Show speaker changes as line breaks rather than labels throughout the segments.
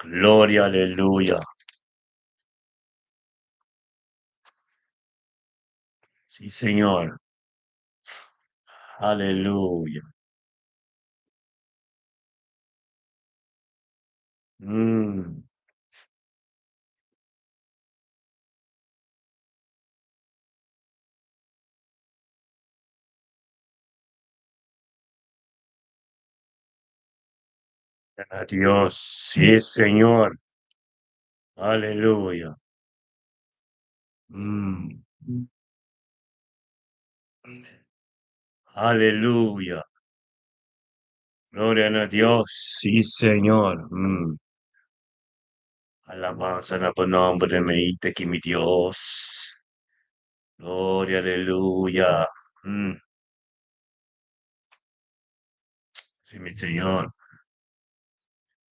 Gloria, aleluya. Sí, Señor. Aleluya. Mm, a Dios. Sí, Señor. Aleluya. Mm, aleluya. Gloria a Dios. Sí, Señor. Alabanza na nombre de mi Dios. Gloria, aleluya. Mm, sí, mi Señor.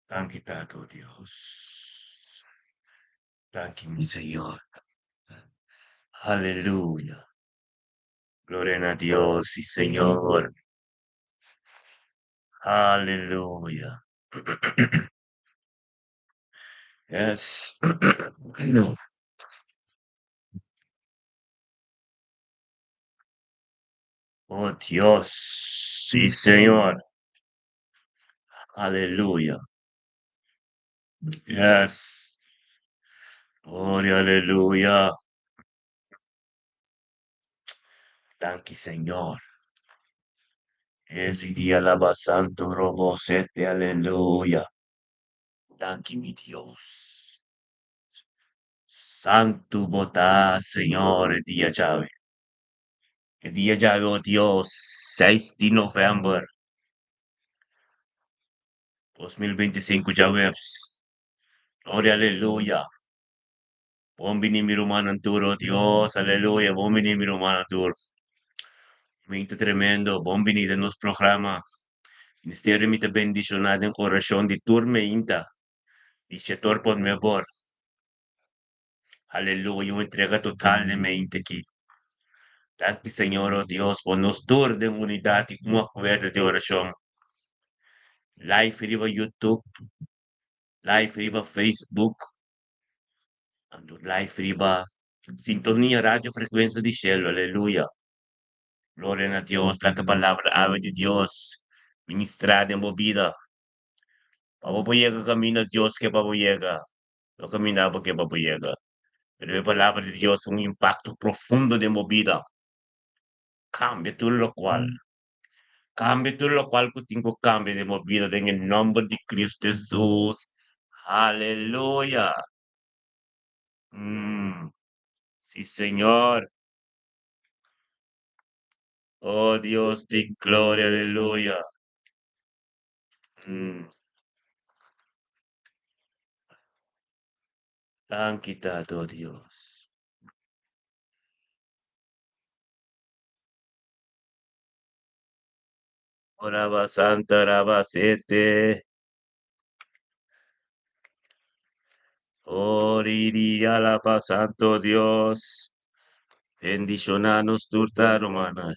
Tan quitado, Dios. Thank you, mi Señor. Aleluya. Gloria a Dios, sí, Señor. Aleluya. Yes. No. Oh Dios, sí, Señor. Aleluya. Yes. Gloria, aleluya. Thank you, Señor. Ese día alaba santo robo sete, aleluya. Thank you, mi Dios. Santo botá, Señor, el día llave. El día llave, oh Dios, 6 de noviembre 2025, llave. Gloria, aleluya. Bombini mi rumananturo, Dios, aleluya. Bombini mi rumananturo. Muito tremendo. Bombini de nos programa. Ministerio mi te bendicionado en oración de turme inta. Dice torpon me bor. Aleluya. Una entrega totalmente aquí. Tanto Señor, oh Dios, por nos tur de unidad y como acuerdo de oración. Live riba YouTube, live riba Facebook, ando live riba sintonía radio frecuencia de cielo, aleluya. Gloria a Dios, la palabra ave de Dios, ministrada en movida. Papapoyega camina Dios que papapoyega. No camina porque papapoyega. Pero la palabra de Dios un impacto profundo de movida. Cambia todo lo cual. Cambia todo lo cual que tengo cambio de movida en el nombre de Cristo Jesús. Aleluya. Mm, sí, Señor. Oh Dios de gloria, aleluya. Mm, han quitado, Dios. Oraba Santa, oraba Sete. Oriría la paz, Santo Dios. Bendicionanos turta romana.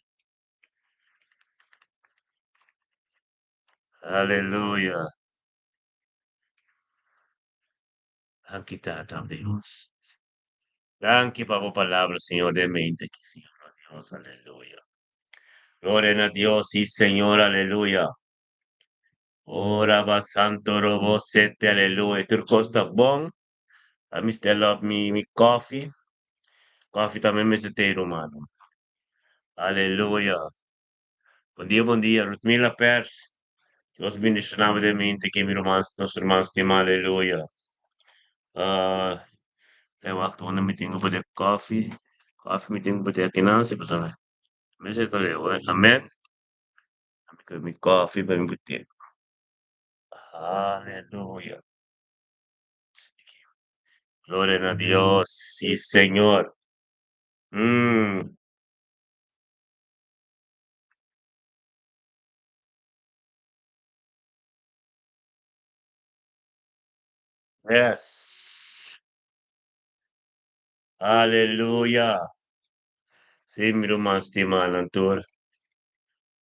Aleluya. Han quitado, Dios. Danke, Papa, palabra, Señor, de mente, que Señor, Dios, aleluya. Gloria a Dios, sí, Señor, aleluya. Ora va santo robo sete, aleluya. Turcosta bon. A me stell up mi coffee. Coffee também me sete romano. Aleluia. Bom dia, Rutmila Pers. Deus bendicionava de mente que meu irmão, nossos irmãos tem aleluia. Ah, eu acho que me tenho para coffee. Coffee me tenho para aqui não, se você me sete aleluia. Amém. Mi coffee para me botar. Aleluia. Gloria a Dios. Sí, Señor. Mm, yes. Aleluya. Sí, mi hermano estimado, Antur.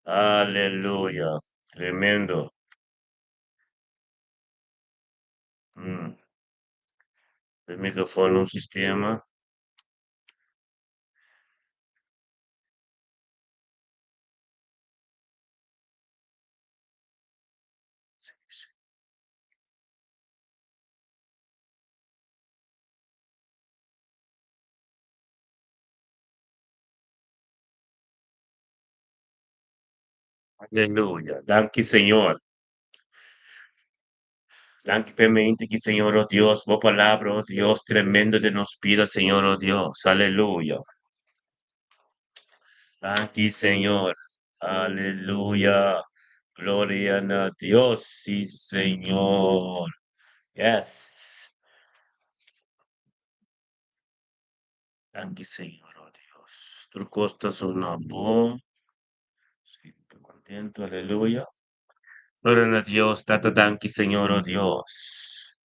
Aleluya. Tremendo. Mm, el micrófono, un sistema. Aleluya. Danke, Señor. Danke que Señor, oh Dios, por palabra, oh Dios, tremendo de nos pida, Señor, oh Dios. Aleluya. Danke, Señor. Aleluya. Gloria a Dios, sí, Señor. Yes. Danke, Señor, oh Dios. Tu costa una bom. Sí, estoy contento, aleluya. Gloria a Dios, tata, danke, Señor, oh Dios.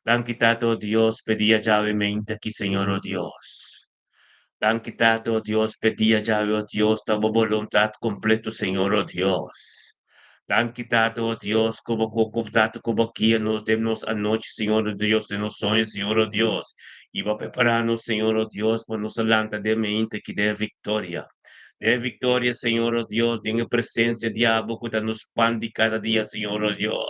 Danke, Tato, oh Dios, pedía llavemente aquí, Señor, oh Dios. Danke, Tato, oh Dios, pedía llave, oh Dios, tu voluntad completo, Señor, oh Dios. Danke, Tato, oh Dios, como Tato, como guía nos demos anoche, Señor, oh Dios, de los sueños, Señor, oh Dios. Y va a prepararnos, Señor, oh Dios, por nos alanta de mente que dé victoria. Dé victoria, Señor, oh Dios, tenga presencia, diablo, que nos pandi cada día, Señor, oh Dios.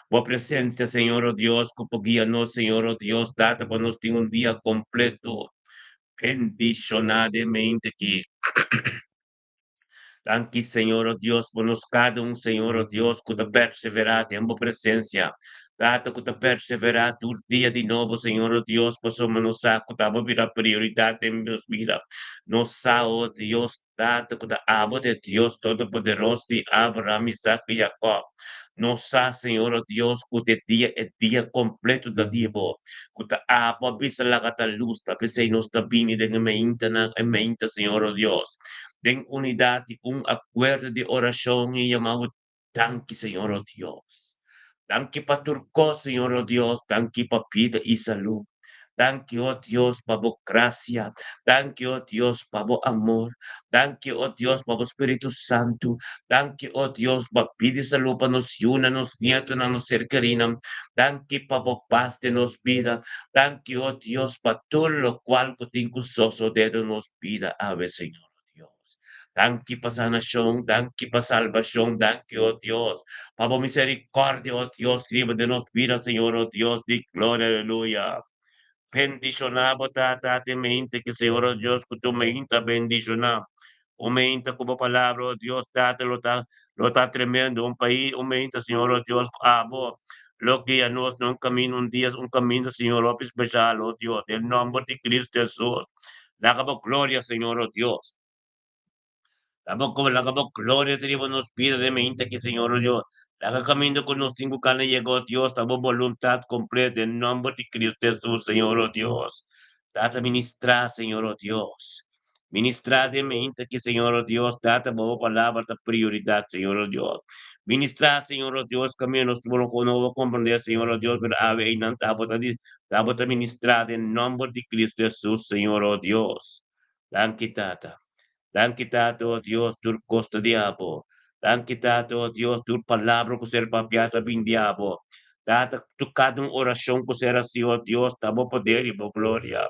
Por presencia, Señor, oh Dios, como guíanos, Señor, oh Dios, data, para nos tener un día completo, bendicionadamente que Danke, Señor, oh Dios, por nos cada un, Señor, oh Dios, que te perseverate en tu presencia. Data que te perseverate tu día de nuevo, Señor, oh Dios, pues somos nos ha que te prioridad en nos vida. Nos ha, oh Dios, data que te amo de Dios Todopoderoso de Abraham, Isaac y Jacob. Nos ha, Señor, oh Dios, que te día el día completo de Divo. Que te amo, bisa la gata luz, tapi nos tabini de mente, Señor, oh Dios. Den unidad y un acuerdo de oración y llamado Danke, Señor, oh Dios. Danke, Pastor, Señor, oh Dios. Danke, papita y salud. Danke, oh Dios, pavo gracia. Danke, oh Dios, pavo amor. Danke, oh Dios, pavo Espíritu Santo. Danke, oh Dios, papita y salud para nos yuna, nos nieto, nos cercarina. Danke, pavo paz de nos vida. Danke, oh Dios, para todo lo cual que te incusoso de nos vida, ave, Señor. Dios. Danke pa sanación, danke pa salvación, danke, oh Dios. Pavo misericordia, oh Dios, libre de nos vida, Señor, oh Dios, di gloria, aleluya. Bendicionamos mente que Señor, oh Dios, que tu mente bendicionamos. Aumenta como palabra, oh Dios, lo está tremendo. Un país, aumenta, Señor, oh Dios, amo. Lo que a nos no un camino, un día, un camino, Señor, oh especial, oh Dios, en nombre de Cristo Jesús. Damos gloria, Señor, oh Dios. Damos gloria, tenemos nos pide de mente que Señor, oh Dios. Haga camino con los cinco carne llegó Dios, damos voluntad completa en nombre de Cristo Jesús, Señor, oh Dios. Date ministrar, Señor, oh Dios. Ministrar de mente que Señor, oh Dios, date boa palabra de prioridad, Señor, oh Dios. Ministrar, Señor, oh Dios, camino nos tuvo no va a comprender, Señor, oh Dios, pero ave y no te ministrar en nombre de Cristo Jesús, Señor, oh Dios. Danke, Tata. Dan kita oh Dios, tu costa diabo. Dan kita oh Dios, tu palabra que ser papiata bin diabo. Data tu cada oración que será así, oh Dios, tamo poder y gloria.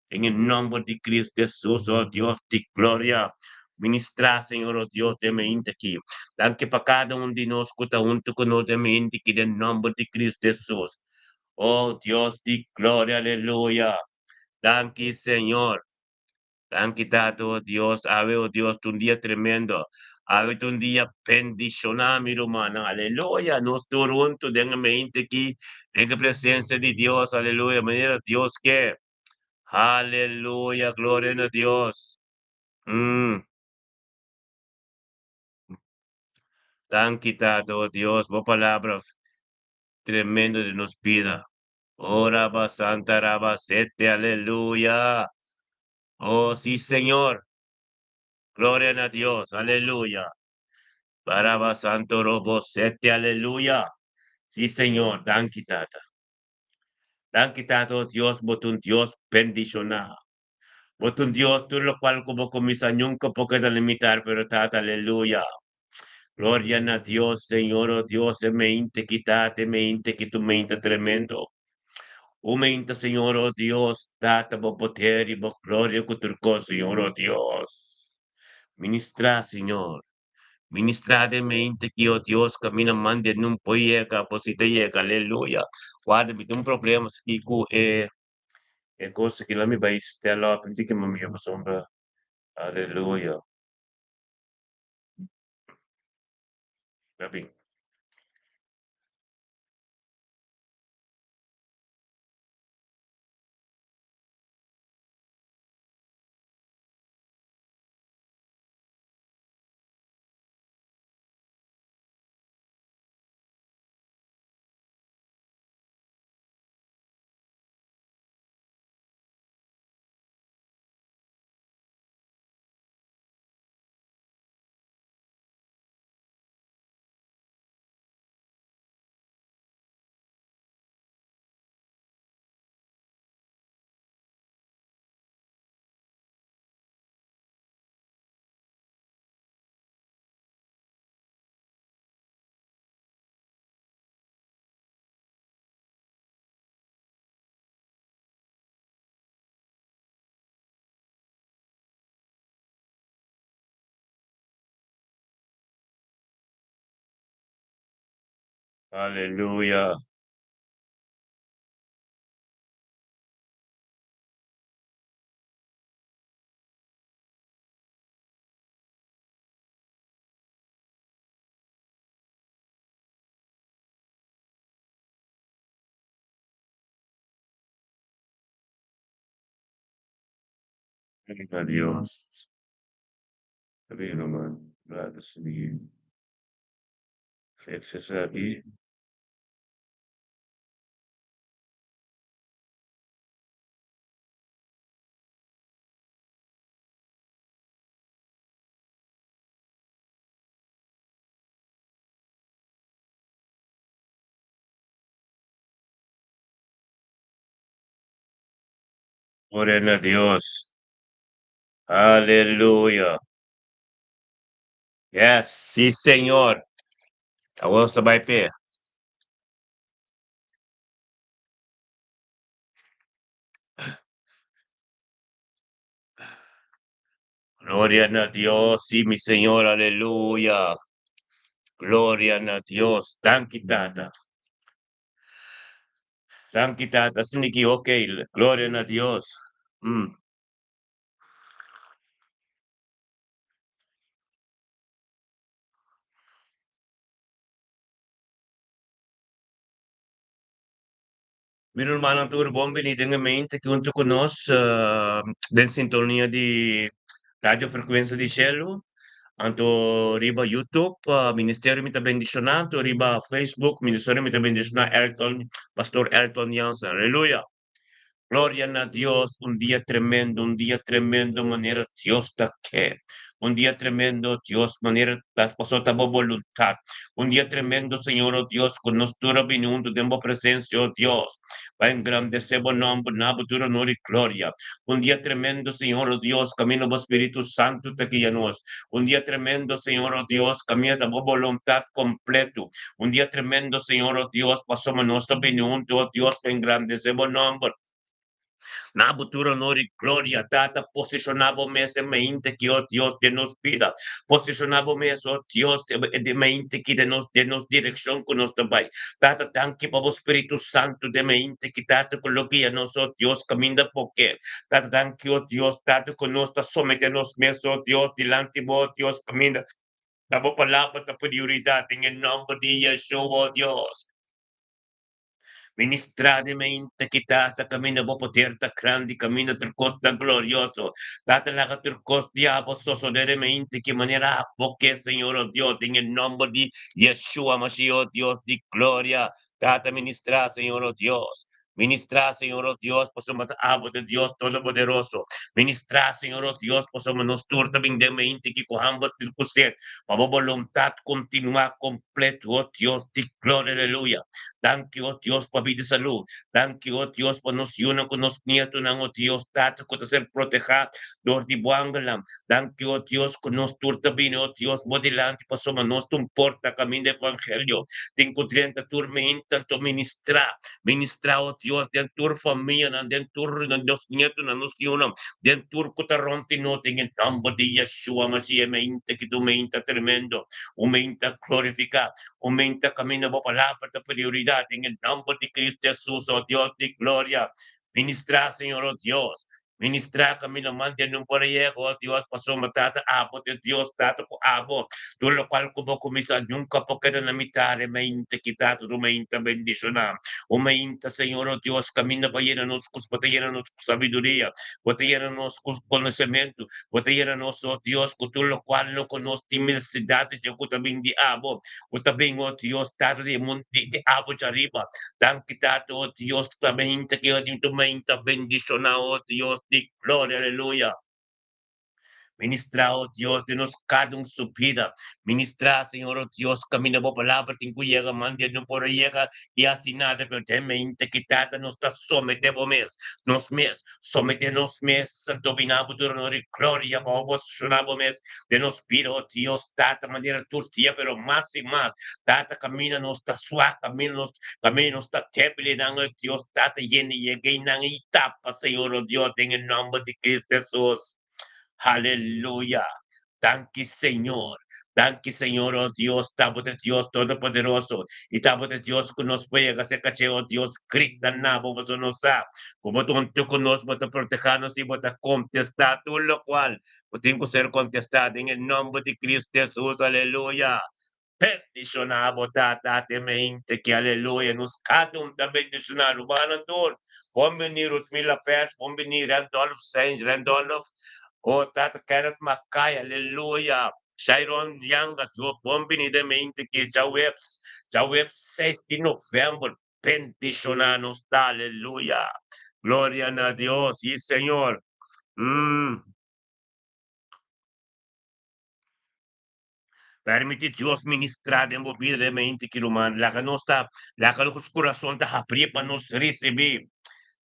En el nombre de Cristo Jesús, oh Dios, de gloria. Ministra, Señor, oh Dios, de mente aquí. Dan que para cada uno de nosotros, que está junto con nosotros de mente aquí, en el nombre de Cristo Jesús. Oh Dios, de gloria, aleluya. Danke, Señor. Te han quitado, oh Dios, ave, oh Dios, un día tremendo. Ave, un día bendicionado, mi hermano. Aleluya. Nos turunto, tenga mente aquí, tenga presencia de Dios. Aleluya. Manera Dios que. Aleluya. Gloria a Dios. Mm. Te han quitado, oh Dios, por palabras tremendo de nos pida. Ora ba santa raba sete, aleluya. Oh, sí, Señor. Gloria a Dios. Aleluya. Baraba Santo Robo Sete, aleluya. Sí, Señor, danke, Tata. Danke, Tata, Dios, botun Dios, bendicionado. Botun Dios, tú lo cual como comisa nunca puede limitar, pero Tata, aleluya. Gloria a Dios, Señor, oh Dios, e mente quitate, mente que tu mente tremendo. O mente, Senhor, ó Deus, data bo poder e bo glória com turco, Senhor, ó Deus. Ministrar, Senhor. Ministrar de mente que, ó Deus, caminha mande não poiega, posita iega, aleluia. Guarda, me tem um problema aqui com é coisa que lá me vai estela, aprendi que me minha sombra. Aleluia. Tá bem. Aleluia. Glória a Deus. Tá bem, mano. Glória a seguir. Você sabe. Glória a Deus. Aleluia. Yes, sim, Senhor. I was by faith. Gloria a Dios, sí, mi Señor, aleluya. Gloria a Dios. Thank you, Tata. Thank you, Tata. Siniki, okay. Gloria a Dios. Mm. Miro hermano Arturo, buon benvenuti junto con nos del sintonia di Radio Frequenza di Cielo. Anto riba YouTube, Ministério Mita Bendicionato, riba Facebook, Ministério Mita Bendicionato, Elton, Pastor Elton Jansen. Aleluya. Gloria a Dios, un día tremendo, manera Dios da que. Un día tremendo, Dios, manera da pasó ta voluntad. Un día tremendo, Señor, oh Dios, con nostra venuto, tempo presencia, oh Dios. Va engrandecer buen nombre, nabutura, honor y gloria. Un día tremendo, Señor, oh Dios, camino del Espíritu Santo te guíanos. Un día tremendo, Señor, oh Dios, camino de voluntad completo. Un día tremendo, Señor, oh Dios, pasó nuestro venuto, oh Dios, engrandecer buen nombre. Nabutura nori gloria tata posicionavo mese mente que oh Dios de nos vida posicionavo mese oh Dios de mente que de nos dirección con nos vai tata tanque para o Espírito Santo de mente que tata coloquia nos oh Dios caminda porque tata tanque oh Dios tata con nos someternos mese oh Dios delante oh Dios caminda davo palavra da prioridade em nome de Yeshua oh Dios. Ministradamente kitata camino po poterta grandi camino del costa glorioso. Date la del costa diabo sosoderamente que manera porque Señor oh Dios en el nombre de Yeshua Mashiach oh Dios de gloria. Date ministrar Señor oh Dios. Ministra, Señor, oh Dios, por su abo de Dios Todopoderoso. Ministra, Señor, oh Dios, por su manustur também de mente que corramos de você. Para a voluntade continuar completo, oh Dios, de glória, aleluia. Danke, oh Dios, para vida e saúde. Danke, oh Dios, para nos unir com nos nietos, oh Dios, tata, para ser protegido, dor de buangalam. Danke, oh Dios, que nos turta bem, oh Dios, modelante, para soma nos porta caminho do evangelho. Te encontrei na tormenta, tanto ministrar. Ministra, oh Dios, dentur família, na dentur na Dios nieto na nos yunam, dentur kutaronti no ting in nombre de Yeshua Mashiach, meinta que tu meinta tremendo, aumenta glorificar, aumenta camino por palabra de prioridad en el nombre de Cristo Jesús, oh Dios de gloria. Ministra, Señor, oh Dios. Ministra camino mande num por aí, oh Deus, passou matata abo de Deus, tata ko abo. Tulo qual ko kumisa nunca porque na mitare mente kitado do mente bendicionar. Aumenta, Senhor, oh Deus, caminha nos com sabedoria, batalha-nos com conhecimento, batalha-nos, oh Deus, com tudo o qual não conosco necessidade de eu também de abo, o também, oh Deus, tato de abo de arriba, dan kita, oh Deus, também te que eu também te bendicionar, oh Deus, de glória, aleluia. Ministra, oh Dios, de nos cada un su vida. Ministra, Señor, oh Dios, camina por palabra, tengo llega, mande no por llega, y así nada, pero temente que tata nos está sometemos mes, sometenos mes, santo binabo, honor y gloria, para vos, shonabo mes, de nos pido, oh Dios, tata manera turcia, pero más y más, tata camina nos está suave, camina nos está tepile, oh Dios, tata llena y llegue, y tapa, Señor, oh Dios, en el nombre de Cristo Jesús. Aleluya. Danke, Señor. Danke, Señor, oh Dios, estamos de Dios Todopoderoso. Y estamos de Dios que nos puede hacer caché, oh Dios, grita na, vos nos da. Como tú conosco, te protejanos y te contestar, todo lo cual, pues tengo que ser contestado en el nombre de Cristo Jesús, aleluya. Bendicionado, tata, temente, que aleluya, nos cada da bendicionar, humano, todo. Vamos venir, Utmila Pers, vamos venir, Randolph Saint, Randolph, oh, Tata Kenneth Mackay, aleluia. Sharon Young, a tua bombinidamente que já web 6 de novembro, bendicionanos, aleluia. Glória a Deus, e Senhor. Permite Deus ministrar demovidamente que humano, lá que nos coração da abrir para nos receber.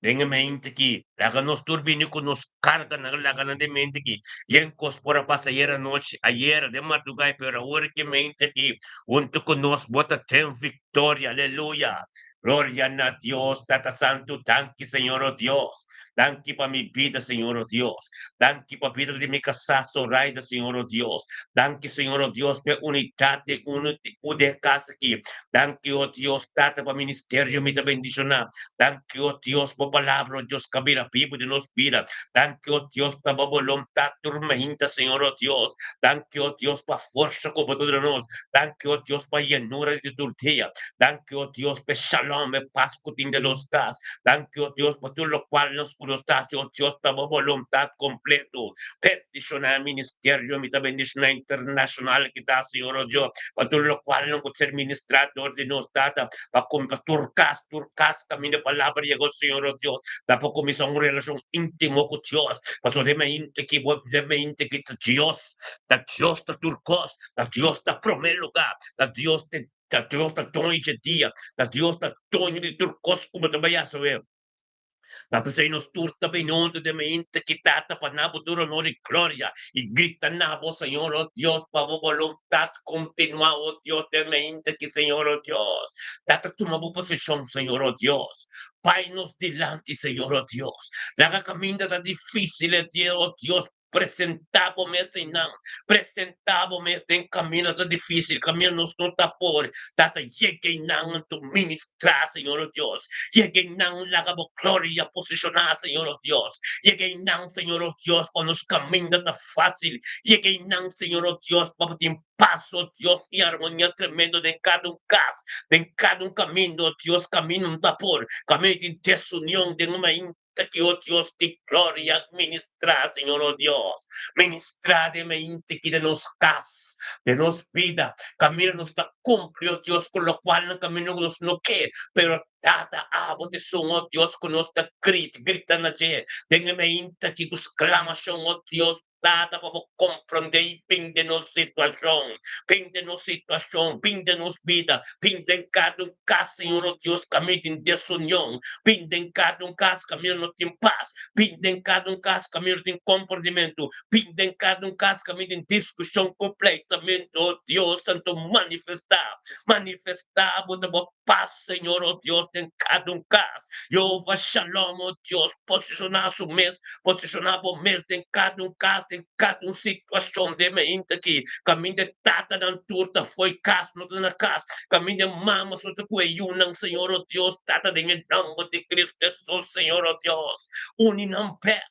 Tenha mente que laga nos turbine com nos carga na laga na de mente que yen cos por a passa ayer a noite ayer de madrugada pero hora que mente que junto com nós bota tem vitória aleluia. Gloria a Dios, Tata Santo, danke Señor oh Dios, danke para mi vida Señor oh Dios, danke para vida de mi casa Zoraida Señor oh Dios, danke Señor oh Dios por unidade de casa aqui, danke oh Dios, Tata para ministerio me da bendicionar, danke oh Dios por palavra, oh Dios, cabira vivo de nos vida, danke oh Dios para voluntad turmenta Señor oh Dios, danke oh Dios para força como todos nós, danke oh Dios para llenura de tu día, danke oh Dios por shalom, por paz que de los das, danke oh Dios por todo lo cual nos conozcas, oh Dios, para voluntad completo, peticionar ministerio, mi bendición internacional que da Señor oh Dios, para todo lo cual no puede ser ministrador de nos data, para turcas, camino de palabra llegó Señor oh Dios, tampoco mi son relación íntimo con Dios, paso de mente que Dios, da Dios da turcos, da Dios da primeiro lugar, da Dios da tonho de dia, da Dios da tonho de turcos, como também já saber. Tapos ay nos turta binondo de mente kitata panabo duro no de gloria y grita nabo Señor oh Dios pa voluntad continua oh Dios de mente que Señor oh Dios data tu mabu posición Señor oh Dios Pai nos delante Señor oh Dios la caminda da difícil oh Dios presentavo-me Senhor, presentavo-me em caminho da difícil, caminho nos não tá por, tata cheguei não tu ministrar, Senhor oh Deus, cheguei não lagabo glória posicionar, Senhor oh Deus, cheguei não, Senhor oh Deus, para nos caminhos da fácil, cheguei não, Senhor oh Deus, para ter passo, oh Deus, e harmonia tremendo de cada caso, de cada caminho, oh Deus, caminho da por, caminho de desunião, de uma que, oh Dios, de gloria, ministra, Señor, oh Dios. Ministra de mente que de nos vida, camino nos da cumple, oh Dios, con lo cual no camino nos no que, pero data abo de son, oh Dios, con nos da grita na je, tenga mente que os clamação, oh Dios, data para compreender pin de nos situação, pin de nos vida, pin de cada caso, Senhor, oh Deus, caminho de desunião, pin de cada caso, caminho não tem paz, pin de cada caso, caminho de comportamento, pin de cada caso, caminho de discussão completamente, oh Deus, Santo, manifestar, bota paz, Senhor, oh Deus, em cada caso, Jeová Shalom, oh Deus, posicionar o mês em cada caso, em cada situação de mente aqui, caminho de tata na turta, foi caso, não na casa, caminho de mama, só te cueiunam, Senhor, oh Deus, tata de nome de Cristo Jesus, Senhor, oh Deus, uninam peg,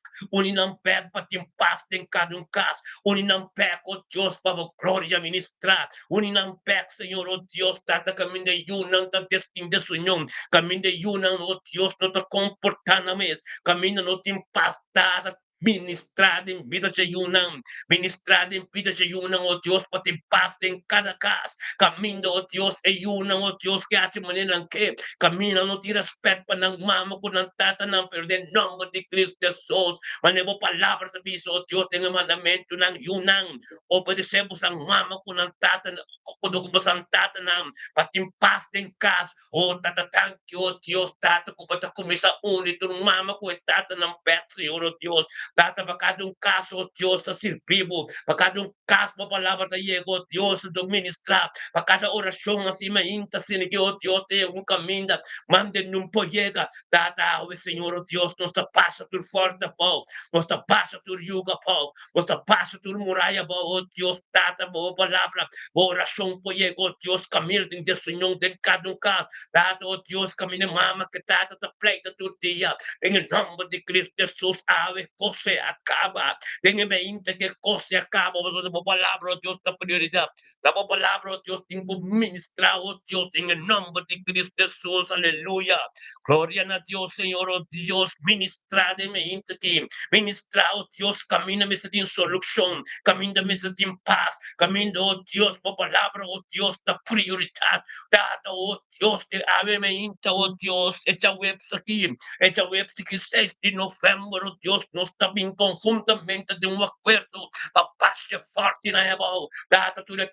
para ter paz em cada caso, uninam peg, oh Deus, para a glória ministrar, uninam peg, Senhor, oh Deus, tata caminho de yunam, da destin de sunhão, caminho de yunam, oh Deus, não te comportar na mesa, caminho não te impastar, ministrado em vida de Yunam, ministrado em vida de Yunam, oh Deus, para ter paz em cada casa, caminho, oh Deus, é Yunam, oh Deus, que hace maneira que caminho, não te respeito para não mama, com não tata, não perder nome de Cristo Jesus, mas nem palavras de bicho, oh Deus, tem um mandamento, não Yunam, obedecemos a mama, com não tata, quando começam tata, não, para ter paz em casa, oh tata, thank you, oh Deus, tata, para começar unir, mama, com tata, não perde, Senhor, oh Deus, data para cada caso, oh Deus, está servindo, para cada caso, a palavra da Diego, oh Deus, do ministrar, para cada oração, assim, ainda, assim, que, oh Deus, tem um caminho, mande num poiega, data, oh Senhor, oh Deus, nos passa por forte, pau, nos passa por yuga, pau, nos passa por muralha, pau, oh Deus, data, boa palavra, boa oração, poiega, oh Deus, caminho de Senhor, de cada caso, data, oh Deus, caminho, mama, que data, da pleita, do dia, em nome de Cristo Jesus, ave, se acaba. Tenga mente que cosa acaba. Vosotros por palabra, oh Dios, la prioridad. La palabra, oh Dios, tengo ministrado, oh Dios, en el nombre de Cristo Jesús. Aleluya. Gloria a Dios, Señor, oh Dios, ministra de mente que ministra, oh Dios, camina me en solución, camina me en paz, camina, oh Dios, por palabra, oh Dios, la prioridad. Dada, oh Dios, te ave mente, oh Dios, esta web aquí, esta web que 6 de novembro, oh Dios, nos está bien conjuntamente de un acuerdo, papá, se forte na ebo, data tu le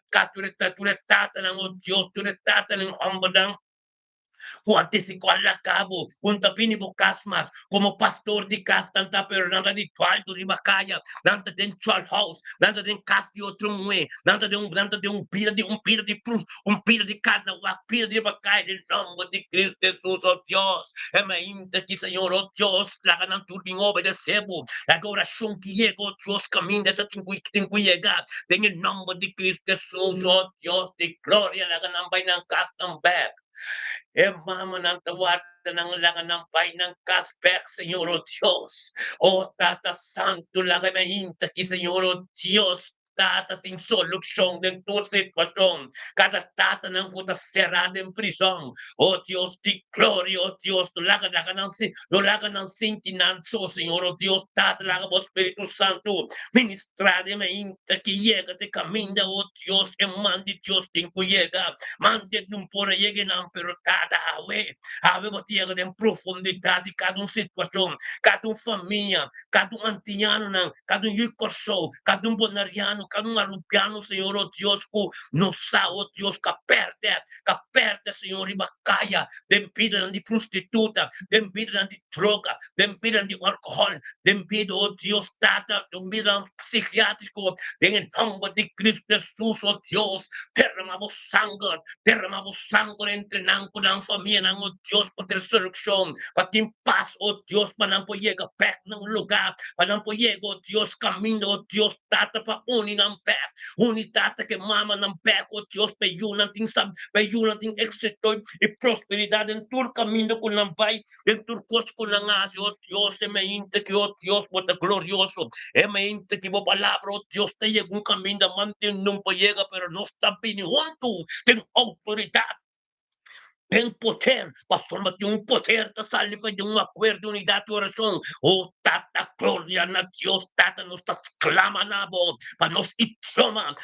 tata ng oh Dios, tu le tata ng hambadang, la cabo, punta pinibo kasmas, como pastor de casa, tanta pero nada de tualdo de bacaya, nada de chal house, nada de casa de outro mue, nada de pira de prus, pira de cada, pira de bacaya, em nome de Cristo Jesus, oh Deus, é ainda que Senhor, oh Deus, laga não tudo em obedecebo, agora chum que chega, oh Deus, caminho dessa tem que chegar, tem em nome de Cristo Jesus, oh Deus, de glória, laga não vai não casta back. Mama ng tawad ng langan ng bay ng kaspek, Señor, oh Dios. Oh, Tata Santo, lagay mahinta ki, Señor, oh Dios. Tata ting solução de tua situação. Cada tata ng puta serada em prisão. Oh Deus, de glória, oh Deus. Laga ng sintinanso, Senhor, oh Deus. Tata laga mo Espírito Santo. Ministrar de mahinta que llega de caminho, oh Deus. E mande Deus tem que llega. Mande num por llega não, pero tata, ave botiga em profundidade cada situação, cada família, cada antiano, cada yurcoso, cada bonariano, cada arubiano, Senhor, oh Deus, que não sabe, oh Deus, que perde, Senhor, e bacaia, dem vida de prostituta, dem vida de droga, dem vida de álcool, dem vida, oh Deus, tata, dem vida psiquiátrico, em nome de Cristo Jesus, oh Deus, derramamos sangue entre nanco ng família, ng oh Diyos, pati resurrection, pati paz, oh Diyos, panampoyega, pek ng lugar, panampoyega, oh Diyos, camino, oh Diyos, tata pa uni ng pek, uni tata que mama ng pek, oh Diyos, payunan ting éxito y prosperidad en tu camino con ng bay, en tu kos con ng asi, oh Diyos, e mainte que, oh Diyos, mata glorioso, e mainte que mo palabra, oh Diyos, te llega un camino, mantin nung payega, pero no está pinihunto, ten autoridad tem poder, pastor, tem um poder da saliva de um acordo, unidade e oração. Oh, tata, glória na Deus, tata, nos tas clama na bo, para nos idioma,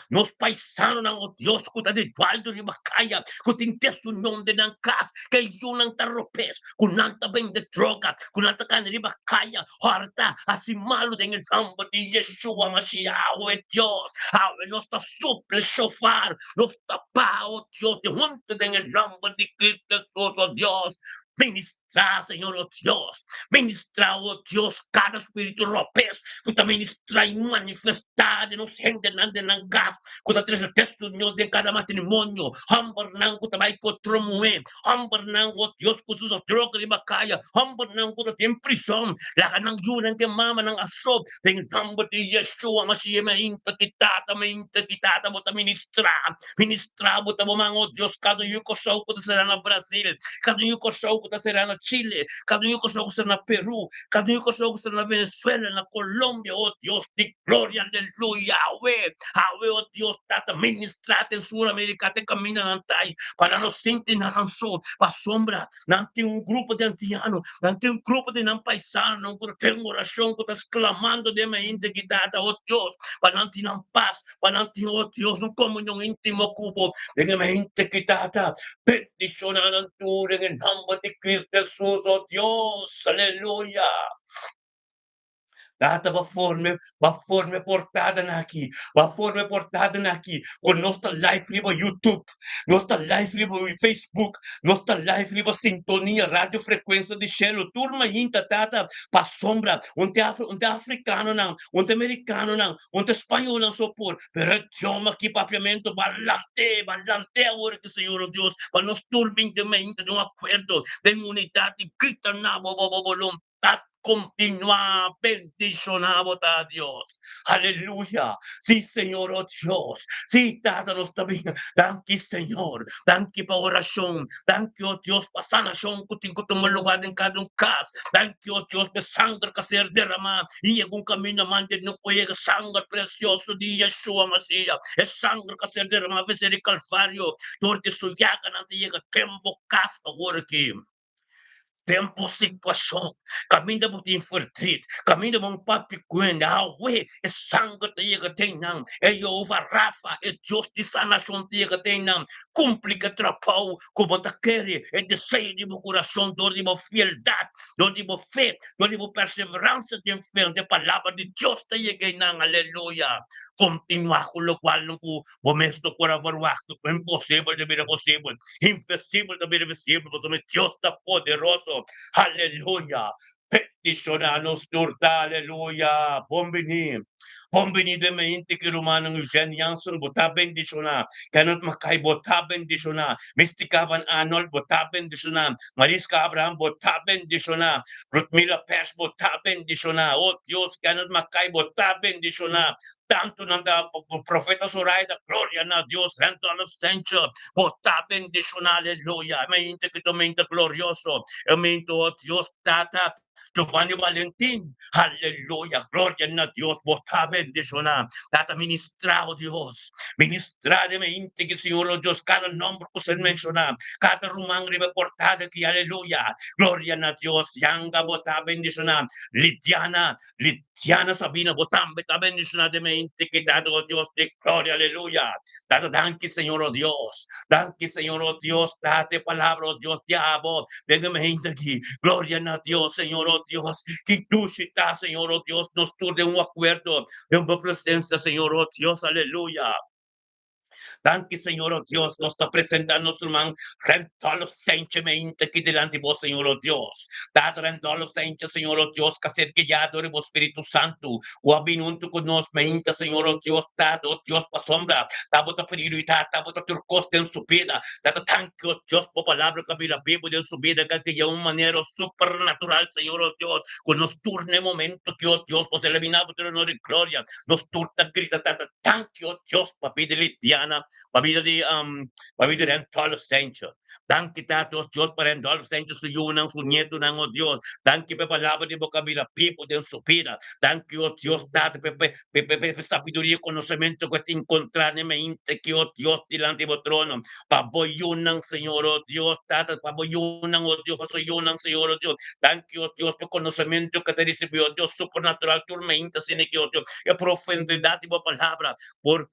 nos paisano ng oh Diyos, kung tadi Dualdo ni Makaya, kung tintesunyon din ng kas, kay yun ang taropes, kung nanta bang de droga, kung nanta ka ni Makaya, harta, asimalo din ang hamba di Yeshua Mashiach, oh Diyos, awe nos ta suple shofar, nos tapao, Dios, de junto en el nombre de Cristo Jesús, oh Dios. Ministra, Señor, oh Dios. Ministra, oh Dios, cada espíritu ropes, que te ministra y manifestar de nos gente ng gas, que te tres testimonio de cada matrimonio, hambar nang ko tabay ko tromue, hambar nang oh Dios, ko sa droga di makaya, hambar nang ko te prison, lakan ng yun ke mama ng asob, ng nombre de Yeshua, Mashiach, mainta kitata mo ta ministra mo ta mo mga oh Dios, kado yuko sa ko sa na Brazil, kado yuko sa ko sa na Chile, kado yuko sa ko sa na Peru, kado yuko sa ko sa na Venezuela, na Colombia, oh Dios, di gloria, aleluya, Awe, oh Dios, tata, ministrate en Sudamérica, te camina ng tay, para nos sinti na ng so, pasombra, nanti un grupo de ancianos, nanti un grupo de ng paisano, kung tengo oración, kung tas clamando de me integridad, oh Dios, pananti ng paz, pananti, oh Dios, un comunión íntimo cubo, de me integridad, bendicionan ang turing en nombre de Cristo Jesús, oh Dios, aleluya. Data va forme portada naqui, con nossa live riba YouTube, nossa live riba Facebook, nossa live riba sintonia, rádio frequência de Shelo, turma inta tata, pa sombra, onde africano não, onde americano não, onde espanhol não sopor, pero idioma aqui papiamento, balante agora que Senhor Deus, para nos turbin de mente, de um acordo, de unidade, grita na voluntad, continua, bendicionamos a Dios. Aleluya. Sí, Señor, oh Dios. Sí, dádanos también. Danke, Señor. Danke pa oración. Danke, oh Dios, pa sanación kuting kutong malugad en cada cas. Danke, oh Dios, pa sangre ka ser derramada. Y kung kami naman din no kuya sangre precioso di Yeshua Mashiach. Es sangre ka ser derramada sa Calvario. Torte suyakan ang tiyaga tempo kas agora que tempo situação, caminho mo infiltrate, caminho mo papicuenda, awe, é sangue tiga tem não, é Jeová Rafa, é justiça nação tiga tem não, complica trapau, como ta querer, é desejo de meu coração, dor de meu fieldade, dor de meu fé, dor de meu perseverança de fé, de palavra de Deus tiga não, aleluia, continuar com o qual não com o mesmo por avaruar, impossível de vida possível, invisível de vida visível, mas Deus está poderoso. Aleluya. Peticionanos turta, aleluya. Bombini. Bombini de mente que rumanang Eugene Jansson, bota bendiciona. Kanot makay bota bendiciona. Mistikavan Arnold, bota bendiciona. Mariska Abraham, bota bendiciona. Rutmila Pers, bota bendiciona. Oh Dios, kanot makay bota bendiciona. Tanto ng Profeta Zoraida, gloria na Dios, rento a los sencho, bota bendiciona, aleluya. May mente glorioso. Amento, oh Dios, tata, Giovanni Valentin, aleluya, gloria na Dios, bota bendiciona, tata ministra, oh Dios, ministra de mente que Señor, oh Dios, cada nombre que se menciona, cada rumang reportada que aleluya, gloria na Dios, yanga bota bendiciona, Lidiana Sabina, botambe bendiciona de mente que dado, oh Dios, de gloria, aleluya, tata, danke Señor, oh Dios, danke Señor, oh Dios, date palabra, oh Dios, diabo, de mente aquí, gloria a Dios, Señor, oh Dios, que tú estás, Señor, oh Dios, nos tú de un acuerdo, de una presencia, Señor, oh Dios, aleluya. Danke, Señor, oh Dios, nos está presentando nuestro man, rentalo sencemente aquí delante de vos, Señor, oh Dios. Dad rentalo sence, Señor, oh Dios, que ser que ya adore vos, Espíritu Santo, o abinunto con nos, mente, Señor, oh Dios, dad, oh Dios, pa sombra, tabo ta prioridad, tabo ta turcos en su vida, dad tanque, oh Dios, por palabra que la Biblia en su vida, que ya un manera supernatural, Señor, oh Dios, con nos turne momento que, oh Dios, pues eliminado tu honor y gloria, nos turta grita, tanque, oh Dios, papi de Litiana, Pabida rin adolescente. Dan kita Diyos, Diyos pa rin adolescente sa iyo ng sunyeto ng o Diyos. Dan ki papalaban di mo kami na people din supina. Dan ki o Diyos dati sabiduria e conoscimento che ti incontrare mente che o Diyos dilante mo trono. Paboyun ng Señor, o Diyos, Tata, paboyun ng o Diyos, pasoyun ng Señor, o Diyos. Thank you, o Diyos, por conocimiento que te recibió, Dios, supernatural, tormenta, sin que, o Dios, y profundidad de tu palabra, por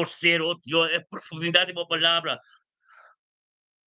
ser, oh Dios, es profundidad de tu palabra,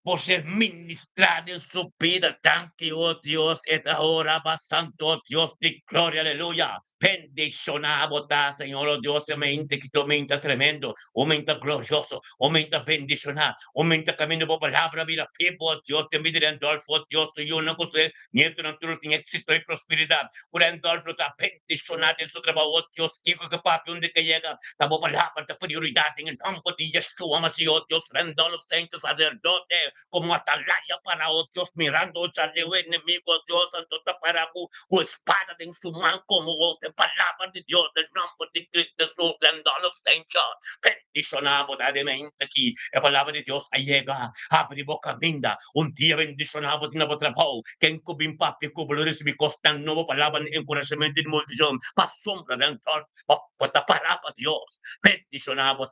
por ser ministrado en su vida. Thank you, oh Dios, esta hora va santo, oh Dios, de gloria, aleluya. Bendicionado, Señor, oh Dios, mente que tu aumenta tremendo, aumenta glorioso, aumenta bendicionado, aumenta camino por palabra, mira, people, oh Dios, te envidia Andolfo, oh Dios, yo no sé, nieto natural, tiene éxito y prosperidad. Por Andolfo está bendicionado en su trabajo, oh Dios, que papi, donde que llega, la palabra, la prioridad en el nombre de Yeshua, Mashiach, oh Dios, rendo a los santos sacerdotes, como atalaya para otros, mirando al enemigo, Dios, santo para su espada en su mano, como de palabra de Dios, del nombre de Cristo Jesús, dando a los hechos, bendicionamos mente aquí, la palabra de Dios llega, abre boca minda, un día bendicionamos de nuevo trabajo, que en cubin papi, cubulores, mi costa, nuevo palabra, en conocimiento y moción, pa sombra de entonces, pa palabra Dios, bendicionamos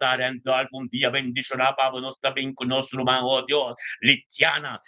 un día bendicionamos, nos también con nuestro mano, oh Dios, Litiana,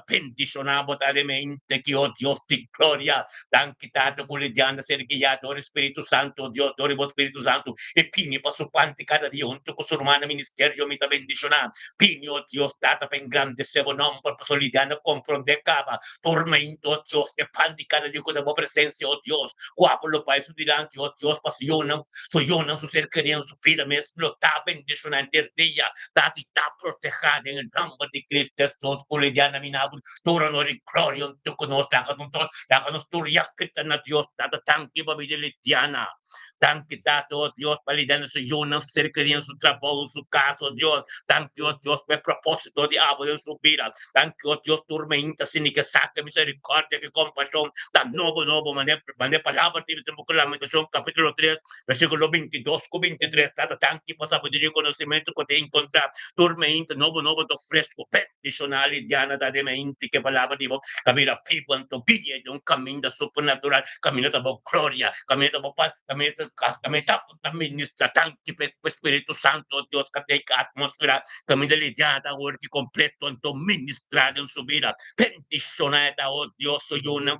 bendicionamos mente que, oh Dios de gloria, tan quitado con Litiana, ser guiado, oh Espíritu Santo, Dios, oh Espíritu Santo, e pini pa su quanti cada dia, junto con su hermano ministerio, mi ta bendicionar, pini, oh Dios, data per grande sebo non per solidiana, confronte cava, tormento, oh Dios, e panti cada dia con la presencia, oh Dios, guapo lo pa su dilante, oh Dios, pasionan, su ser querido, su vida, me lo ta bendicionar del día, dati ta proteger en el nombre de Cristo Jesús, Pulidiana Minabul, Turanor y Glorion, tu conosci la conostura kita na Dios, data tanki babilitiana. Tanki dato, oh Dios, palidando su yuna, cercaría en su trabajo, su caso, Dios. Tanki, oh Dios, per propósito de abo en su vida. Tanki, oh Dios, tormenta, sin que saque misericordia, que compasión, tan nuevo, mané palabra, tiene tiempo con Lamentación, capítulo 3, versículo 22, 23, tata tanki, pa sabedoria e conhecimento que te encontrar, tormenta, novo, to fresco, bendicionale, Diana, da mente, que palabra di camina people, to be un camino supernatural, camino da gloria, camino da paz, camino da ministra, tanti per Spirito Santo, Dios, que te atmosfera, camino lidiata, work completo, anto ministrare in su vida, bendicionada, oh Dios, soy una,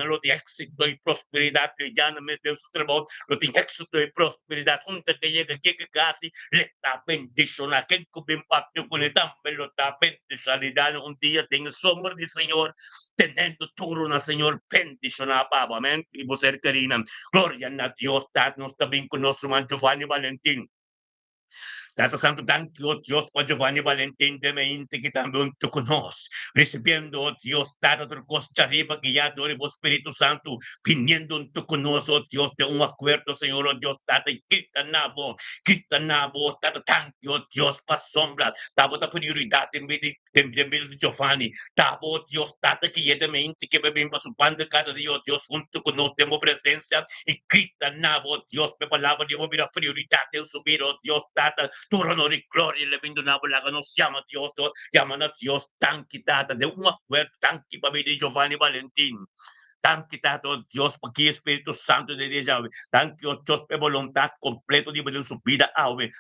lo de éxito y prosperidad, lidiana, me de su trabajo, lo de éxito y prosperidad, junta que llega, que casi, le está bendicionada, que cubren patio con el tambe, lo está bendicionada, un día tenga sombra del Señor, teniendo turno, Señor, bendicionada, Papa, amén, y vos ser carina, gloria a Dios, danos también con nuestro man Giovanni Valentín. Dato Santo, thank you, oh Dios, por Giovanni Valentín de mente que también tú conoces. Recibiendo, oh Dios, dato del costa arriba, guiado por Espíritu Santo, viniendo en tu conoce, oh Dios, de un acuerdo, Señor, oh Dios, dato y Cristanabo, dato thank you, oh Dios, pa sombra, dato la prioridad de Giovanni, dato, oh Dios, dato que de mente que me pa su pan de cada día, oh Dios, junto con nosotros tenemos presencia, y Cristanabo, oh Dios, me palabra, Dios, mira prioridad de subir, oh Dios, dato, tu honor y gloria le bendicionamos la que nos llama Dios, llaman a Dios tan quitada de un acuerdo tan que para de Giovanni Valentín. Tan quitado Dios, porque Espíritu Santo de Dios, tan que Dios por voluntad completo de su vida,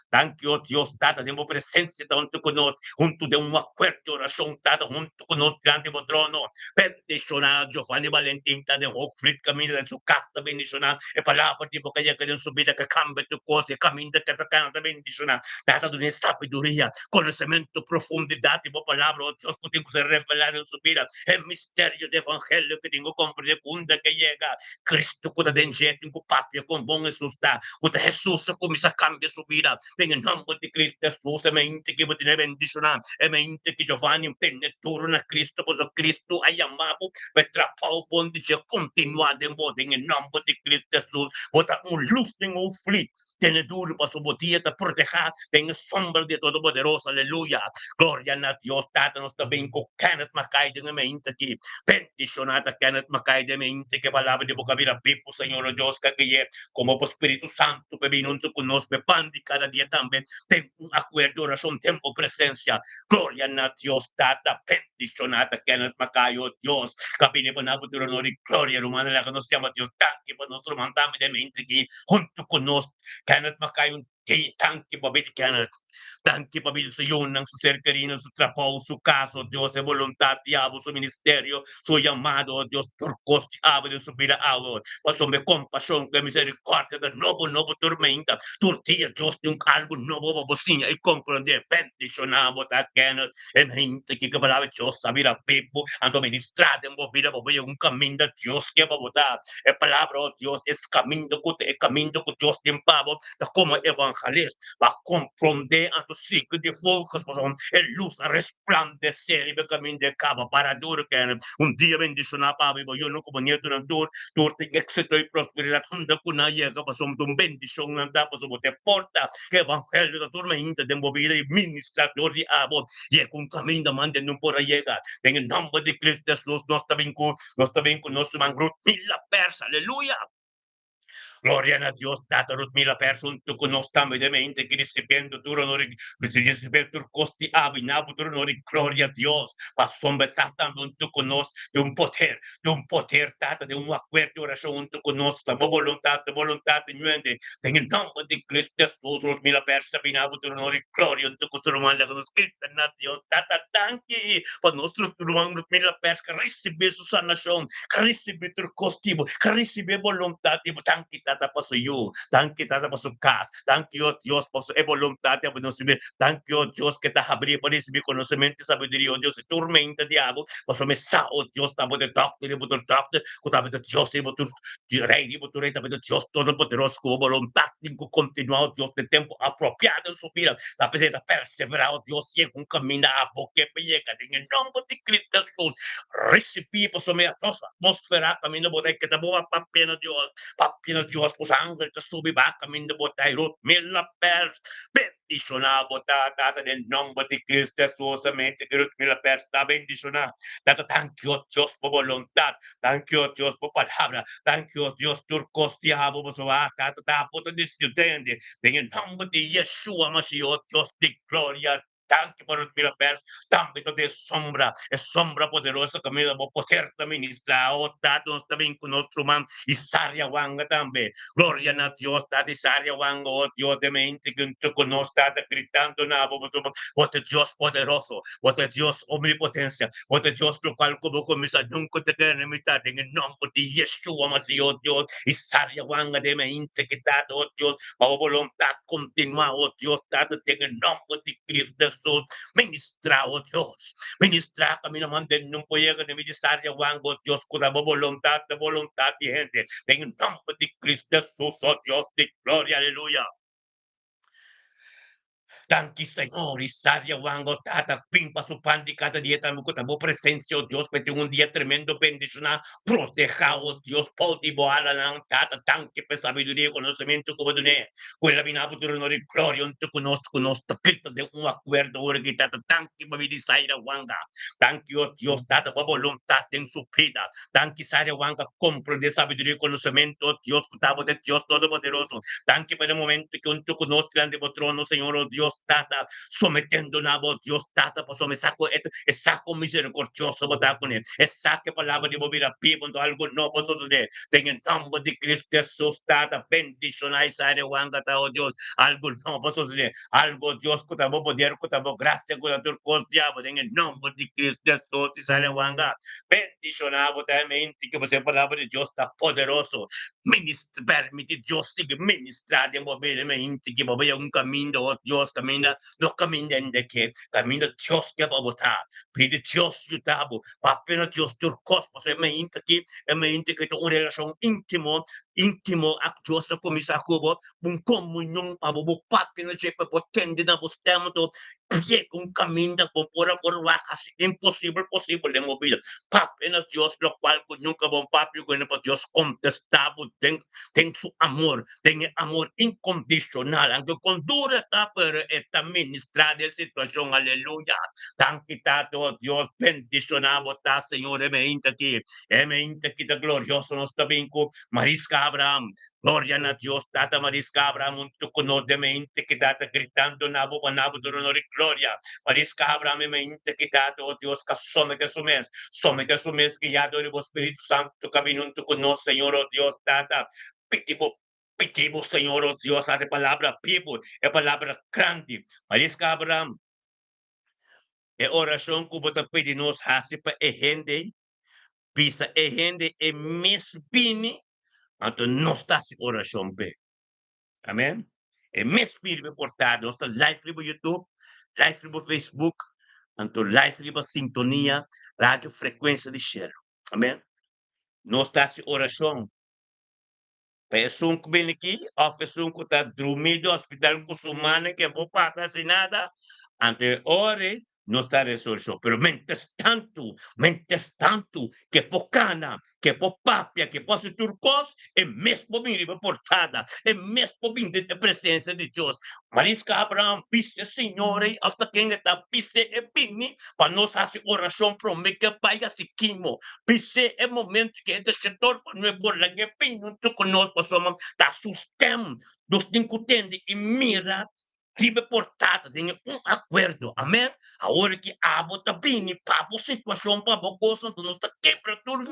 tan que Dios data de presencia junto con nosotros, junto de un acuerdo, oración data junto con nosotros, grande trono, bendicionar Giovanni Valentín, de Hofrit, camino de su casa, bendicionar, y palabra de boca ya que en su vida que cambia tu cosa, camino de que te canta, bendicionar, data de una sabiduría, conocimiento, profundidad, y palabra, Dios, que tengo que se revelar en su vida, el misterio de evangelio que tengo comprender segunda que llega, Cristo cuida de gente, com papia, com bom Jesus está, cuida Jesus começa a cambiar sua vida, em nome de Cristo Jesus, é mente que você deve bendicionar, é mente que Giovanni tem tudo na Cristo, pois o Cristo é amado, vai trapar o bom de continuar de modo, em nome de Cristo Jesus, botar luz em flit, tem duro para sua botia, te proteger, tem sombra de todo poderoso, aleluia, glória a Deus, Tata, nós também com Kenneth Mackay, de mente aqui, bendicionada Kenneth Mackay, Pai de mente que palabra de boca mira pipo, Señor oh Dios, que como por Espíritu Santo, que vino con nosotros, me pandi cada día también, tengo un acuerdo, oración, tiempo, presencia, gloria a Dios, tata, bendicionata, que en el macayo, Dios, capine para nada, pero no gloria, humana, la que nos llama Dios, tanque, para nuestro mandame de mente, que junto con nosotros, que en el macayo, tanque, para ver que en el tanque para sa yun ng su ser querido, su trabajo, su caso, Dios, de voluntad, diabo, su ministerio, su llamado, Dios, turcos, diabo, de su vida, agua, paso me compasión, que misericordia, de nuevo tormenta, tortilla, Dios, de un algo nuevo, babosina, y comprender, bendicionamos a Kenneth, en gente que palabra Dios, a vida, pipo, ando ministrado, en vida, voy un camino, Dios, que va a votar, el palabra, Dios, es camino, es camino, Dios, de pavo, como evangelista, va a comprender a tu ciclo de focos, en luz a resplandecer y camino de cabo para duro que un día bendicionado para yo no como nieto de dur te éxito y prosperidad junto con una llega pues un bendición anda pues te porta que evangelio de tormenta de movida y ministrador de abo y un camino mande no por llega en el nombre de Cristo Jesús no está bien con nuestro mangrut y la persa aleluya. Gloria a Dios, data Rutmila person tu conostam de mente que recibiendo tu honor, recibiendo tu costi abinabu tu honor, gloria a Dios, pasón besando un tu conos de un poder, tata, de un acuerdo, oración, tu conos, la voluntad, nuende, en el nombre de Cristo Jesús, Rutmila persa, abinabu tu honor, gloria, tu costumbre, la nos Cristo, na Dios, tata, tanque, para nuestro turman, Rutmila persa, recibe su sanación, recibe tu costivo, recibe voluntad, tanque, tata pa sa iyo, tanque tata pa sa kas, tanque o Dios pa sa voluntad, tanque o Dios que ta habría pa rin sabi conocimiento, sabiduría, o Dios, e tormenta diabo, pa sa mesa, o Dios, tamo de doctor, mo de doctor, kung tamo de Dios, mo de rey, mo de rey, tamo de Dios, todopoderoso, com voluntad, com continuar, Dios, de tempo apropriado en su vida, la peseta perseverar, o Dios, y un camino a boque pelleca, en el nombre de Cristo Jesús, recibe pa sa mesa, atmosfera, camino, bote, que tamo papino Dios, papino Dios, po sa angel, ka subi ba, camino, bote, rot, mila pers, bendicionar, bota, tata, del nombre de Cristo Jesús, mente, que rot, mila pers, ta bendicionar, tata, thank you, Dios, por voluntad, thank you, Dios, por palabra, thank you, Dios, turcos, diabo, po sa tata, tapo, to discutende, en el nombre de Yeshua, Mashiach, Dios de gloria, thank you por mira pers, ámbito de sombra, es sombra poderosa que me da poder también ministrar, o datos también con nuestro man, y saria wanga también, gloria a Dios, dati saria wanga, oh Dios de mente, que tú conoces, está gritando na, what a Dios poderoso, what a Dios omnipotencia, what a Dios local como comisa, nunca te queda en mitad, en el nombre de Yeshua, Mashiach, oh Dios, y saria wanga de mente, que está, oh Dios, bajo voluntad continua, oh Dios, date en el nombre de Cristo Jesús, ministra, oh Dios, ministra, camino manden, no puede llegar de ministraria, wango, Dios, con la de voluntad, y gente, en el nombre de Cristo Jesús, oh Dios, de gloria, aleluya. Tanki Señor, Isaria Wango, Tata, Pimpa, su pandi, cada día también con presencia, oh Dios, mete un día tremendo bendición, proteja, oh Dios, poti, boala, Tata, tanque, pues, sabiduría y conocimiento como tú ne, quella vinabo tu honor y gloria, un tu conosco, Cristo de un acuerdo, ora que Tata, tanque, babi di Saira Wanga, tanque, oh Dios, Tata, por voluntad en su vida, tanque, Saira Wanga, comprende sabiduría y conocimiento, oh Dios, cutabo de Dios Todopoderoso, tanque para el momento que un tu conosco grande por trono, Señor, oh Dios, Tata, sometiendo na voz, Dios, Tata, pues me saco, saco misericordioso, bota con él, saque palabra de movir a pie, cuando algo no puedo suceder, en el nombre de Cristo Jesús, Tata, bendición a Isaías, Wanga, oh Dios, algo no puedo suceder, algo Dios, que te poder, que te gracia, que te turcos, diablo, en el nombre de Cristo Jesús, Isaías, Wanga, bendición a vos, mente, que pues la palabra de Dios está poderoso, ministra, permite Dios sigue ministrar de movermente, que vaya un camino, oh Dios, camina, no camina en de que, camina Dios que va a votar, pide Dios ayudado, papel Dios, tu cosmos, e mente que tu una relación íntimo a Dios, como Jacobo, un comunión, para vos, papi, no se puede potente, no vos temo, pie kung caminda po pura forwa kasi imposible posible ang mobile. Papi na Diyos, lo cual kung yung kabong papi ko na pa Diyos contestable, ten su amor, ten amor incondicional. Ang kondura ta pero esta ministrada situación, aleluya. Tan quitado Dios, bendicionamos ta, Señor, emente kita glorioso nos tabinco, Marisca Abraham, gloria a Dios, tata Marisca Abraham, un tucuno de mente que tata gritando nabo panabo doronori gloria, Marisca Abraham, mente que tata, oh Dios, some que sumes, guiado de vos Espíritu Santo, camino un tucuno, Señor, oh Dios, tata, pitibo, pitibo, Señor, oh Dios, hace palabra people, es palabra grande, Marisca Abraham, e oração que você pede nos hace para a gente, pisa a gente é mesbini, então não está se oração bem. Amém? É mesbini portado, nós está live no YouTube, live no Facebook, então live na sintonia, rádio frequência de share. Amém? Nós está se oração. Pessoa que vem aqui, a pessoa que está dormindo no hospital com sumana, que não passa assim nada, ante ore, não está resolução. Pero mentes tanto, que por cana, que por papia, que por turcos, é mesmo bem portada, é mesmo bem de presença de Deus. Marisca Abraham, pisse, Senhor, hasta quem está pisse e pini, para nós fazer oração para o que pai se quimo. Pisse é momento que é de setor, para não é por lá que pino, tu conosco, pessoal, tá sustem, dos incutende e mira, ribe portada, tem acordo, amém? A hora que a bota bem, papo situação, papo coisa, tu não está quebra tudo,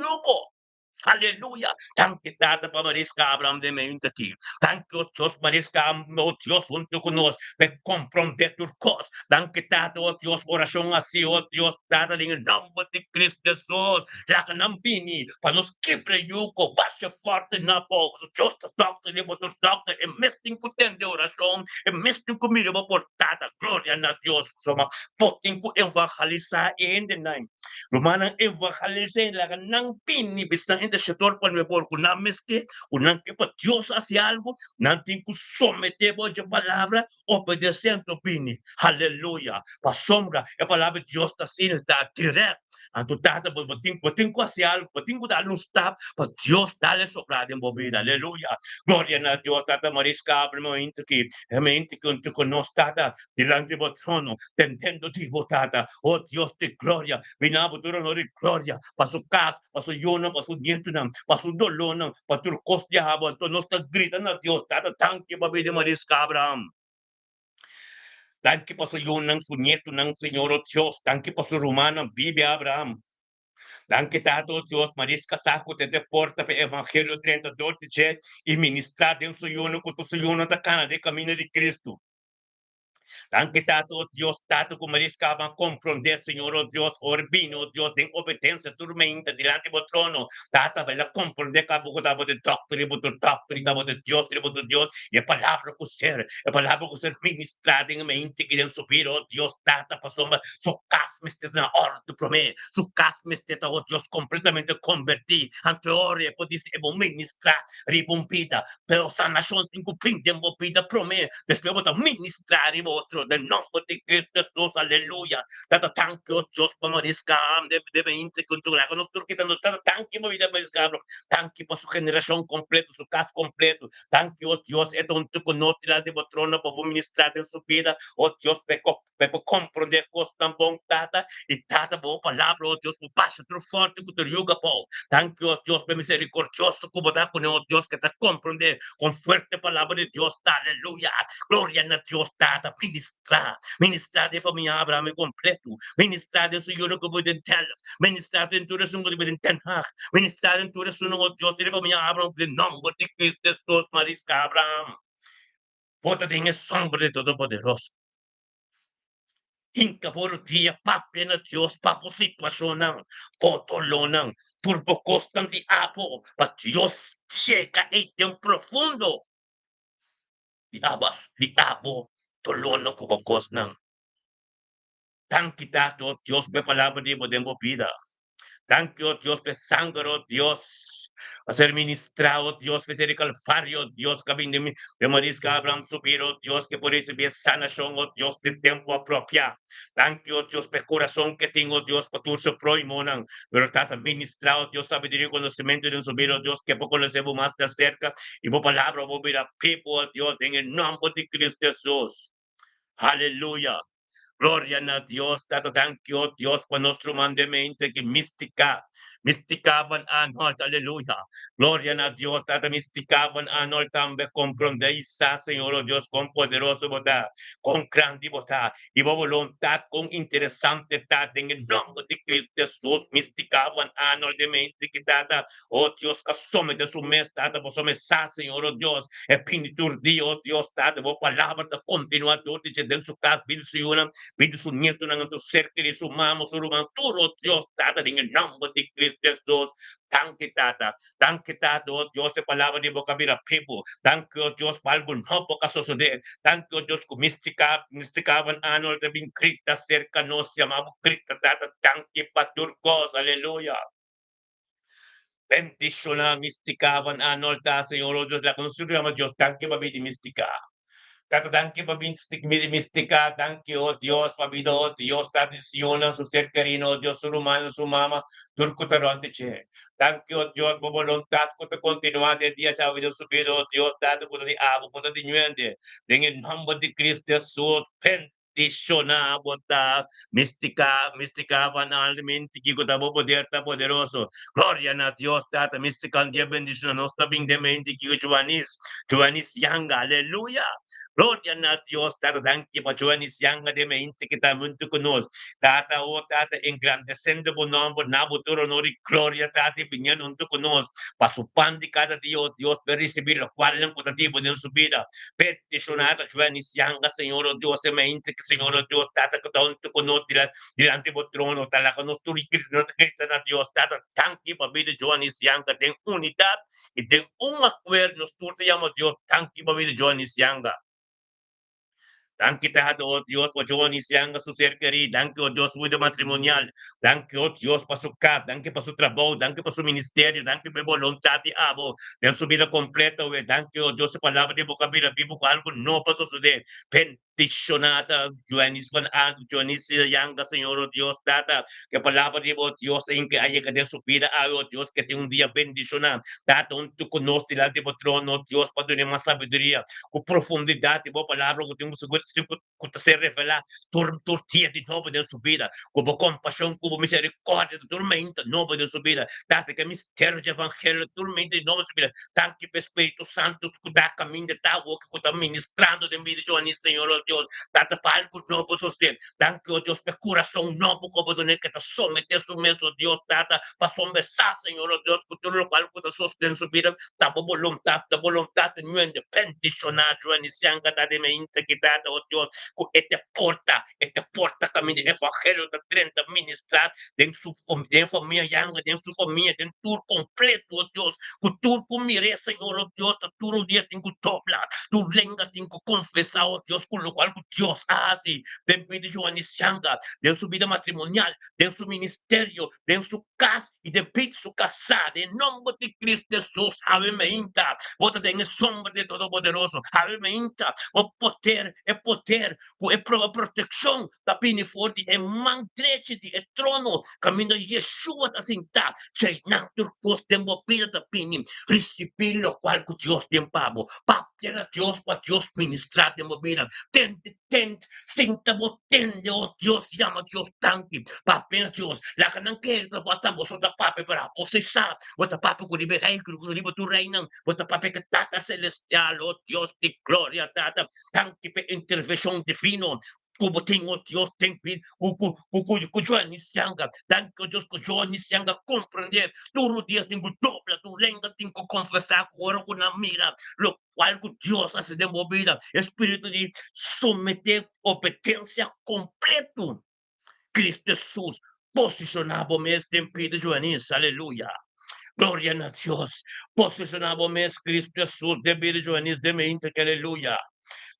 Aleluya. Tanke tata pa Marisca Abraham de mente aqui. Tanke o Dios Marisca o Dios junto conosco. Pe compromete tus cosas. Tanke tata o Dios oração assim o Dios tata em nome de Cristo Jesus. La canambini para nos quebre yugo. Baixa forte na boca. Dios te toca de botar toca. E mesmo incutendo oração. E mesmo comigo vou portada. Glória a Deus. Soma. Potin ko evangelizar in the name. Rumana evangelizar la canambini bistang inte setor pan me por kunam meske kunan que pa Dios hace algo nantin ku sometemos a palabra obedecendo pini aleluya pa sombra a palavra de Dios está sendo está direto anto tata botin ku hace algo botin ku dar un stop pa Dios dale sobrada en vida aleluya gloria a Dios tata marisca abre momento que mente que nos tata delante del trono tentendo di votata oh Dios de gloria vinabo tu no de gloria pa su casa pa su yona pa su nieto nam pa su dolo nam pa tur kostya habon to nos grita na Dios tata tanki pa bide marisca Abraham tanki pa su yona su nieto ng Señor oh Dios tanki pa su romana Biblia Abraham Danke tato Dios marisca saco te deporta pe evangelio 32 dice e ministrar dentro su yona con tu su yona da cana de camino de Cristo Anche tato, Dios, tato come riscava comprender, Signore, oh Dios, orbino, oh Dios, in obbedienza turmenta, delante del trono, tata, bella comprender, cabo, cabo de doctrine, cabo de Dios, e palabra com ser ministrada em mente, que den subir, oh Dios, tata, pasoma, su casma este na ordem pro me, su casma este, oh Dios, completamente converti, ante ore, e poi dice, e ministrar, ribumpida, pero sanación, tengo pinde, vida pro me, después voy a ministrar, y otro, del nombre de Cristo Jesús, aleluya. Tata tanque, oh Dios, para mariscam, de 20 cultura, con nosotros quitando tata tanque, mi vida mariscam, tanque para su generación completa, su casa completo, tanque, oh Dios, es donde tú conoces la de trono para ministrar en su vida, oh Dios, peco comprender cosas tan bon, tata, y tata, boa palavra, oh Dios, por passa, tu forte, que tu yuga, po, tanque, oh Dios, por misericordioso, como da con oh Dios, que te comprender, con fuerte palabra de Dios, aleluya, gloria a Dios, tata, ministrar de família Abraham completo, ministrar de Senhor como de telas, ministrar de tudo isso como de tenhar, ministrar de tudo isso no Deus de família Abraham, de nome de Cristo Jesus, Marisca Abraham, bota tem sombra de todo poderoso. Hinka por dia papi na Dios, papo situação não, potolo não, turbo costam de apo, pa Dios chega e tem profundo, di abo, tolono como costam. Tan quitado, Dios, me palabra de vida. Thank you, Dios, pe sangre, Dios. a ser ministrado, Dios, desde el Calvario, Dios, que de Marisca Abraham subir, Dios, que por recibir sanación, oh Dios, de tiempo apropiado. Thank you, Dios, por corazón que tengo, Dios, por tu sopro y monan, pero está ministrado, Dios, sabiduría y conocimiento de subir, oh Dios, que poco les debo más de cerca, y por palabra, voy a ir people, oh Dios, en el nombre de Cristo Jesús. Aleluya. Gloria a Dios, Tata, thank you, Dios, por nuestro mandamiento que misticaban anol, aleluya. Gloria a Dios, Tata, misticaban anol también, comprendéis, Señor, oh Dios, con poderoso boda, con grande boda, y voluntad, con interesante, Tata, en el nombre de Cristo Jesús, misticaban anol de mente que Tata, oh Dios, que some de su mes, Tata, vos somos, Señor, oh Dios, espíritu Dios, Dios, Tata, vos palabra de continuador, dice, de su casa, Vede su nieto nang tu cerca su mama su rumang turo Dios tata dengan nombre de Cristo Jesús. Thank you, tata, oh Dios, sa palabra di boca mira people. Thank you, Dios, palbun hopo kasusudin. Thank you, Dios, mistikaban anol tabing krita cerca nos llamamos krita tata. Thank you, Pastor Cos, aleluya. Bendiciona mistikaban anol ta, Señor, oh Dios, la construyamos Dios, thank you, babi di mistika. Tata, thank you, mistika, thank you, oh Dios, pabido, oh Dios, tradisyonan su ser carino, oh Dios, su rumano, su mama, turco taronte che. Thank you, oh Dios, po voluntad ko te continua de dia sa video subido, oh Dios, dado ko di abo, ko di nyende. Dengan nombre de Cristo Jesús, pentisiona, bota, mistika, banalmente, que tabo poder, ta poderoso. Gloria a Dios, tata, mistika, dia bendición, nos tabing de mente, que Joanis Yanga, aleluya. Gloria a Dios, Tata, danke pa Joanis Yanga de mente que ta muntu kunos. Tata, o Tata, engrandecendo po nombre, nabuturo nori, gloria, Tata, pinyan unto kunos. Pasupandi cada día, oh Dios, per recibir lo cual en potativo de su vida. Peticionata Joanis Yanga, Señor, oh Dios, e mente que Señor, oh Dios, Tata, que tanto kunos delante po trono, tala que nos turi Cristo na Dios, Tata, danke pa vida Joanis Yanga, den unidad y den un acuerdo, nos turtayamos Dios, danke pa vida Joanis Yanga. Danke, Tado, oh Dios, por Johnny Sianga, su ser querido. Danke, oh Dios, vida matrimonial. Danke, oh Dios, por su casa. Danke por su trabajo. Danke por su ministerio. Danke por voluntad de abo. De su vida completa, güey. Danke, oh Dios, su palabra de boca vida. Vivo con algo no pasó suceder. Peticionada, Johnny Sianga, Señor, oh Dios, Tata. Que palabra de oh Dios, en que haya que de su vida, oh Dios, que tenga un día bendicionado. Tata, un tu conoce delante de trono, oh Dios, para tener más sabiduría. Com profundidade, boa palavra, que temos que se revelar, tortia de novo de subida, como compaixão, como misericórdia, tormenta nova de subida, data que mistério de evangelho, tormenta de nova subida, tanto que o Espírito Santo que dá caminho de tal, que está ministrando de vida de Joanis, Senhor, oh Deus, data para algo novo sostém, tanto que, oh Deus, para coração novo, como do que está somente su mesmo, Deus, data para sombessar, Senhor, oh Deus, que tudo o qual que está sostendo subida, da vontade, não independe, Joanis, Sianga, da de mente que data, oh Deus, este porta caminho de evangelho da 30 ministrar dentro de família Yanga, dentro de família, dentro tudo completo, oh Deus, que tudo que mire, Senhor, oh Deus, todo dia tem que dobrar, tu lenga tem que confessar, oh Deus, com o qual Deus hace, dentro de Joanis Yanga, dentro de sua vida matrimonial, dentro de seu ministério, dentro de sua casa e dentro de sua casada, em nome de Cristo Jesus, amém. Bota tem sombra de Todo-Poderoso, amém. O poder, proteção da pini forte, é mantreche de trono, caminho de Yeshua da sinta, cheinang turcos tempo pila da pini, receber lo qual que Deus tem pabo, papia Deus para Deus ministrar de mobila, tente, sinta botende, oh Deus, llama Deus tanque, papia Deus, la canang que bota bolso da pape para posesar, bota pape com liberai, com tu reina, bota pape que tata celestial, oh Deus de glória, tata, tanque pe intervenção divino, como tem o Deus tem pedido, o Joanis Yanga, tanque o Deus que Joanis Yanga compreender, todo dia tem que dobrar, tu lenga tem que confessar com ouro com a mira, lo qual que Deus se demovida, espírito de submeter obediência completo, Cristo Jesus, posicionado mesmo em pedido Joanis, aleluia. Gloria a Dios. Posicionado mesmo Cristo Jesus, debido Joanis de mente, aleluia.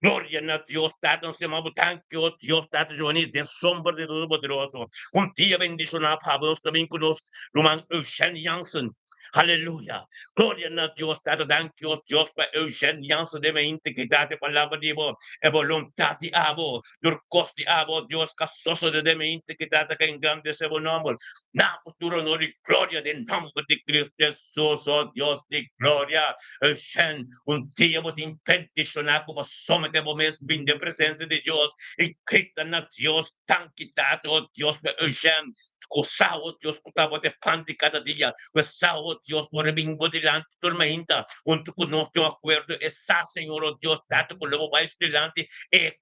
Gloria a Dios, Tata, nos llamamos tanque, oh Dios, Tata, Joanis, de sombra de todo poderoso. Un día bendicionado, Pablo, también con nos, Roman Eugene Janssen. Aleluya. Gloria a Dios, Tata, thank you, Dios, per urgenza de mente che date palabra di Dio, e volontà di Abo, durcos di Abo, Dios, casoso de mente che date che in grande se nombre, na futuro no di gloria del nombre di Cristo Jesús, oh Dios di gloria, Shen, un dia vos impedicionaco, vos some che vos bin de presenza di Dios, e Cristo na Dios, tanki dato, oh Dios, per Shen, Cosao Dios kutabo de panti cada dia. Cosao Dios por bingo delante tormenta. Unto conosco acordo essa Senhor oh Deus dato com lobo mais delante e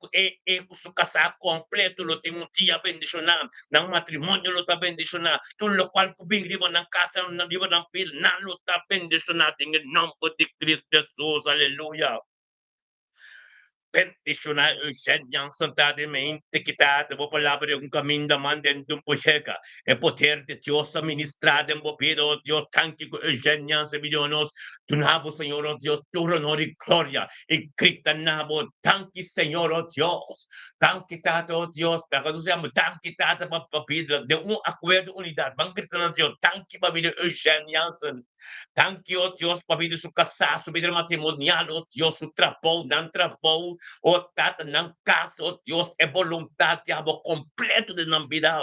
su casa completo lo tem um dia bendicionar. Nang matrimônio lo tá bendicionar. Tudo lo qual kubing ribo ng casa ng ribo ng pil na lo tá bendicionar. Em nome de Cristo Jesus. Aleluia. Peticionar urgente santamente quitada por palavra de um caminho da manda de um pojeca. É poder de Deus administrado em bopido, oh Deus, tanque urgência milionos. Tu nabo, Senhor, oh Deus, tu honor e glória. E grita nabo, tanque, Senhor, oh Deus. Tanque tato, oh Deus, para que nós temos tanque tato para papida de um acordo unidade. Vamos gritar, oh Deus, tanque para vida urgência. Thank you, oh Dios, para vida su casa, su vida matrimonial, oh Dios, su trabalho, não trabalho, oh Tata, não casa, oh Deus, é vontade de abo completo de não vida,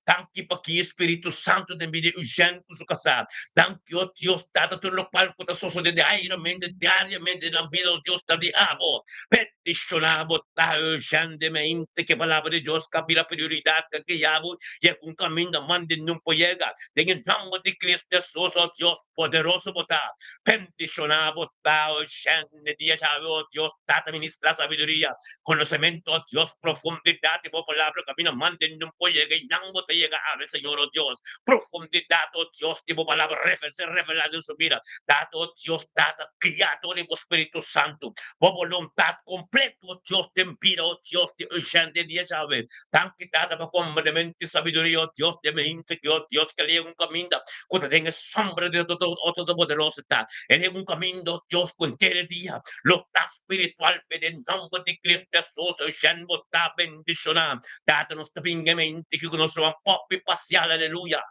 thank you para que Espírito Santo de vida urgente su casa, thank you, oh Deus, Tata, tudo o qual pode suceder diariamente na vida, oh Deus, tá de abo, peticionamos, tá urgentemente, que a palavra de Deus capira prioridade, que abo, e é com caminho da mãe de não poega, tem em nome de Cristo Jesus, oh Deus, poderoso botar, bendicionar, botar, urgente, dia, oh Deus, data, ministrar sabedoria, conhecimento, oh Deus, profundidade, por palavra, camino, mande, não poega, e não bote llegar, Senhor, oh Deus, profundidade, oh Deus, tipo palavra, revelada em sua vida, dado, oh Deus, data, criador e Espírito Santo, por vontade completa, oh Deus, tempira, oh Deus, de urgente, dia, sabe, tan quitada para completamente sabedoria, oh Deus, de mente, que, oh Deus, que llega un camino, cuando tenga sombra de todo poderoso está, él llega un camino, Dios, con el día, lo está espiritual, pero en nombre de Cristo Jesús, el Shenbo está bendicionado, dato también mente, que conosco un po' più parciale, aleluya.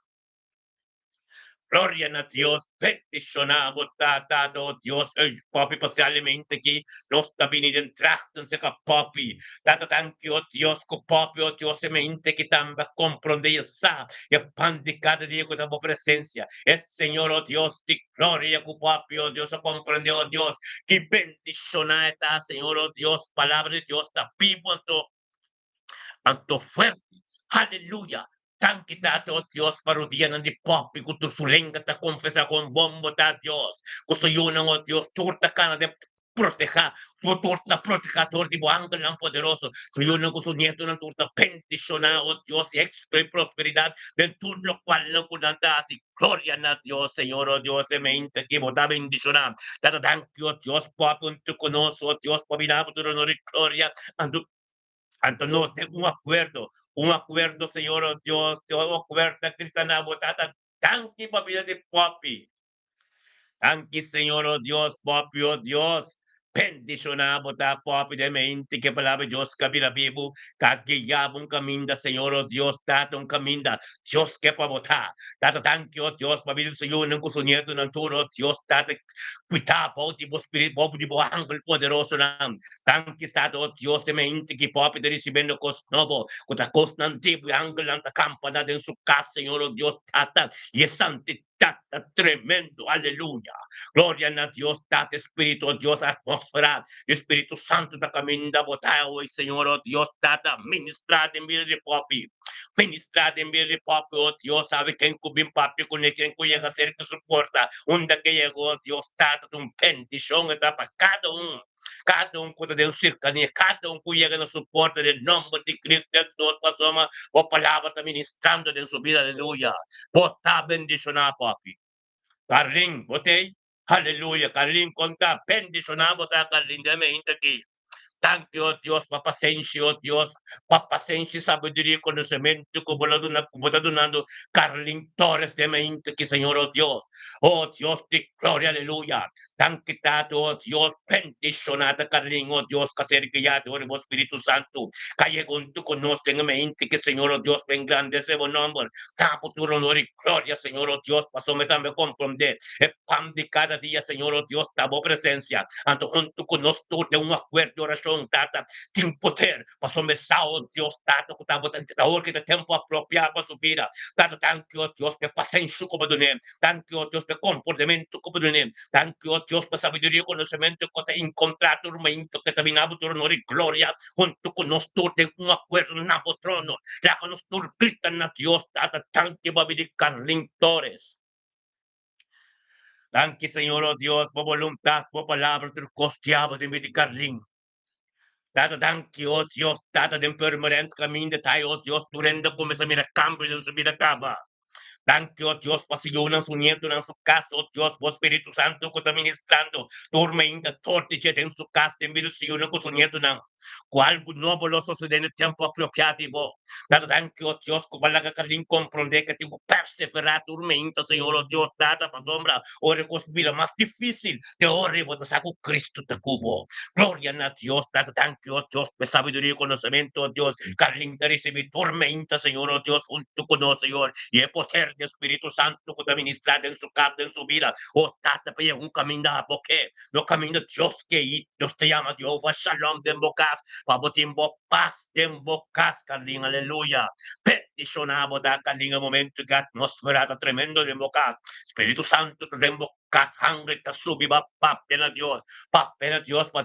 Gloria a Dios, peticionamos, dado Dios, papi, parcialmente que nós também entramos em papi, dado tanto Dios, que papi, oh Dios, mente que também compreende essa, e a pan de cada dia com a tua presença, é Senhor, oh Dios, de glória, que papi, oh Dios, compreende, oh Dios, que bendicionar está, Senhor, oh Dios, palavra de Dios, está vivo, tanto fuerte. Aleluya. Tan quitado, oh Dios, parodian di popi, kutur sulenga ta confesa con bombo ta Dios. Gusto yun ang, oh Dios, turta ka na de proteja, tu turta protector di ángel ang poderoso. So yun ang gusto nieto ng turta bendiciona, oh Dios, y extra prosperidad del tur lo cual no kunanta si gloria na Dios, Señor, oh Dios, e mente que vota bendiciona. Tata thank you, oh Dios, papi, un tu conoso, oh Dios, paminabo, tu honor y gloria, ando Antonio, tengo un acuerdo, Señor oh Dios, te un acuerdo, Cristiana, botata, tanki papila de papi. Anche Señor, oh Dios, papi, oh Dios. Bendicionamos ta papi de mente que palabra Dios kabila bibu kagiyabong kaminda Señor oh Dios tatong kaminda Dios que pabota tato thank you oh Dios pabil sa iyo ng kusunyeto ng turo Dios tato kuita po di bo spirit po di bo angle poderoso nam thank you tato oh Dios de mente que papi de recibendo cos novo kuta cos ng tibu angle ang takampa natin su casa Señor oh Dios tata y es santidad tremendo aleluya. Gloria a Dios, date Espíritu, oh Dios, atmósfera, Espíritu Santo, da caminda botao, oh Señor, oh Dios, data, ministrad en vida de papi, ministrad en vida de papi, oh Dios, sabe que en cubin papi, con el que llega a ser que soporta, onda que llegó, oh Dios, data, un bendición, para cada un cuando de cercanía, cada un que llega no soporta del nombre de Cristo, Dios, pasoma, o palabra está ministrando en su vida, aleluya, bota bendicionar, papi. Carling, botei. Hallelujah. Carling konta. Bendisyon na bota Carling de me inte ki. Thank you, oh Diyos, papasensya, oh Diyos, papasensya, sabiduría y conocimiento, como donando Carlin Torres de mente que Señor, oh Dios, de gloria, aleluya. Thank you, Tato, oh Dios, bendicionada Carlin, oh Dios, casergillado, oh Espíritu Santo, calle con tu conoce en mente que Señor, oh Dios, ven grande ese buen nombre, tapo tu honor y gloria, Señor, oh Dios, pasó me también comprender, el pan de cada día, Señor, oh Dios, tabo presencia, ando junto con nosotros de un acuerdo de oración, Tata, sin poder, pasó me sao, Dios, Tata, que tabo que de tiempo apropiado para su vida, Tata, thank you, oh Dios, por paciencia como donem, thank you, oh Dios, por comportamento como donem, thank you, oh Dios, por sabiduría y conocimiento que te encontrar tu momento que te vinabo tu honor y gloria, junto con nosotros de un acuerdo en nabo trono, la con nosotros gritan a Dios, Tata, thank you, baby, Carlin Torres. Thank you, Señor, oh Dios, por voluntad, por palabra, tu costeado de mi Carlin. Tata, thank you, oh Dios, Tata, de permanente camino de tayo, oh Dios, tu renda como se mira cambio de su vida caba. Thank you, oh Dios, pasillo su nieto en su casa, oh Dios, por Espíritu Santo que está ministrando, turme inda torte en su casa, en vida de con su nieto, cual no lo sucede en el tiempo apropiado, Dado thank you, oh Dios, como la que comprende que tengo perseverar, turme inda, Señor, oh Dios, data para sombra, ore con vida más difícil, de ore, bueno, saco Cristo te cubo, gloria a Dios, dado thank you, oh Dios, por sabiduría y conocimiento, oh Dios, Carlin te recibe tormenta, Señor, oh Dios, junto con nosotros, Señor, y el poder del Espíritu Santo que te ministra en su casa, en su vida. Oh, tata, pe un camino porque no camino Dios que Dios te llama, Dios, shalom de bocas, pabotimbo paz de bocas, Carlin, aleluya. Peticionamos da Carlin el momento que atmósfera tremendo de bocas. Espíritu Santo, te den bocas, sangre, te subiva, papel a Dios, para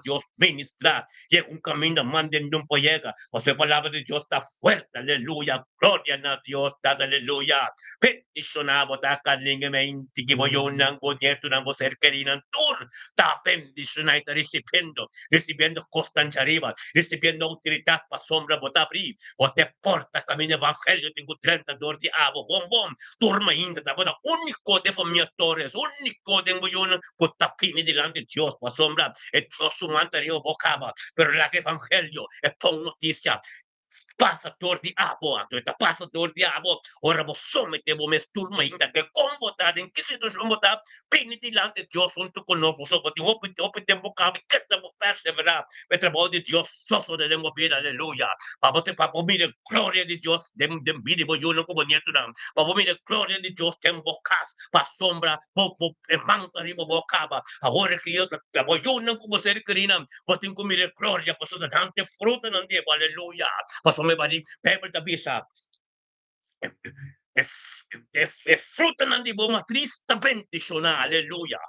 Dios ministrar. Llega un camino, manden un llega. O sea, palabra de Dios está fuerte, aleluya. Gloria a Dios, dad aleluya. Peticionamos da Carlin el momento que voy a un angonieto, un ser querido, tur. Ta bendicionar, está recibiendo constante arriba, recibiendo autoridad para sombra, botar abrir. O te porta camino evangelio, tengo 30 dor de abo, bom, bom. Turma ainda, tá bom? Único de família Torres, único de Nguyuna, que tapime delante de Dios, para sombra, e Dios mantaria o bocaba, pero la evangelio, é pão notícia, passador de abo, então passador de abo, ora vos somete vos mesturma ainda que combotar em que situação botar, pene delante de Deus junto conosco, só para te tempo cabe, que te vos perseverar, o trabalho de Deus, só de demover, aleluia, para mire glória de Deus, de vida, vos eu não como nieto não, para mire glória de Deus, tem bocas, para sombra, manta de bocaba, agora que eu vos eu não como ser querida, vos tenho que mire glória, para só dante fruta não devo, aleluia, Pastor me bari, Bible tabisa. É fruta não de boa matriz, tá bendicionar, aleluia.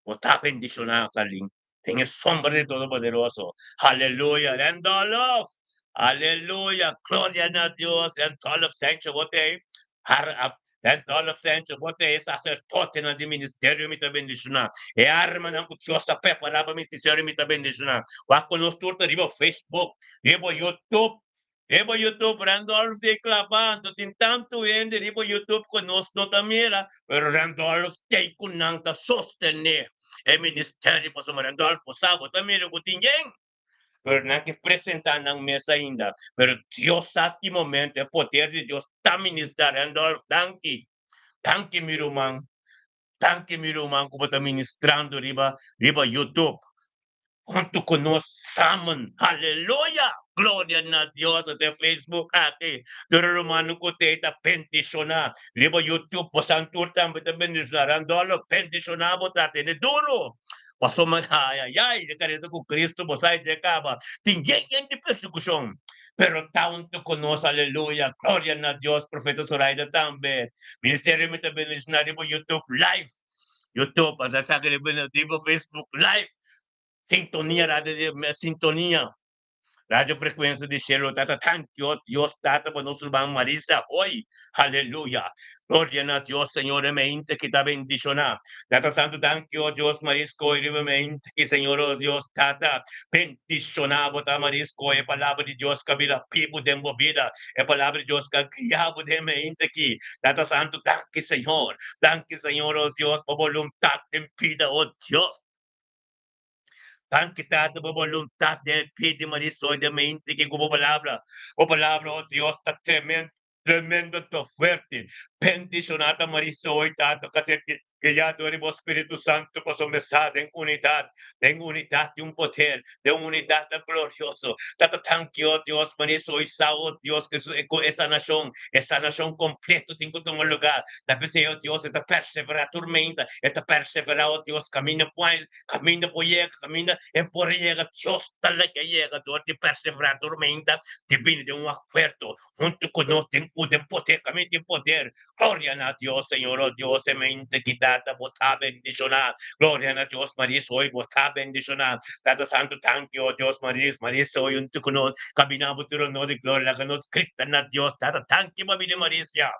O tá bendicionar, Carlinhos. Tem a sombra de Todo-Poderoso. Aleluia. And all of. Aleluia. Glória a Deus. And all of sanctuary. And all of sanctuary. Sacerdote na de ministério me tá bendicionar. É arma não que Deus está preparado para ministério me tá bendicionar. Vai conosco tudo riba Facebook, riba YouTube. Riba YouTube, Randolph declamando, tem tanto gente riba YouTube conosco também, pero Randolph tem kunang sostener el ministerio pa sumarandol po sabot na miro ko tingin. Pero nakipresenta ng mesa ainda. Pero Dios sa ti momento, el poder de Dios está ministrando. Tanki mirumang ko ba ta ministrando riba YouTube. Junto con nosotros, aleluya, gloria a Dios de Facebook aquí, de Romano Coteta, pendiciona, libo YouTube, posan turtan, beta bendicionando, pendicionamos, tate, de duro. Pasó man, ay, de carito con Cristo, posay, de caba, tingyen de persecución. Pero tanto con nos, aleluya, gloria a Dios, profeta Zoraida también. Ministerio me también libo YouTube Live. YouTube, at sa akin, libo Facebook Live. Sintonia, sintonia. Radio Frequência de Cielo, Tata, thank you, Dios, Tata, por nosso irmão Marisa, hoy, aleluya. Gloria a Dios, Señor, mente que está bendicionado. Tata Santo, thank you, Dios, Marisco, y mente que, Señor, oh Dios, Tata, bendicionado, Tata Marisco, e palavra de Dios, que vira pipo de movida, e palavra de Dios, que guiabo de mente que, Tata Santo, thank you, Señor, oh Dios, por voluntad, impida, oh Dios. tan kita de voluntad de Espíritu Marisol de mente que como palabra, o palabra, oh Dios, está tremendo. Tremendo, to fuerte. Bendicionada Marisol, Tato, que ya tenemos Espíritu Santo por su mesa en unidad de un poder, de unidad de glorioso. Tato, thank you, oh Dios, Marisol, sao, Dios, que esa nación completa, tengo como lugar. Tapos, oh Dios, esta persevera tormenta, esta persevera, oh Dios, camina por llega, camina en por llega, Dios tal que llega, Dios te persevera tormenta, te viene de un acuerdo, junto con nosotros, de poder, camino de poder, gloria a Dios, Señor, oh Dios, mente quitada, bota bendicionar, gloria a Dios, María, soy bota bendicionar, Tato Santo, thank you, oh Dios, María, soy junto con nosotros, caminamos tu honor de gloria, que nos gritan a Dios, Tato, thank you, María.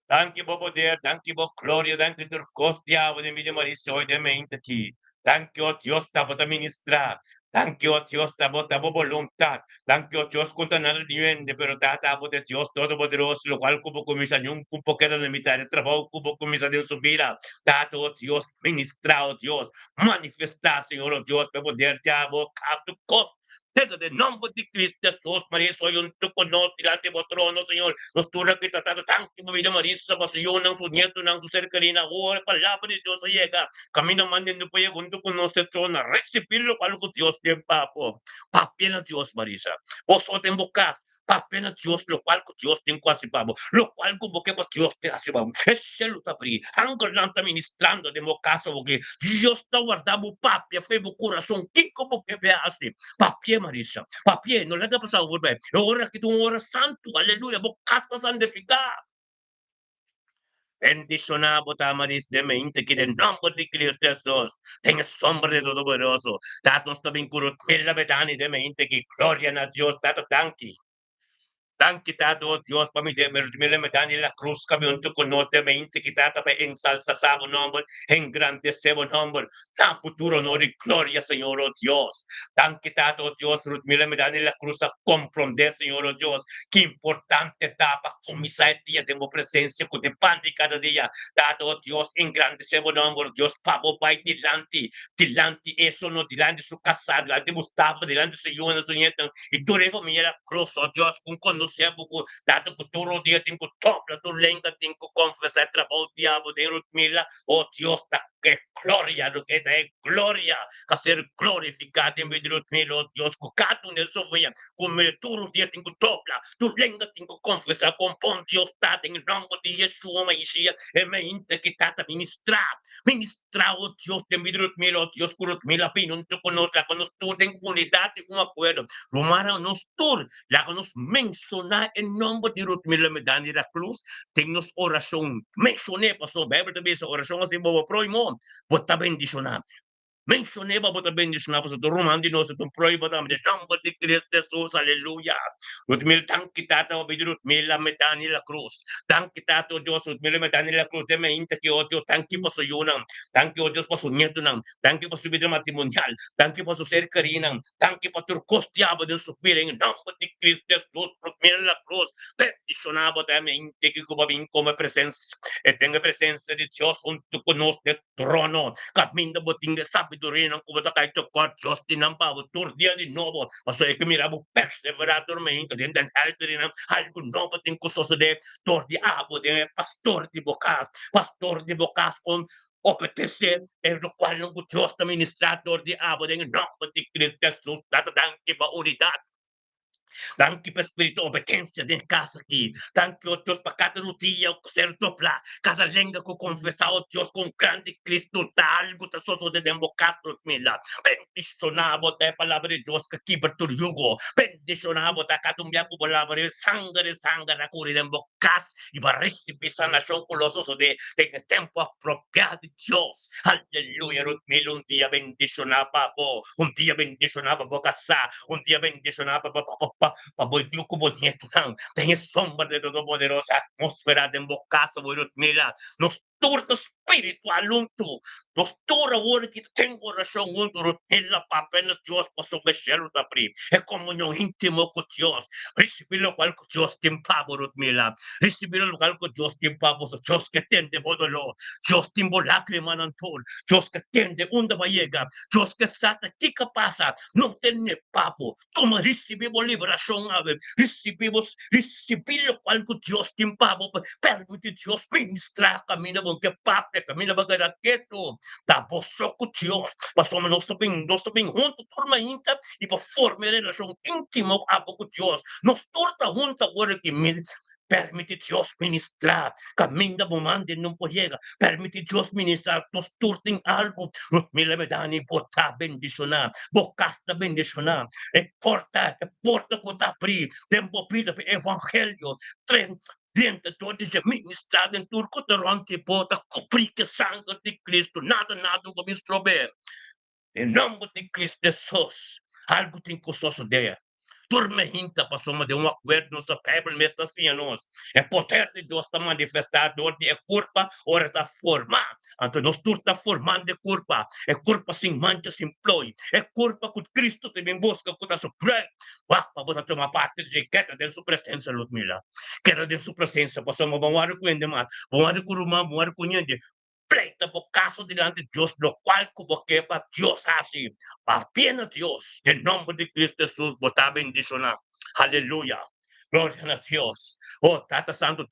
Danke po poder, danke po gloria, danke por costiavo de mi demorista hoy de mente aquí. Danke, oh Dios, tabo da ministrar. Danke, oh Dios, tabo voluntad. Danke, oh Dios, conta nada niente, pero tabo de Dios Todopoderoso, lo cual cubo comisa un cupo que la mitad de trabajo, cubo comisa de subida. Tato, oh Dios, ministra, oh Dios, manifestar, Señor, oh Dios, para poder te abo, capto, Tenga de nombre de Cristo Jesús, María, soy un tu conoce delante de vuestro trono, Señor. Nos turna que tratado tanto que vida Marisa, pasión, en su nieto, en su cercanía, ahora palabra de Dios llega. Camino manden de puede junto con nosotros, recibir lo cual Dios tiene, papo. Papien Dios, Marisa. Vosotros invocás. Papena Dios, lo cual Dios te quasi pabo, lo cual como que Dios te hace pabo. Ese lo tapri, anche nanta ministrando de mo caso porque Dios está guardando papia, fe bu corazón, que como que ve así. Papie Marisa, papie, non è che passavo per me. Ora che tu ora santo, alleluia, bo casta santificar. Bendicionado Tamaris de mente que en nombre de Cristo Jesús tenga sombra de Todopoderoso. Danos también curut la vedani de mente que gloria a Dios, dato tanki. Dan kita do Diyos pamilya la cruz kami untuk conotamente kita tape ensalza sa nombre, engrandece nombre, tan futuro no de gloria, Señor oh Dios. Dan kita do Dios medani la cruz a comprender, Señor oh Dios, qué importante etapa con mi día de presencia con te pan de cada día. Dado oh Dios, engrandece nombre, Dios, pabo pai dilanti eso no dilanti su casa, dilanti Mustafa, dilanti Señor, su nieto, y tú revo mira cruz, oh Dios, con conocemos, dato que tu rodilla tengo topla, tu lengua tengo confesar, trabajo diabo de mila, oh Dios, da que gloria, lo que da gloria, que ser glorificado en medio de mil, oh Dios, que cada uno de esos vean, como tu rodilla tengo topla, tu lengua tengo confesar, con pon Dios, está en el nombre de Yeshua, Mesías, en mente que está ministrar, oh Dios, en medio de mil, oh Dios, curut mila, pinun, tu conos, tú en unidad y un acuerdo. Romano nos tur, la que nos menciona en nombre de Ruth Mila Medani la Cruz, tennos oración, mencioné, pasó, Bible te dice, oración así, bobo, pro y mon, pues está bendicionado. Mencioné ba bota bendition na sa Roman di no sa tong proy bata de nombre de Cristo Jesus, aleluya. Ut mil tang kita ta obidrut mil la metani la cruz. Tang kita to Dios ut mil metani la cruz de me inta ki odio thank you po sa yunang. Thank you Dios po sa nieto nang. Thank you po sa bidra matrimonial. Thank you po sa ser karinang. Thank you po tur costiabo de su piring nombre de Cristo Jesus ut mil la cruz. Bendicionado te me inta ki ko babin como presencia. E tenga presencia de Dios junto con nuestro trono. Caminda botinga sabiduría ng kumata kahit to God Diyos din ang pabutur dia di novo. Maso e kamirabo perseverator me hinto din dan alto rin ang algo novo tin kuso de tor di abo de pastor di bocas con obedecer en lo cual ng Diyos na ministrador di abo de novo di Cristo Jesus tatadang iba unidad. Danke per spirito obediência dentro de casa aqui. Danke, oh Deus, para cada dia, ser dupla, cada lengua que confessar, oh Deus, com grande Cristo, tá algo, tá só de dembocar, mila. Bendicionado, a palavra de Deus, que quebra todo jugo. Bendicionado, a cada com palavra de sangue, na cura de dembocar, e vai receber essa nação colosso de tempo apropriado de Deus. Aleluia, mil um dia bendicionado, papo. Um dia bendicionado, para casar. Um dia bendicionado, para pabolyo ko bonito lang. Tenga sombra de Todopoderosa, atmósfera de embocazo, Dios mira, nos turta spiritual unto, nos tura word kita tem oração unto, rotella papel na Diyos, pasok share ta pri, e komunyon intimo ko Diyos, recibilo qual ko Diyos timpabo rot mila, recibilo qual ko Diyos timpabo sa Diyos que tende bodolo, Diyos timbo lacrima ng tur, Diyos que tende unda bayega, Diyos que sata tika pasa, non tenne papo, toma recibimos liberación ave, recibilo qual ko Diyos timpabo, permite Diyos ministrar camina bon que pape, camina bagaraketo, tapos soko Diyos, pastor nós também junto turma inta e para formar relação íntima com Deus, nós torta junto agora que me permite Deus ministrar, caminha bomande não pode, permite Deus ministrar, nós torta em algo, mila me dani bota bendicionar, bocasta bendicionar, e porta que tá abrir, tempo pida evangelho, dentro de ministrado em turco durante bota cobrir que sangue de Cristo, nada vou me estrober. Em nome de Cristo Jesus, algo tem que suceder. Turma hinta passou de um acordo nossa Bíblia mesmo assim a nós. É poder de Deus está manifestado, onde é culpa, ora está formar. Então nós tudo está formando é culpa sem mancha, sem ploi. É culpa que Cristo também busca, que está supremo. Para você tomar parte de queda de sua presença, Ludmila. Queda de sua presença, passamos a morar com ele, mas morar com o irmão, morar com ele. Pleita por caso delante de Dios, lo cual como que para Dios así, apenas Dios, en nombre de Cristo Jesús, bota bendicionar. Aleluya. Gloria a Dios. Oh, Tata Santo,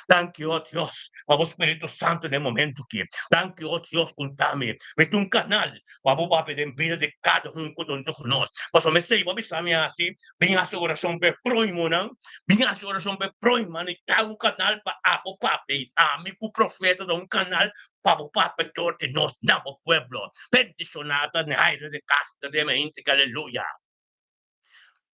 thank you, oh Dios, Pabo Espíritu Santo en el momento que, thank you, oh Dios, contame, mete un canal, Pabo Papi, de vida de cada uno que tú conoces. Paso me sei, Papi, sami así, venga a su oración pe proimo, ¿no? Venga a su oración pe proimo, y está un canal para Apo Papi, amigo profeta de un canal, Pabo Papi, torte nos, namo pueblo, bendicionada en aire de casta de mente, aleluya.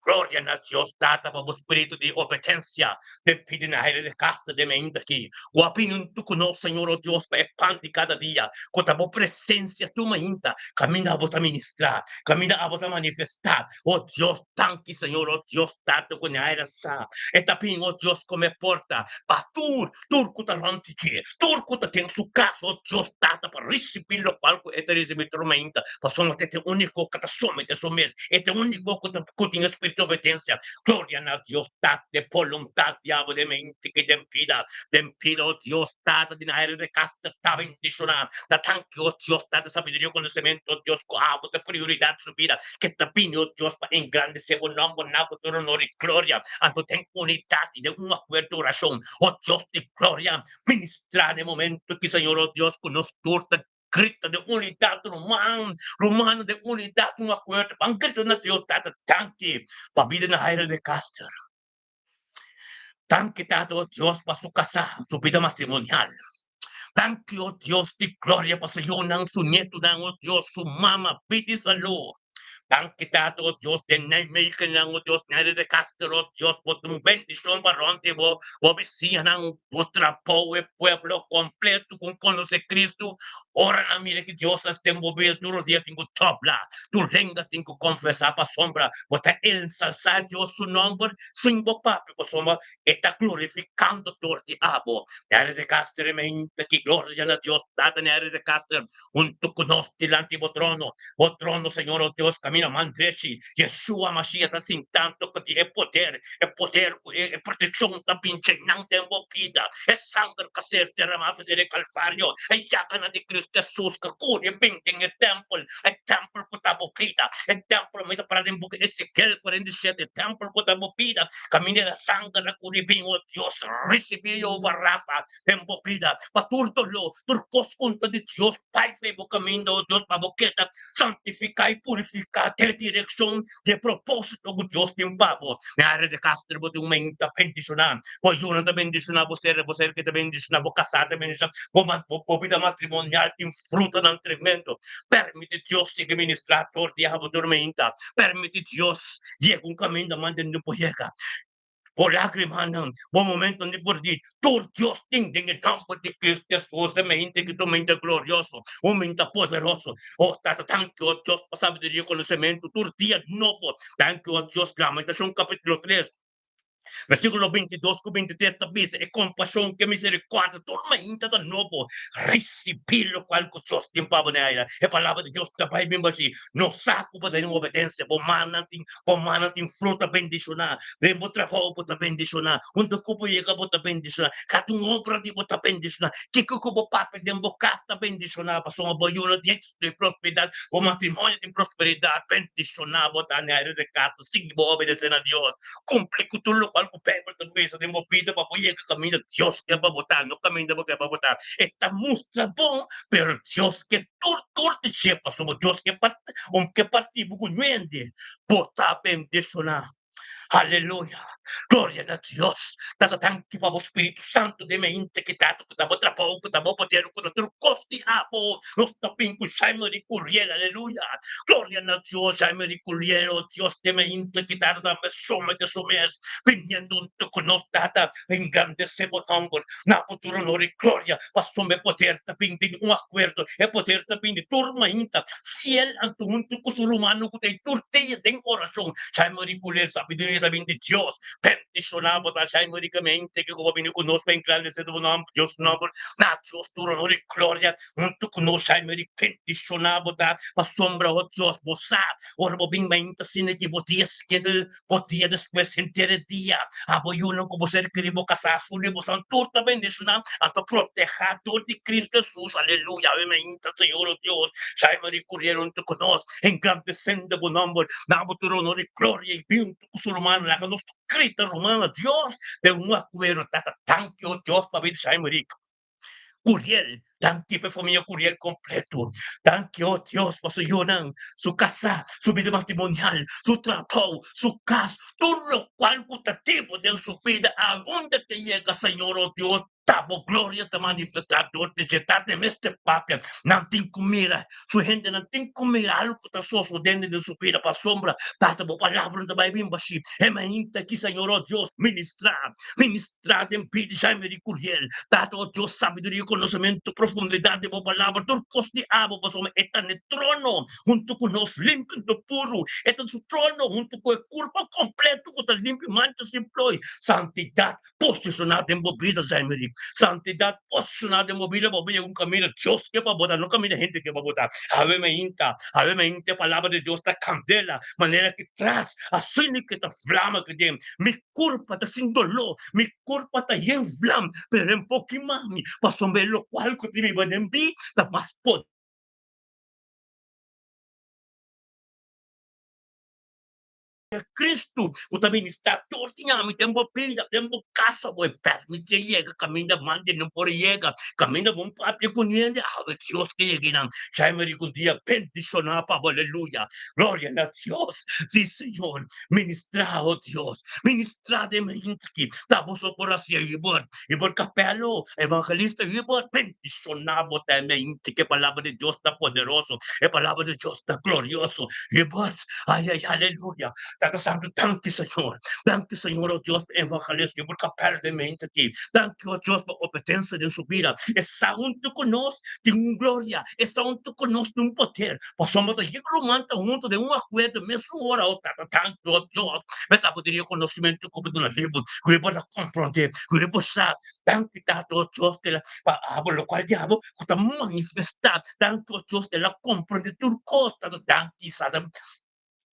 Gloria a Dios, data para o espírito de obediência, de pedir na área de casta de mente aqui. O apinho tu conosco, Senhor, oh Deus, é pão de cada dia. Com a boa presença, tu ainda caminha a botar ministrar, caminha a botar manifestar. Oh Deus, tanque, Senhor, oh Deus, data com a área sa. E tapinho, oh Deus, como é porta, para tur que tá rantique, tur que tem su caso, oh Deus, data para receber o palco e te receber tormenta. Passou até o único que tá somente o mês, é o único que tem espírito de obediencia. Gloria a Dios, date voluntad, diablo de mente que te impida, oh Dios, date de aire de casta, está bendicionada, da tanque, oh Dios, date sabiduría, conocimiento, oh Dios, amo de prioridad su vida, que te pide, oh Dios, para engrandecer o nombre, nabo, tu honor y gloria, ando ten unidad y de un acuerdo oración, oh Dios de gloria, ministrar en el momento que, Señor, oh Dios, con nos turta, grita de unidade romano de unidade, um acordo, ang grito na Diyos, tata, tanki, pabida na haira de Caster. Tanki, tata, o Diyos, pa su casa, su vida matrimonial. Tanki, o Diyos, di gloria pa sa iyo ng su nieto ng o Diyos, su mama, piti sa lo. Tangkitato, oh Dios, de naimaker ng oh Diyos, de Castro, oh Diyos, po tung bendisyon paronte mo, o bisiya ng putra po, pueblo completo, kung conoce Cristo, ora na mire que Dios este mobil, duro dia tengo topla, tu lenga tengo confesar pa sombra, bota ensalzar Dios su nombre, sin bo papi, po sombra, está glorificando torti abo, de Castro, mente, que gloria a Dios, data de Castro, junto con nos, delante o trono, Señor, oh Dios, camina mandreshi, Yeshua Mashiach está sin tanto que é poder, é proteção da pinche, não tem vida, é sangue que ser derramado fazer calvário, é jacana de Cristo Jesus, que cura, bending, é templo que está vida, é templo, mas para dentro, Ezequiel 47, templo que está vida, caminha da sangue da cura, bem, oh Deus, recebi o Rafa, tempo vida, para turtolo, turcos conta de Deus, Pai, fez o caminho, oh Deus, para boqueta, santificar e purificar, ter direção de propósito que Deus tem para você. Na área de Castro, você tem uma mente bendicionada. Você jura de bendicionar você que te bendicionar, você casar te bendicionar, você vida matrimonial tem fruta de tremendo. Permite Deus se ministrar por diabo dormenta. Permite Deus llega um caminho da mantendo por llegar. Por lágrimas, por momento de por ti, tu Dios tiene en el nombre de Cristo Jesús, mente que tu mente glorioso, un mente poderoso. Oh, thank you, oh Dios, para sabiduría y conocimiento, tu día nuevo. Thank you, oh Dios, Lamentación capítulo 3. Versículo 22 con 23 dice, e compasión que misericordia, tormenta de nuevo, recibir lo cual que tiempo na ira. E palavra de Deus trabalha bem baixo. Não saco para ter obediência, pomana tem fruta bendicionar, bem bo trabalho para bendicionar, quando cupo chega para bendicionar, cada obra de para bendicionar, que cupo papo de casta bendicionar, para uma boiuna de prosperidade, o matrimônio de prosperidade, bendicionar, botar na área de casa, sim, obedecer a Deus. Cumple com tudo o qual o Pedro também se tem vida para poder que caminho de Deus que é para botar, no caminho de botar para botar. Esta mostra bom, pero Deus que tudo te chepa, somos Deus que parte, que partir buco nuende, botar bendicionar. Aleluya. Gloria a Dios. Tata tanki pa Espíritu Santo de mente que tato que tamo trapo que tamo poder que no costi apo. Nos tapin ku shaimo di curiel. Aleluya. Gloria a Dios. Shaimo di curiel. Dios de mente que tato da mesoma de somes. Viniendo un tu con nos tata. Engrandecemos humble. Na futuro no gloria. Pasome poder tapin din un acuerdo. E poder tapin di turma inta. Fiel anto un tu kusurumano que te turte den corazón. Shaimo di curiel sabiduría también de Dios. Bendicionamos a Shai ricamente che come viene conosco in grande se nome Dios nombre. Na Dios tu honor y gloria. Un tu conosco Shai bendicionamos da a sombra o Dios bosa. Ora bem mente sine que podia después sentir el día. Aboyuno como ser que ribo casar su ribo santurta bendicionar hasta proteger todo de Cristo Jesús. Aleluya. Mente Señor Dios. Shai corrieron tu conosco. Engrandecendo bu nombre. Na tu honor y gloria y bien tu romano la nostra scritta romana Dios de un acuerdo tata tanto Dios para ver Shaimeric. Curiel, tanti per famiglia Curiel completo. Tanti oh Dios paso yonan su casa, su vida matrimonial, su trabajo, su casa, todo lo cual gustativo de su vida, a donde te llega, Señor oh Dios. Tabo gloria te manifestar, te jetar de este papia, não tem comida, sua gente não tem comida, algo que está só dentro de sua vida, para sombra, para a palavra da Bíblia, é mais aqui, Senhor oh Deus, ministrar em vida, já me recolher, dado oh Deus, sabedoria, conhecimento, profundidade da palavra, todo custo de água, para está no trono, junto com nós, limpo e puro, está no trono, junto com a culpa completa, com a limpa e mancha simplói, santidade, posicionada em vida, já me santidad posicionada en movilidad un camino Dios que va a botar, no camino gente que va a botar. Habeme inta palabra de Dios ta candela, manera que tras, así ni que ta flama que dem, mi culpa ta sin dolor, mi culpa ta yen flam, pero en poquito más, pasó ver lo cual que te vive en mí, ta más poder. Cristo, o também está todo me tempo pilha, tempo caça, boi, permite chega, caminha mande não por chega, caminha bom papi com niente, Deus que chega não, já me com dia bendicionar para aleluia, glória a Deus, sim Senhor, ministrar oh Deus, ministrar de mente aqui, estamos por assim e por capelo, evangelista e por bendicionar botar mente que a palavra de Deus está poderoso, a palavra de Deus está glorioso, e por ai aleluia. Data Santo, tanto Senhor. Tanto Senhor, oh Deus, evangelista, por capela de mente aqui. Tanto, oh Deus, por competência de subida. É junto conosco, tem uma glória. É junto conosco, tem um poder. Possamos ir romanta junto de um acordo, mesmo hora, oh tanto, oh Deus. Mas poderia conhecimento como do livro, que eu possa compreender, que eu possa, tanto, oh Deus, que lo qual diabo, que está manifestar, tanto, oh Deus, que ela compreende tudo, costa, tanto, sabe,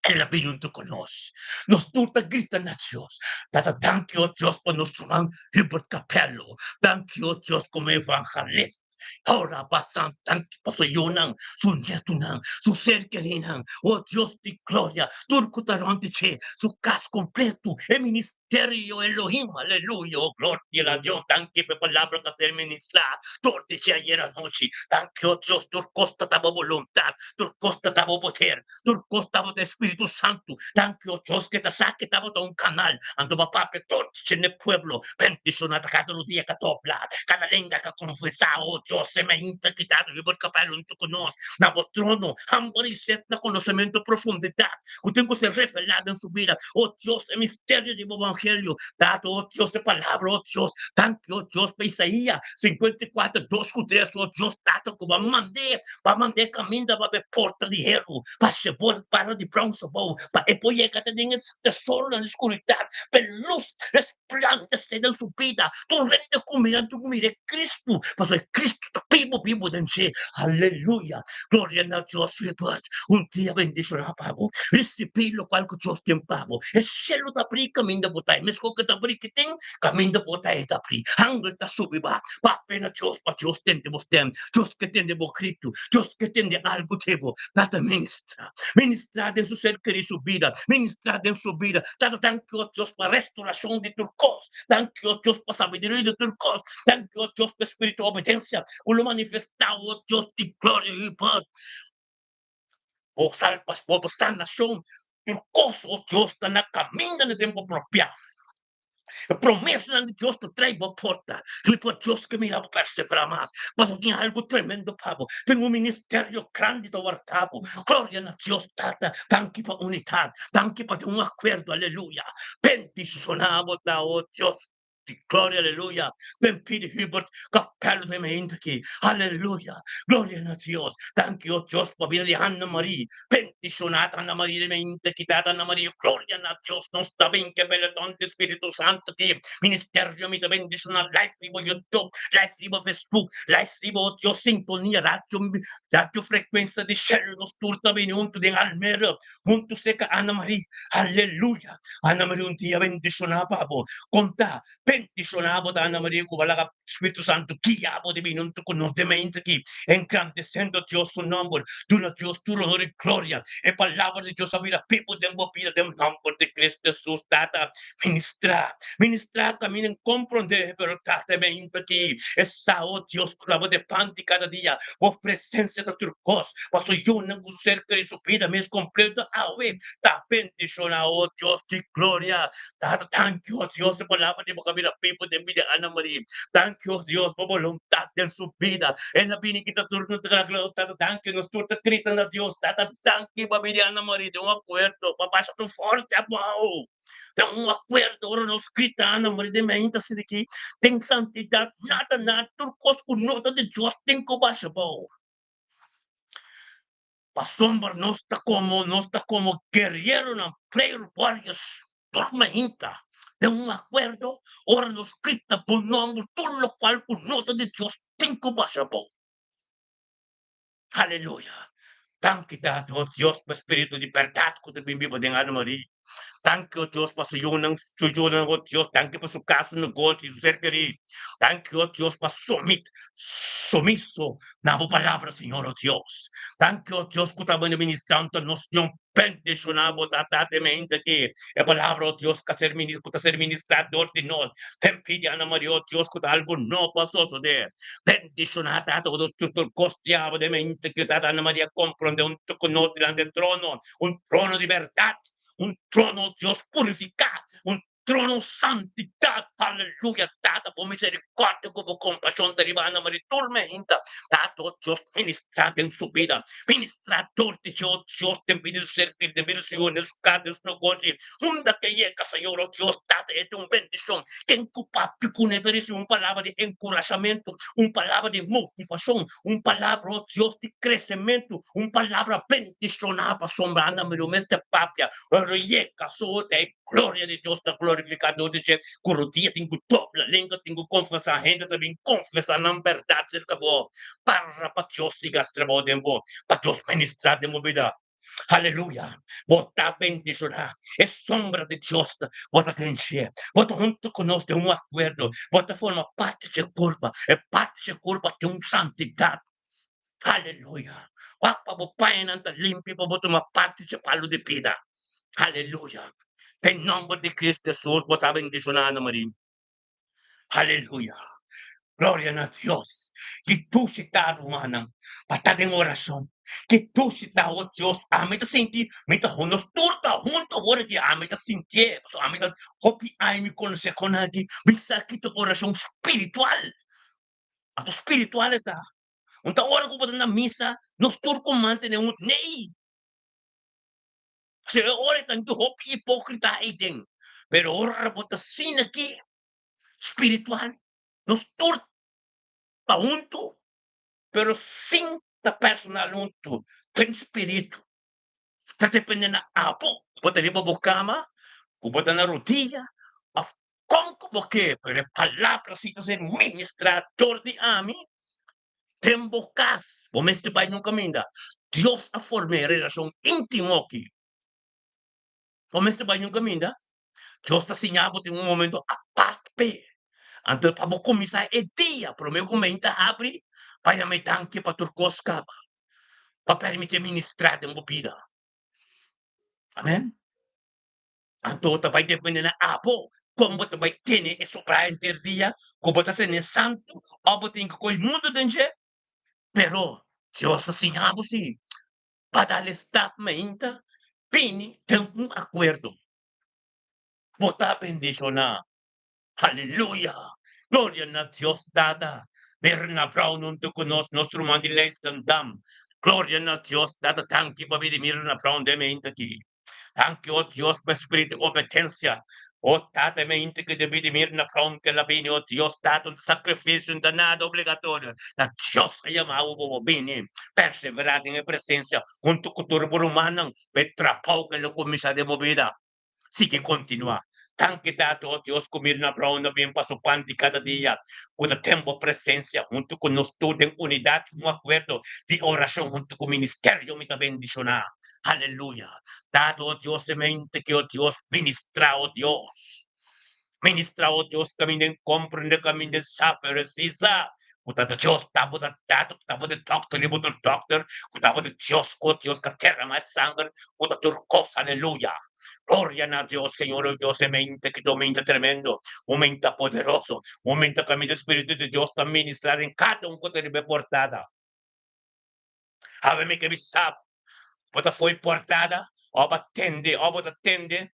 ela vem junto conosco. Nós tudo grita na Deus. Tata, danke, oh Deus, por nos tomar über capello. Danke, oh Deus, como evangelista. Ora pasan tanto paso yonang, su nietunang, su ser querinang, oh Dios de gloria, turco tarontiche, su cas completo, el ministerio Elohim, aleluya, oh gloria a Dios, tanque por palabra que ser ministrar, tortiche ayer anoche, tanque oh Dios, tur costa tabo voluntad, tur costa tabo poder, tur costa tabo de Espíritu Santo, tanque oh Dios que te saque tabo de un canal, ando papá tortiche en el pueblo, bendicionada cada día que topla, cada lengua que confesa, oh Dios, se me inta quitado, yo por capaz junto con nos, na vos trono, hambre y set na conocimiento profundidad, que tengo que ser revelado en su vida, oh Dios, el misterio de evangelio, dado, oh Dios, de palabra, oh Dios, tanto, oh Dios, para Isaías 54, 2 con 3, oh Dios, dado que va mandar caminho, va ver porta de hierro, para chegar para de bronze, para apoiar que tem esse tesoro na escuridão, para luz resplandecer em sua vida, tu rende comida, tu comida é Cristo, mas é Cristo, vivo dentro de aleluia, glória a Deus, um dia bendicionado, Pabo, recebi lo qual que Deus tem, Pabo, é cielo da pri, caminho da botai, mas qual que da pri que tem, caminho da botai da pri, angel da subiba, papena Deus, pa Deus tem de você, Deus que tem de bo Cristo, Deus que tem de algo tebo, nada ministrar de seu ser querido sua vida, ministrar de sua vida, dado tanto Deus para restauração de turcos, tanto Deus para sabedoria de turcos, tanto Deus para espírito de obediência, o lo manifestar, oh Deus de glória e paz, o salvas por esta nação, turcos, oh Deus, está na caminho no tempo próprio. A promessa de Deus te traz a porta. E por Deus que me dá perseverar mais. Mas eu tenho algo tremendo, Pabo. Tenho um ministério grande do Artabo. Glória a Deus, Tata. Tanque para unidade. Tanque para um acordo. Aleluia. Bendicionamos, oh Deus. Gloria, aleluya. Ben Peter Hubert, capello de mente aquí. Aleluya. Gloria a Dios. Thank you, Dios, por vida de Anna Maria. Bendicionata Anna Maria de mente, quitata Anna Maria. Gloria a Dios. Nos está bien que bella donde Espíritu Santo ti. Ministerio mi te bendicionar. Live vivo YouTube, live vivo Facebook, live vivo Dios sintonia, radio frequenza di cielo. Nos turta bene junto de Almera. Junto seca Anna Maria. Aleluya. Anna Maria un dia bendicionata, Pabo. Conta. Bendicionamos da Ana Maria Kubalaga, Espírito Santo, guiabo de minuto con nos demente aquí, engrandeciendo Dios su nombre, duna Dios tu honor y gloria, en palabra de Dios, a vida, people de mopila, de nombre de Cristo Jesús, tata, ministrar, caminen, comprender, pero tata, mente aquí, esa, oh Dios, clavo de pan de cada día, por presencia de tu cos, paso yo, no cerca de su vida, me es completo, ta bendicionado, oh Dios, de gloria, tata, thank you, oh Dios, de palabra de boca, mira, people de vida, Ana María, thank you, oh Dios, por voluntad en su vida, en la vida que te turno de la gloria, tata, thank you, nos turta escrita en Dios, tata, thank you, familia Ana María, de un acuerdo, papá, ya tu fuerte, wow. Tem um acordo, ora não escrita, Ana Maria, de mente, assim, aqui, tem santidade, nada, tudo coisa com nota de Deus, tem que baixar, bom. A sombra não está como guerreiro na prayer warriors, tormenta. Tem um acordo, ora não escrita, por nome, tudo lo qual com nota de Deus, tem que baixar, bom. Aleluia. Thank you, oh Dios, por espírito de verdade que te vivo de Ana Maria. Thank you, Dios, para suyo, oh Dios. Thank you por su caso, negócio, su ser querido. Thank you, oh Dios, para sumiso na tua palavra, Senhor, oh Dios. Thank you, oh Dios, que estava ministrando nos não bendicionamos tatatamente aqui. A palavra, oh Dios, que está ser ministrador de nós. Tem pedido, Ana Maria, oh Dios, que algo não passou suceder. Bendicionado a todos os costeados de mente que Ana Maria compreende un nós diante del trono, un trono de verdade. Un trono, Dios, purificado, un trono santidad, aleluya, data por misericordia, como compasión derivada, María, tormenta, dato Dios, ministrado en su vida, ministrador de Dios, te envío ser, te envío en su casa, en su negocio, hunda que llega, Señor, oh Dios, date es una bendición, que encupa, picuneteris, una palabra de encorajamiento, una palabra de motivación, una palabra, oh Dios, de crecimiento, una palabra bendicionada, para sombrar, número mes de papia, rieka sote, glória de Deus está glorificado de Deus. Curo dia tenho dobra língua, tenho confessar a gente também confessar na verdade se acabou. Para Deus se gastramo tempo, para Deus ministrar de vida. Aleluia. Bota bendicionar. É sombra de Deus. Bota crencer. Bota junto conosco de acordo. Bota forma parte de culpa. É parte de culpa de santidade. Aleluia. Wapa mo pai nanta limpi pa mo uma parte de palo de vida. Aleluia. Em nome de Cristo Jesus, bota bendicionado, Maria. Aleluia. Glória a Deus. Que tu se está arrumando. Para em oração. Que tu se está, oh Deus. A mim tá sentir. Me tá nos turta junto agora que a mim tá sentir. A mim tá hopi ai me conhecer com aqui. Bisa aqui tua oração espiritual. A tua espiritual está. Então, hora que eu na missa, nos turcos mantêm um nei. Kasi ora tanto hopi hipócrita aí tem. Pero ahora botasin aqui, espiritual, nos tur junto, pero sin ta personal junto, tem espírito. Está dependendo na apo, bota ali babocama, bota na rodilha, of como que, pero palavra assim ser ministrador de ami, tem bocas, o mestre vai nunca minda. Deus a formar relação íntimo aqui. O mestre vai nunca minda. Deus está sinhado tem momento a parte. Anto pa mo começar é dia, pro meu comenta abre, para me tanque para turcosca, para permitir ministrar de uma vida. Amém? Anto vai depender na apo, como você vai ter isso para ter dia, como você ser santo, ou tem que coisa mundo dentro, pero Deus assim abo se para dar stop mainta, pini tem acordo. Botar bendicionar. Aleluya. Gloria a Dios dada. Berna Brown unto conos nostro mandiles dam. Gloria a Dios dada. Thank you, Babi, Mirna Brown de me intaki. Thank you, oh Dios, por espíritu de obediencia. Oh, tate me intaki de Mirna Brown que la vini, oh Dios, dado un sacrificio un danado obligatorio. La Dios ha llamado bobo bini. Perseverar en presencia junto con tu rumana. Betrapau que lo comisa de movida. Sigue continua. Tanque dato, oh Dios, comer na brown bien paso panti cada día. Con el tiempo presencia, junto con nosotros en unidad, un acuerdo de oración junto con ministerio, mi bendicionar. Aleluya. Dado, oh Dios, de mente que, oh Dios, ministra, oh Dios. Ministra, oh Dios, caminen, comprende, caminen, sabe, sisa. Kutata Dios, tabo da dato, tabo de doctor, libo do doctor, kutabo de Dios, ko Dios, ka terra mais sangue, kutata turcos, aleluya. Gloria a Dios, Señor, oh Dios, mente que aumenta tremendo, aumenta poderoso, aumenta camino Espíritu de Dios para ministrar en cada un que te ve portada. Hábeme que me sabe, bota foi portada, oba atende,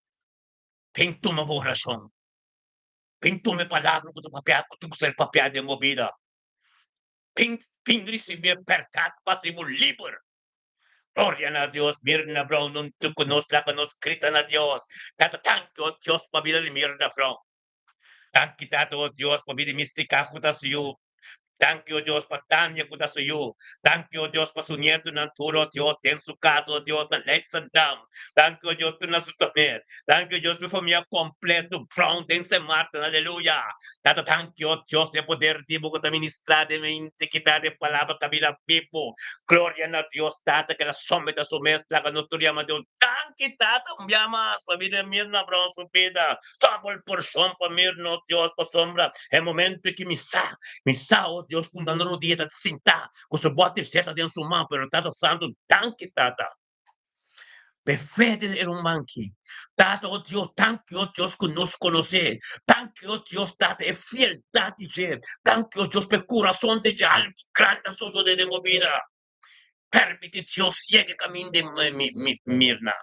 pinto uma oração, pinto uma palavra que tu papel, que tu ser papel de movida, pin receber apertado, passivo livre. Gloria a Dios, Mirna Brown, non tu conosci la conoscrita na Dios. Tato tanto Dios pa vida de Mirna Brown. Tanki tato Dios pa vida mística juta suyo. Thank you, Dios, para Tanya kuda sa iyo. Thank you, Dios, para su nieto ng turo, Dios, en su caso, Dios, na lesson down. Thank you, Dios, na su tamer. Thank you, Dios, por familia completo, brown, en se Marta, aleluya. Tata, thank you, Dios, de poder, tipo, que ministrar de mente, quitar de palabra, camina, pipo. Gloria a Dios, Tata, que la sombra de su mezcla, que nos llama Dios. Thank you, Tata, llamas, familia mirna, brown, su vida. Tapa el porción, para mirno, Dios, para sombra. El momento que misa, oh Deus, com dando no dia, tá de sentar, com seu bote certa dentro do mão, pero tata santo, tanque, tata. Perfeito era um manque. Tata, oh Deus, tanque, oh Deus, que nos conhecer. Tanque, oh Deus, tata, é fieldade, gente. Tanque, oh Deus, per coração de algo grande, só de movida. Permite, Deus, siga caminho de Mirna.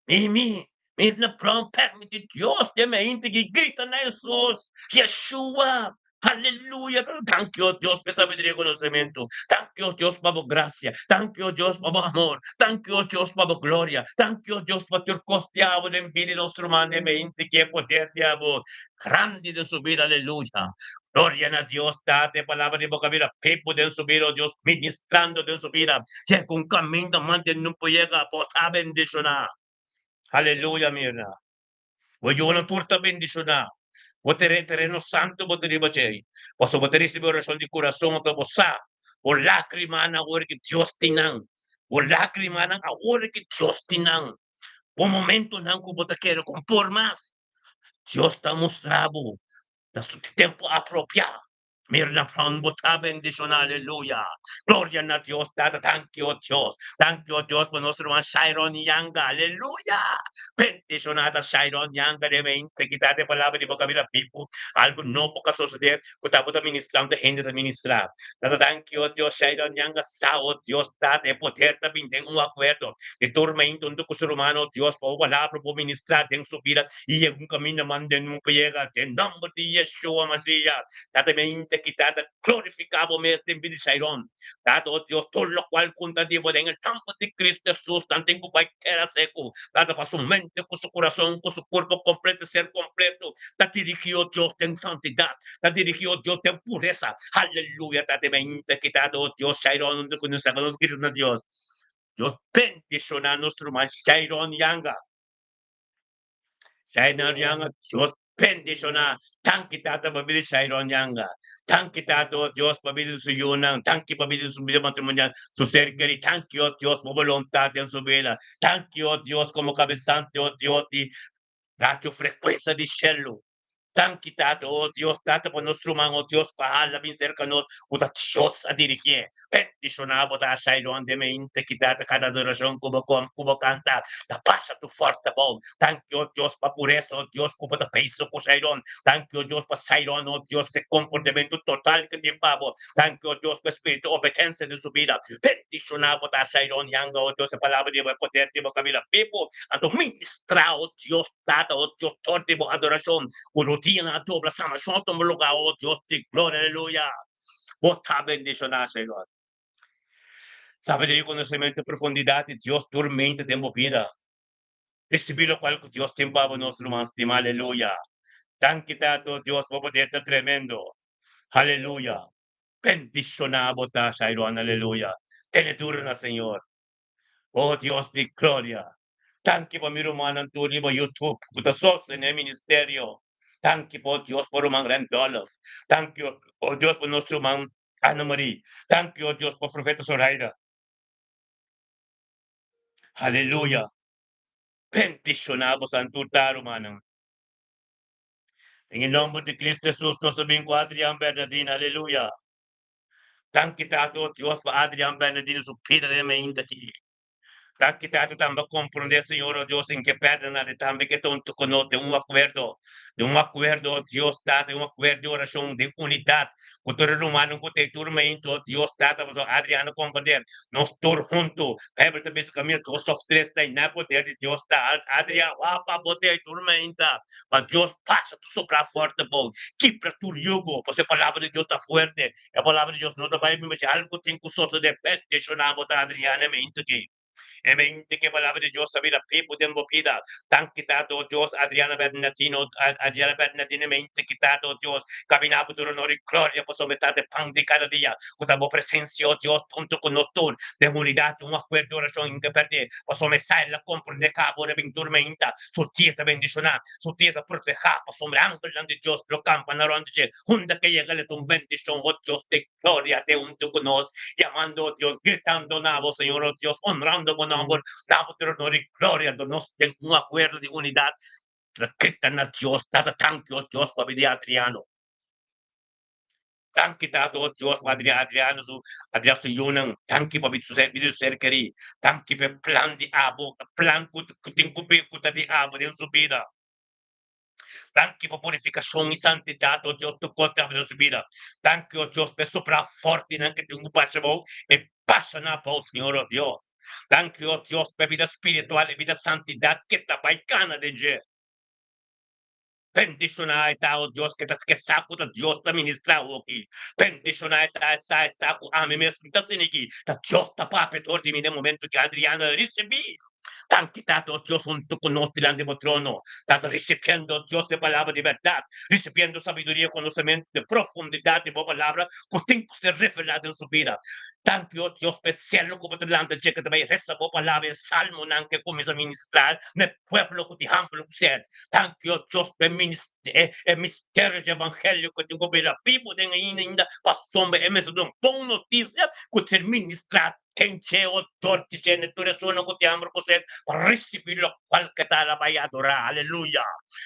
Mirna, pronto, permite, Deus, de mente que grita na Jesus, Yeshua. Aleluya. Thank you, Dios, por sabiduría y conocimiento. Thank you, Dios, por gracia. Thank you, Dios, por amor. Thank you, Dios, por gloria. Thank you, Dios, por tu costeado de envidia nuestro man de mente que poder de amor. Grande de subir, aleluya. Gloria a Dios, date palabra de boca vida. Pepo de subir, oh Dios, ministrando de subir. Que con camino mande no puede llegar, por bendicionar. Aleluya, mira. Voy yo una turta bendicionar. Votere terreno santo, votere bacei. Posso votere se oração de coração para você. O lágrima na hora que Deus tinang. O lágrima na hora que Deus tinang. O momento não que você quer compor mais. Deus está mostrando. Da su tempo apropriado. Mirna from bota bendición, aleluya. Gloria a Dios, dada, thank you, oh Dios. Thank you, oh Dios, por nuestro man Shiron Yanga, aleluya. Bendicionada Shiron Yanga, de mente, quitar de palabra de boca vida people. Algo no poca suceder, que estamos administrando, gente de administrar. Dada, thank you, oh Dios, Shiron Yanga, sao, Dios, dada, de poder también de un acuerdo. De tormento, un duco ser humano, Dios, por palabra, por ministrar, en su vida, y en un camino, manden, nunca llega, en nombre de Yeshua Mashiach. Date mente mente quitada, glorificado me este bendición. Dado Dios, todo lo cual contativo en el campo de Cristo Jesús, tanto en cualquiera seco, dado para su mente, con su corazón, con su cuerpo completo, ser completo, está dirigido Dios en santidad, está dirigido Dios en pureza, aleluya, está de mente quitado Dios, Shairon, con los Cristo Dios. Dios bendicionar nuestro más Shairon Yanga. Shairon Yanga, Dios bendicionar. Tanki tata pabili Shairon Yanga. Tanki tato Dios pabili su yunang. Tanki pabili su vida matrimonial. Su ser querido. Tanki oh Dios por voluntad en su vida. Tanki oh Dios como cabezante oh Dios y da tu frecuencia de cielo. Tan quitado, oh Dios, date por nuestro mano, oh Dios, pahala bien cerca nos, o da Dios a dirigir. Bendicionado da Shairon de mente, quitata cada adoración como canta, da pasa tu fuerte voz. Thank you, oh Dios, para pureza, oh Dios, como da peso por Shairon. Thank you, oh Dios, para Shairon, oh Dios, de comportamiento total que te pavo. Thank you, oh Dios, para espíritu, obediencia de su vida. Bendicionado da Shairon, yanga, oh Dios, palabra de poder, de vida, people, a tu ministra, oh Dios, data, oh Dios, torte, adoración. Rutina dobra sana shot mo lugar, oh Dios, te gloria, aleluya. Bota bendicionar, Señor. Sabedoria, conhecimento e profundidade, Deus, tormenta de vida. Recebi lo qual que Deus tem para nós, irmãos, aleluia. Tanque tanto, Deus, por poder tá tremendo. Aleluia. Bendicionado, tá, Shairon, aleluia. Teneturna, Senhor. Oh Dios de gloria. Tanki po mirumanan tuli mo YouTube. Kuta sos en el ministerio. Tanki po Dios por umang Randolph. Thank you, oh Dios, por nuestro man Ana Marie. Thank you, oh Dios, por Profeta Zoraida. Aleluya. Bendicionamos ang tutaro manang. En el nombre de Cristo Jesús, nos domingo Adrián Bernardín. Aleluya. Tanki tato Dios pa Adrián Bernardín su pida de me indaki. Tanki tato tamba comprender, Señor, oh Dios, en que perna de tambe que tonto conoce de un acuerdo, Dios, date un acuerdo de oración, de unidad, con todo el humano, con te turmento, Dios, date, pues, Adriano, comprender, nos todos juntos, Bible te dice camino, dos of tres, y nada poder de Dios, Adriano, guapa, bote y tormenta, mas Dios pasa tu sopra fuerte, po, quebra tu yugo, pues la palabra de Dios está fuerte, la palabra de Dios no te va a ir, algo tiene que suceder, depende, yo no amo a Adriano, me que mente que palabra de Dios sabida people de vida tan quitado Dios Adriana Bernardino Adriana Bernardino mente quitado Dios caminaba por honor y gloria por someter pan de cada día con tu presencia oh Dios junto con nosotros de unidad un acuerdo oración que perde por someter la comprende cabo de tormenta su tierra bendicionar su tierra proteger por sobre ángel de Dios lo campan de junta que llega le tu bendición oh Dios de gloria de junto con nosotros llamando oh Dios gritando nabo Señor oh Dios honrando con amor damos honor y gloria nos en un acuerdo de unidad gritan a Dios data tanto Dios para pedir Adriano tanki tato Dios Padre Adriano su Adriano su yunang tanki pa bitu ser keri tanki pe plan di abo plan kuting kupi kuta di abo din su vida tanki pa purificación y santidad oh Dios tu costa de su vida tanki oh Dios pe sopra forte nanke tu pasamo e pasa na po Señor oh Dios tanki oh Dios pe vida espiritual y vida santidad que tapaicana de je bendicionar oh Dios que saco da Dios da ministrar aqui. Bendicionar essa saco a mim mesmo tá sendo aqui. Da Dios da pape torti mi de momento que Adriana recebi. Tanti dato Dios junto con nosotros delante del trono. Dato recibiendo Dios de palabra de verdad. Recibiendo sabiduría, conocimiento de profundidad de palabra. Que tem que ser revelado en su vida. Tanto oh Dios especial como delante de que também recebeu palavra em salmo não que começa a ministrar no pueblo que te amplo que ser. Tanto oh Dios é mistério de evangelho que te governa pipo de ainda passou é mesmo uma boa notícia que te ministrar tem che o torti che ne tu sono que te amo que ser para receber lo qual que te la vai adorar. Aleluia.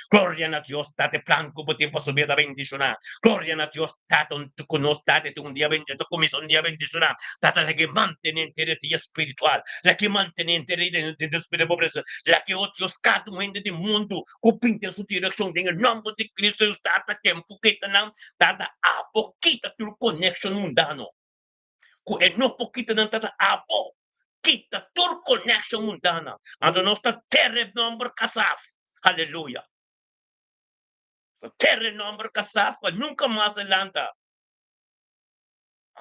Gloria a Dios, date plan como tiempo subir da bendicionar. Gloria a Dios, date un tu conostate un dia bendito come un dia bendicionar. Data la que mantenente de ti espiritual, la que mantenente de espírito pobreza, la que otros cada um de mundo copinte su direcção em nome de Cristo está tempo que não dada a pouquita tu connection mundano. E não pouquita não dada a pouco quita tur connection mundana. Ando nostra terra number kasaf. Aleluia. Terra number kasaf nunca mais lanta.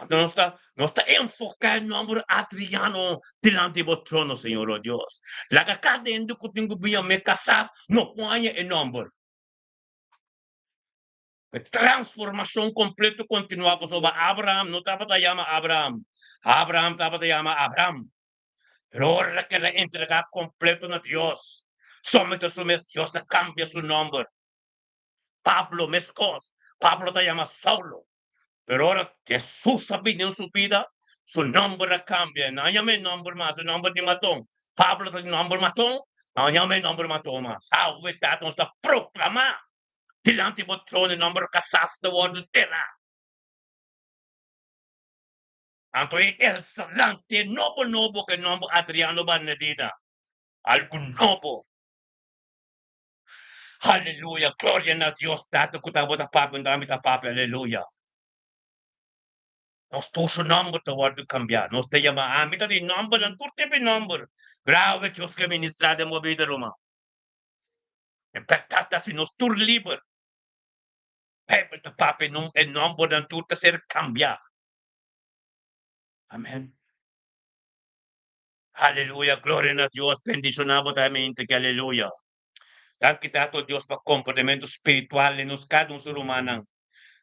No está enfocado en nombre Adriano delante del trono, Señor oh Dios. La que cada ende que tengo bien me casas, no puede en nombre. Transformación completa continuaba sobre Abraham, no estaba te llama Abraham. Abraham estaba te llama Abraham. Pero ahora que le entrega completo a Dios, somete su Dios cambia su nombre. Pablo Mescos, Pablo te llama Saulo. Pero ahora Jesús ha venido en su vida, su nombre cambia. No llame nombre más, el nombre de matón. Pablo es el nombre matón, no llame nombre matón más. Ahorita nos está proclamar delante del trono el nombre casaste de tierra. Entonces, el salante novo que el nombre Adriano Banedina. Algo nuevo. Aleluya, gloria a Dios, dato que está bota papa, aleluya. Nos puso nombre te voy a cambiar. Nos te llama a mitad de nombre, no tu tipo nombre. Grave Dios que ministra de movida Roma. E pertata si nos tur liber. Pepe te pape non e nombre dan tu te ser cambiar. Amén. Aleluya, gloria a Dios, bendicionamos también que aleluya. Danke dato Dios para comportamento espiritual en nos cada un ser humano.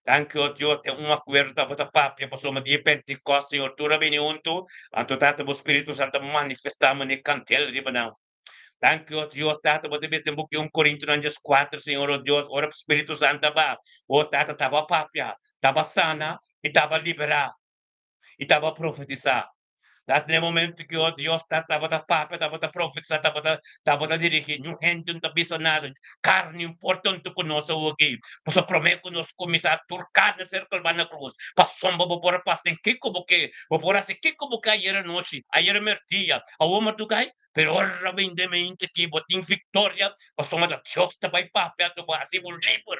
Danke oh Dios, te un acuerdo para papia, para soma de Pentecoste, Senhor, tu rabini unto, anto tata o Espírito Santo manifestamos ne cantel de banão. Thank you, Dios, Tata, what the book yung Corinthians 4, Senhor, oh Dios, ora Espírito Santo ba, o Tata, tava papia, tava sana, e tava liberar, e tava profetizar. Lahat ng momento que, oh Dios, tava ta papa, tava ta profetizar, tava ta dirigir, yung hand yung tabi sa natin, carne importante ko no sa wagi, posa prome ko nos kumisa, turkan na circle ba na cruz, pasomba bo pora pasting kiko boke, bo pora si kiko boke ayer noche, ayer mertia, awo matukay, pero ora vende me inte ki boting victoria, pasoma da Dios tabay papa, to ba si liber.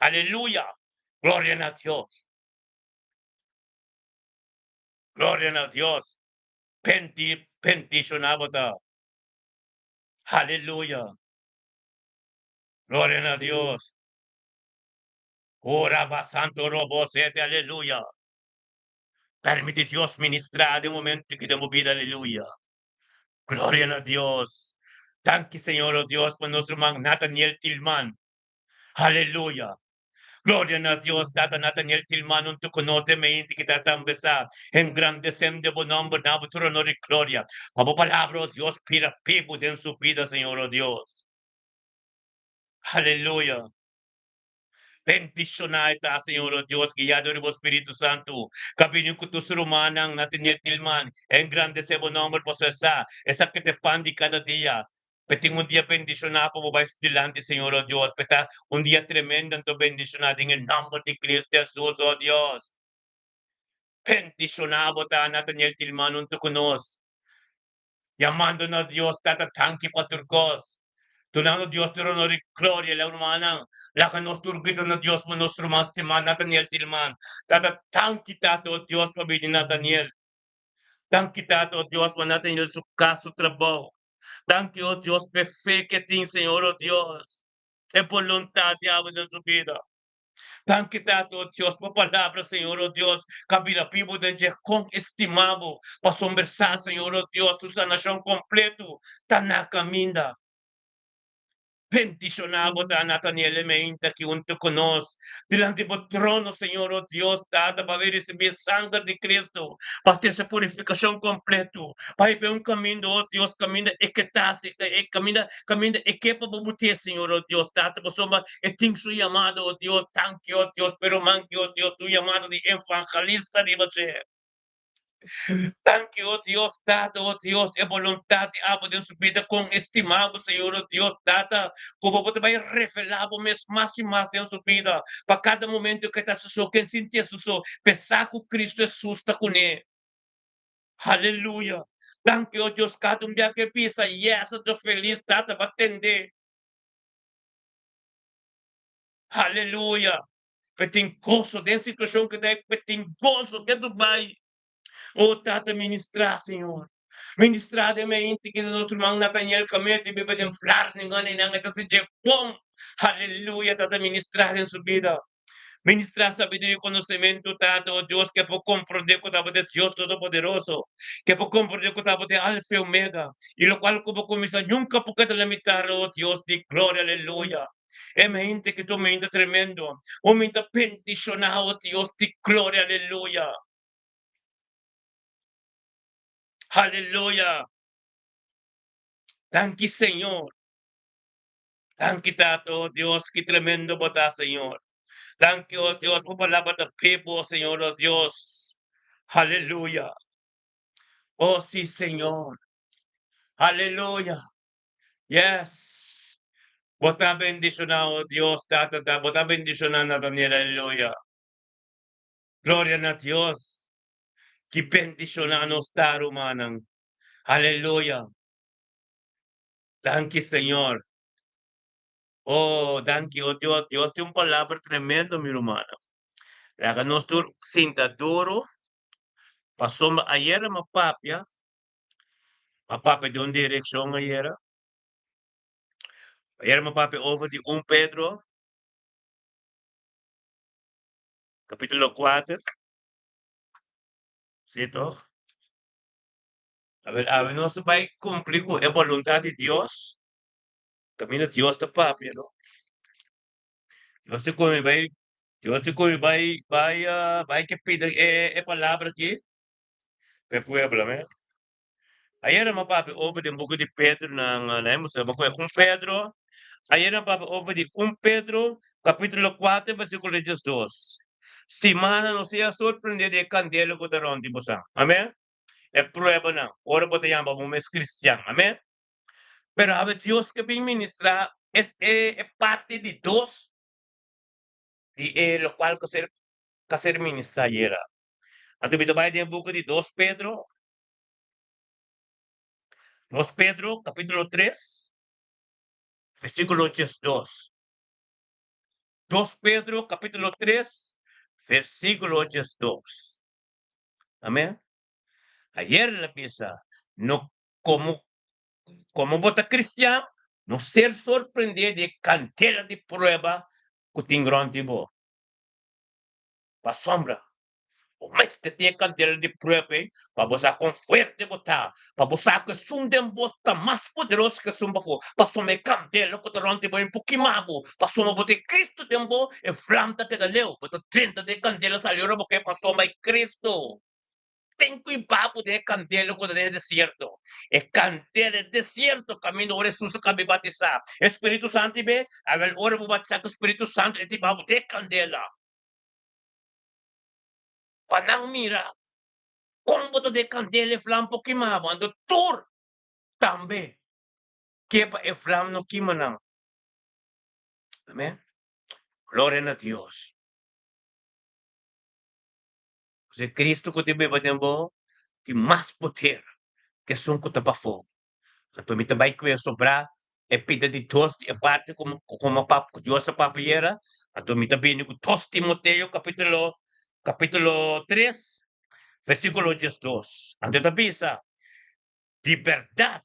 Aleluya. Gloria a Dios. Gloria a Dios. Bendicionado ta. Aleluya. Gloria a Dios. Ora va santo robo sete, aleluya. Permite Dios ministrar de momento que demos vida, aleluya. Gloria a Dios. Thank you, Señor, oh Dios, por nuestro hermano Nathaniel Tilman. Aleluya. Gloria a Dios, data Nathaniel Tilman, un tu conoce mente que tratamos besar. Engrandecem de buen nombre, nabo tu honor y gloria. Como palabra, oh Dios, pira pipo en su vida, Señor, oh Dios. Aleluya. Bendicionar ta, Senhor, oh Deus, guiado pelo Espírito Santo. Caminho que tu ser humano, natin tilman, engrandece o nome possessa, essa que te pandi cada dia. Peting um dia bendicionado po vai delante, Senhor, oh Deus. Peta um dia tremendo, então bendicionado em nome de Cristo Jesus, oh Deus. Bendicionado ta, natin tilman, unto conosco. Llamando a Dios, tata tanki paturcos. Tunano Dios te honor y gloria la humana. La que nos turgito na Dios mo nostro mas semana Nathaniel Tilman. Tata tanki tato Dios pabili Nathaniel. Tanki tato Dios mo Nathaniel su caso trabajo. Tanki oh Dios pe fe que tin Señor oh Dios. É voluntad de amo de su vida. Tanki tato oh Dios por palabra Señor oh Dios. Kabila pibo de con estimado. Para conversar Señor oh Dios. Su sanación completo. Tanaka minda. Bendicionado ta Nathaniel Meinta que junto con nos, delante del trono, Señor, oh Dios, dada para recibir sangre de Cristo, para ter essa purificação completo, para ver um caminho, oh Deus, caminho equitasse, caminho equipa para você, Senhor, oh Deus, dada para soma, e tem seu chamado, oh Deus, tanque, oh Deus, pero manque, oh Deus, tu chamado de evangelista de você. Thank you, oh Dios, data, oh Dios, é voluntade de abo de sua vida com estimado, Senhor, oh Deus, data, como você vai revelar mais e mais em sua vida, para cada momento que está sucedendo, que sentir sucedendo, pensar que Cristo Jesus está com ele. Aleluia. Thank you, oh Deus, cada dia que pensa, yes, eu estou feliz, data, para atender. Aleluia. Tem gozo, tem situação que tem gozo, que tu vai. Oh, Tata, ministrar, Senhor. Ministrar de mente que nosso irmão Nathaniel Camete bebe de inflar ninguém nem nada se de bom. Aleluia, Tata, ministrar em sua vida. Ministrar sabiduría y conocimiento, tanto, oh Dios, que por comprender que estaba de Dios Todopoderoso, que por comprender que estaba de Alfa y Omega, y lo cual como comienza nunca porque te limitar, oh Dios, de gloria, aleluya. Es mente que tu mente tremendo, o mente bendicionado, oh Dios, de gloria, aleluya. Aleluya. Thank you, Señor. Thank you, Tato, oh Dios, qué tremendo bota, Señor. Thank you, oh Dios, por palabra de people, Señor, oh Dios. Aleluya. Oh, sí, Señor. Aleluya. Yes. Bota bendicionado, Dios, tata, bota bendicionado, Daniel, aleluya. Gloria a Dios. Que bendicionado está, hermano. Aleluya. Thank you, Señor. Oh, thank you, oh Dios. Dios tiene una palabra tremenda, mi hermano. La que nos sinta duro. Pasó ayer a papia de una dirección ayer. Ayer mi papi over de 1 Pedro, capítulo 4. ¿Sí, toch? A ver, no se va a cumplir con la voluntad de Dios. Camino Dios de papi, ¿no? Dios te come, Dios te come, vai que pide palabra aqui, para pueblo, né? Ayer mi papi over de book de Pedro, com Pedro. Ayer mi papi over de 1 Pedro, capítulo 4, versículo 2. Estimada não seja surpreender de candela que terão de você. Amém? É prueba não. Ora bote yamba momento cristiano. Amém? Pero a ver, Dios que vem ministrar é parte de Deus, de lo qual que ser ministrar era. Então, me vai de book de 2 Pedro, 2 Pedro, capítulo 3, versículo 2. 2 Pedro, capítulo 3, versículo 2. Amém? Ayer la pieza, no como bota cristiano, no ser sorprendido de cantidad de prueba que tem grande bo. Pa sombra. O mais que tem cantidad de prueba, para você com fuerte botar, para você que sundem bota mais poderoso que sumba for, para some candela que durante bo em pouquimabo, para some bote Cristo tembo e flanta que galeu, bota 30 de candela saliu porque para some Cristo. Tem cuidado de candela quando é deserto. É candela é deserto, caminho ora Jesus que me batizar. Espírito Santo be, avel ora vou batizar com o Espírito Santo e tipo de candela. Panang mira, como de candela e flampo queimava, ando tur também. Que pa e flam no queimanang. Amém? Glória a Deus. Se Cristo que te beba tempo, tem mais poder que som que te bafo. Então, me também que sobrar é pida de Deus, é parte como a papo, Deus a papiera. Então, me também que 2 Timoteo, capítulo 3, versículo 12. Então, também essa, de verdade,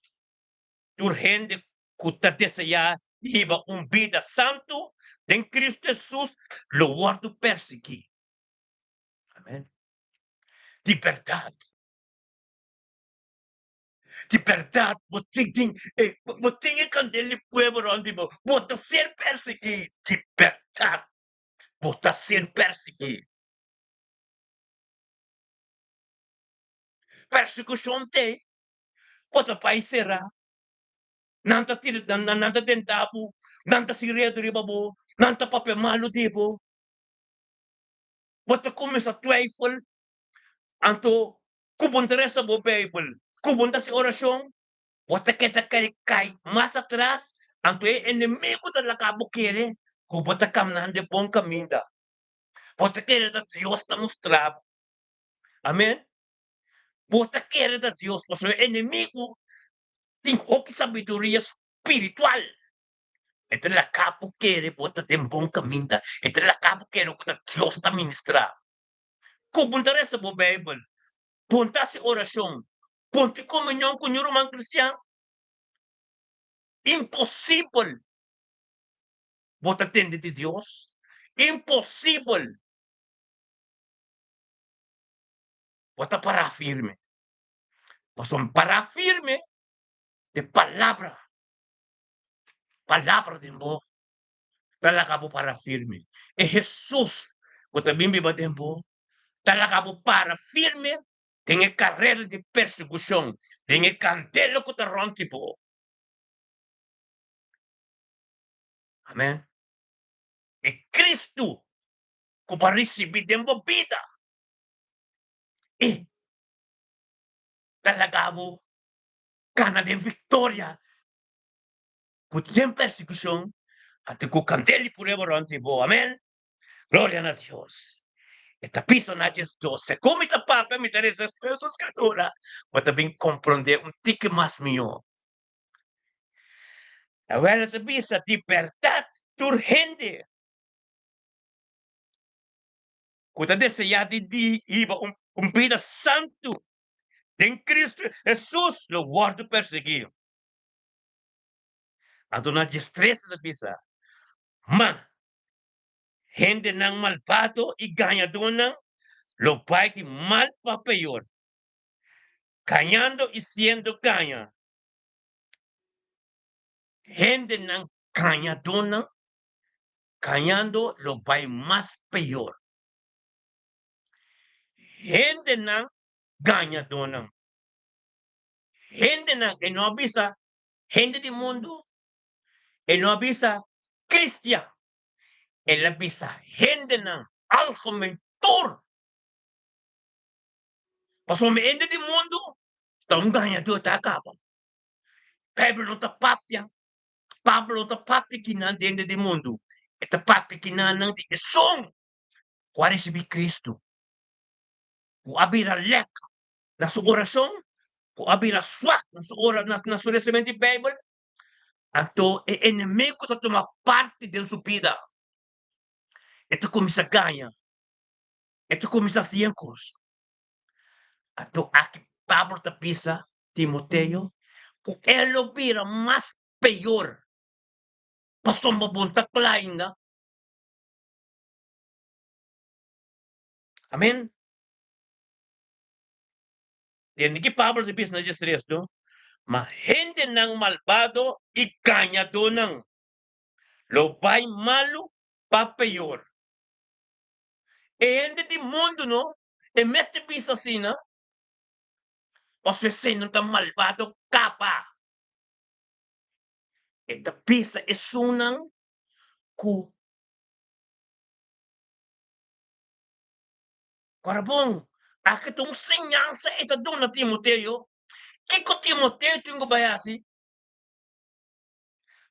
urgente que te deseja viva vida santo, em Cristo Jesus, lo guardo perseguir. Amém? De verdade. De verdade, você tem que andar pueblo onde você ser perseguido. De verdade, você ser perseguido. Persecução tem, você vai será. Nanta tentabo, nanta siredo ribabo, nanta papel malo tipo. Você começa a trifle, anto kubunteresa bo Bible, kubunta si oração, você quer cai mais atrás, anto é inimigo da lacabo querer, kubunta caminhando de bom caminho. Você quer que Deus está mostrando. Amém? Você quer que Deus, porque o inimigo tem pouca sabedoria espiritual. Então, ele acaba querer botar em bom caminho. Então, ele acaba querer que Deus está ministrar. Como interessa para a Bíblia, ponta-se oração, ponte comunhão com o irmão cristiano. Impossível botar atender de Deus. Impossible. Basta para firme. Son para firme de palabra de mo, talaga mo para firme. Jesus, kung também viva tempo, talaga mo para firme, tem carreira de persecução, tem candelo que te rompe po. Amém? É Cristo que para receber tempo vida. E talaga mo, gana de vitória, que tem persecução, até que o candelo por rompe po. Amém? Glória a Deus. Esta pisa na Deus. Se come esta papa, me interessa a escritura, mas também compreender tique mais meu. Agora esta pisa, liberdade urgente. Quando desejar de ir vida santo, em Cristo Jesus, lo guardo perseguir. Então, na destreza da pisa, mas, gente não malvado e ganhador não, lo vai de mal para pior. Ganhando e sendo ganha. Gente não ganhador não, ganhando lo vai mais pior. Gente não ganhador não. Gente não, e não avisa, gente do mundo, e não avisa cristiano. Ele avisa gente não, algo mentor. Mas o gente do mundo, então ganhador tá acaba. Pablo não tá papia. Pablo não tá papia que não dentro do mundo. É tá papia que não de som. Qual receber Cristo? O abrir a letra na sua oração, o abrir a sua na sua recebimento de Bíblia, então o inimigo está tomando parte de sua vida. Então começa a ganhar. Então começa a ser coisas. Então aqui Pablo está pisa Timoteo, porque ele vira mais pior. Passou uma bonta ainda. Amém? Tiene que Pablo se pisa na distrito, mas gente não malvado e ganhador não. Lo vai malo para pior. E gente do mundo, não? E mestre pisa assim, não? Você sendo tão malvado, capa. Esta pisa é sunang ku Corabong, aqui tem ensinança esta dona Timoteo. Que com Timoteo tem que bayasi?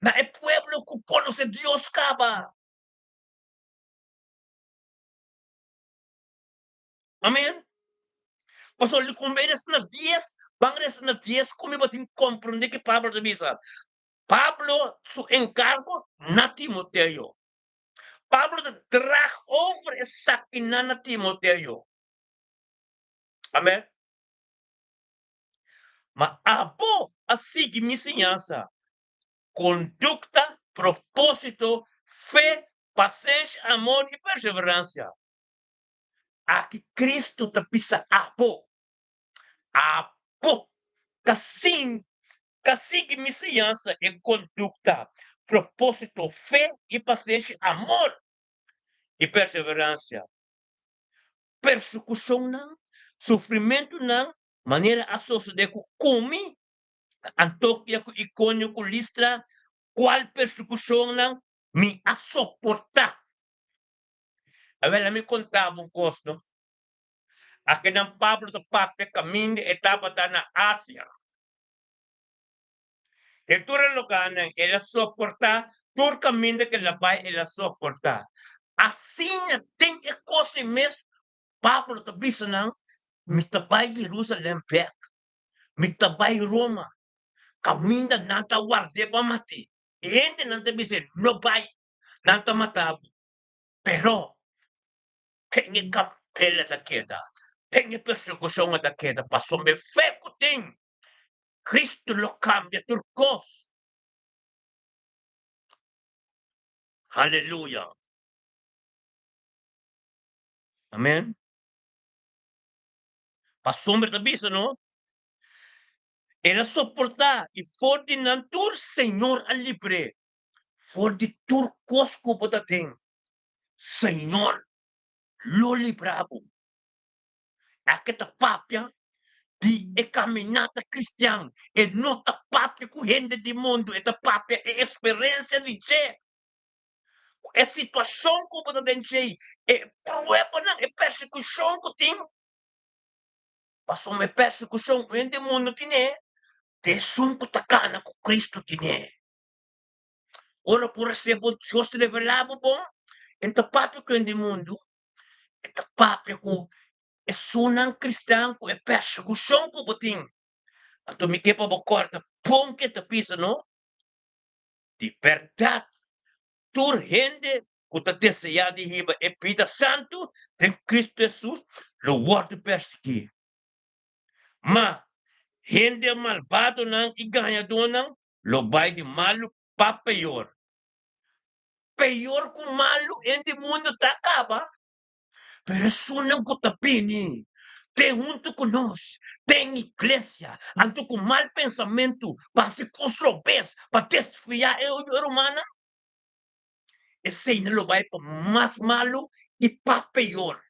Na é pueblo que conhece Deus caba. Amém? Pastor, ele conversa nas dias, bangres nas dias, como batin compreender que Pablo te bisa. Pablo, su encargo, na Timoteo. Pablo te trajo over essa inana Timoteo. Amém? Mas abo, assim que me ensinança. Conduta, propósito, fé, paciência, amor e perseverança. Aqui Cristo te pisa abo, assim que misiança e conduta, propósito, fé e paciência, amor e perseverança. Persecução não, sofrimento não, maneira a sociedade come, Antioquia, Icônio, Listra, qual persecução não me a suportar. Agora me contava um costo. Aqui ng Pablo sa papel caminho de etapa ta na Ásia. E tudo lugar ela suporta, tudo caminho que ela vai, ela suporta. Assim tem que coisa mesmo. Pablo ta bisa não, me tabay Jerusalém back, me tabay Roma, caminho na ta guarde pa mati. E gente não te bisa, no vai, não ta matabo. Pero, tem kapela da queda. Tem persecução da queda. Passou me fé que tem. Cristo lo cambia turcos. Aleluya. Amém? Para sombra da bisa, não? Era suportar e for de nantur Senhor a livre. For de tur cosco botating. Senhor, lo libravo. Aquesta papia di e caminhada cristiana. E nota papia com gente de mundo. Esta papia é experiência de Jé. É situação que você tem Jé. É prueba, não. É persecução que tem. Passou uma persecução. O gente mundo tem. Te sun que takana com Cristo tem. Ora por receber Deus te revelava bom. Esta papia que é mundo. Esta papia com é sunang cristão com é persecução que você tem. Ato mi kepa bo corta pon que te pisa, no? Libertad. Tur gente que te deseja de riba e vida santo tem Cristo Jesus lo guarda persegui. Ma gente malvado não e ganhador não lo vai de malo pa pior. Pior que malo em de mundo tá acaba. Pero isso não que te pini. Tem junto conosco, tem igreja, ando com mal pensamento para se construir, para desfiar eu humana. Esse ainda lo vai para mais malo e para pior.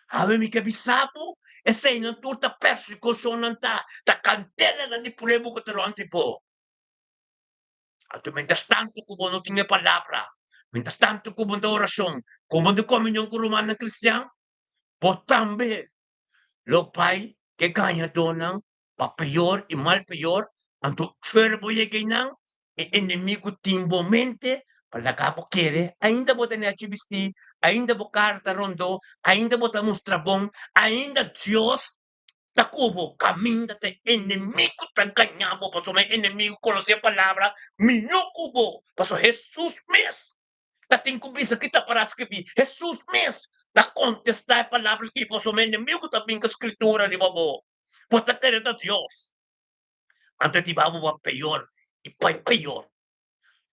Ave mi que bisapo, esse ainda tu tá persecução não tá cantela na de prueba que te lo antipo. Ato mientras tanto como não tinha palavra, mientras tanto como não oração, como não comunhão com o romano cristiano, por também lo pai que ganha donang pa pior e mal pior anto ferbo ye ganang e inimigo timbomente para capo quere ainda bota ne achibisti ainda bo carta rondo ainda bota mostra bom ainda Dios ta cubo caminda te inimigo ta ganhabo paso me inimigo conhecer a palavra minho cubo paso Jesus mes ta tem kubisa kita para escrever Jesus mes da contestar palavras que posso me inimigo também com a escritura de babo. Pode querer a Deus. Antes de babo va pior e pai pior.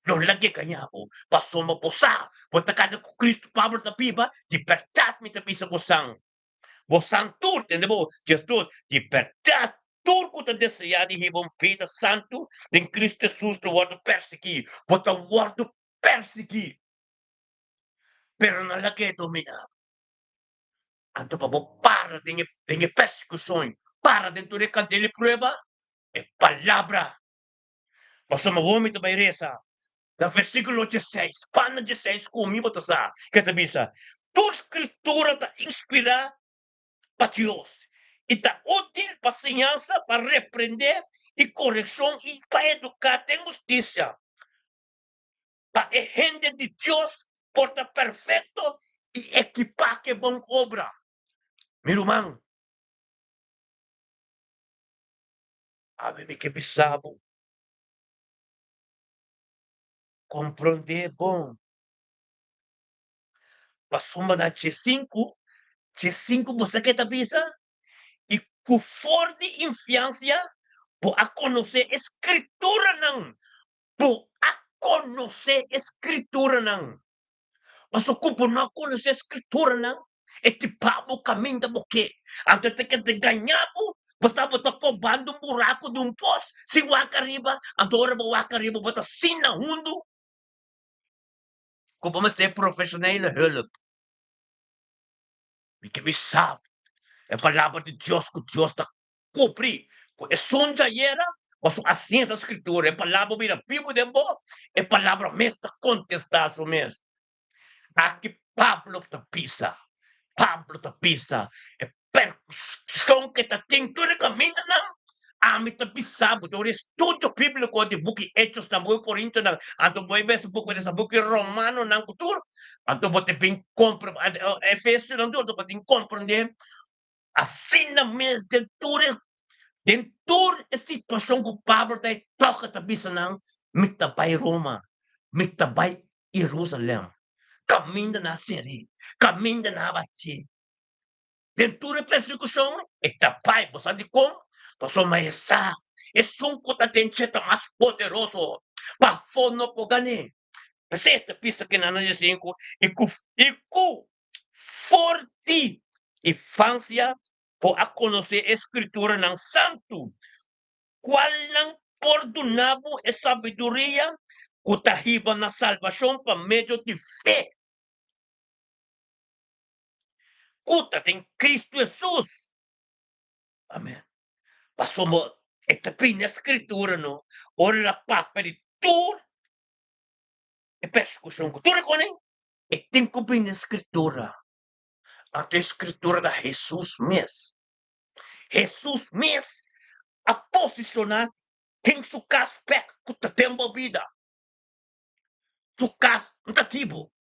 Não lagi kanyabo. Passou uma posa. Pode cada com Cristo Pablo da piba. Libertad me te pisa posang. Posang tur, entendeu? Jesus, libertad. Turco te desejar de ribam vida santo. Em Cristo Jesus do guardo perseguir. Pode guardo perseguir. Pero não lagi dominar. Anto pa mo para dinge persecução, para dentro de candele prueba, é palavra. Pastor Mahomie da Bairesa, no versículo 16, pana 16 comigo tá sa, que te bisa, tua escritura tá inspirada para Deus e tá útil para ensinança, para repreender e correção e para educar em justiça. Para a gente de Deus porta perfeito e equipar que bom obra. Meu irmão, ave-me que bisabo, compreender bom. Passou da T5 você que tá pensa e com forte influência por a conhecer escritura não, por a conhecer escritura não. Mas o por não conhecer escritura não, é tipo o caminho da boque. Antes de que te ganhavo, basta botar combando um buraco de um poço, se o arriba, agora o arriba bota assim na hundo, como mas é profissional hulp. Porque me sabe. É palavra de Deus que Deus está cumprir. É sonja era, mas a ciência da escritura, é palavra da Bíblia de boa, é palavra mesmo contestar isso mesmo. Aqui Pablo te pisa, Pablo te pisa, é percussão que te tem tudo caminho não. A mim te pisado, do estudo bíblico de book Hechos na boa Corinto na, anto boy ver um pouco dessa book Romano na cultura, anto bote bem compra, Efésios não tudo, bote compreender assim na mesma dentro da situação que o Pablo tem, toca a bisa não, me vai Roma, me vai Jerusalém, caminho na Síria, caminho na Abati. Dentro da persecução, e vai, você sabe como? Passou mais essa, é um que tem mais poderoso, para fora não pode ganhar. Você pista que na 5 e com forte infância por a conhecer a escritura ng santo, qual ng perdonabo e sabedoria, kutahiba na salvação por meio de fé. Kuta tem Cristo Jesus. Amém. Passou esta pina escritura, no? Ora la papa de tur e persecução. Tu reconhece? E tem que pina escritura. A escritura da Jesus mesmo. Jesus mesmo a posicionar tem su caso pec que tem vida. Su caso não está tipo.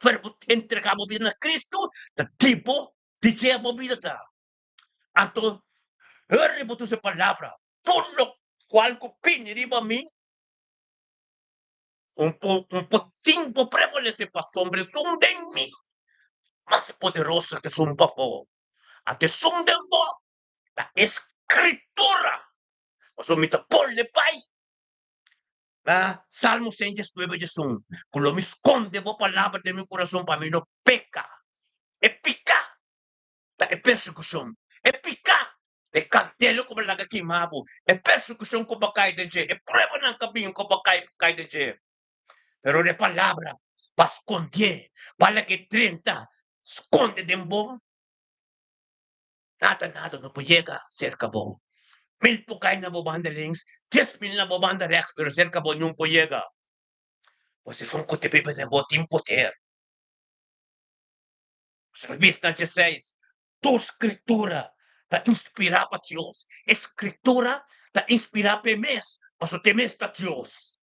Verbo entregar a vida a Cristo, da tipo, dizer a vida da. Então, eu tu se palavra. Tudo qual que opine riba mim, pouquinho por prevalecer para sombra, som de mim, mais poderosa que som para fora. Até som de mim, da escritura. Mas o mita pole pai. Salmo 119:1. Cuando me esconde vos palabra de mi corazón para mí no peca. É pica. É persecução. É pica. É cantelo como lá que queimavo. É persecução como cai de je. É prueba ng caminho como cai de je. Pero de palabra, para esconder, para que 30, esconde de bom. Nada, no llega cerca bo. 1,000 po kayo na bobanda links, 10,000 na bobanda rex, pero cerca bo yung po llega. Você são cotepipa de botim poder. Salmista 16. Tu escritura da inspirar para Deus. Escritura da inspirar para mes. Mas o temes para Deus.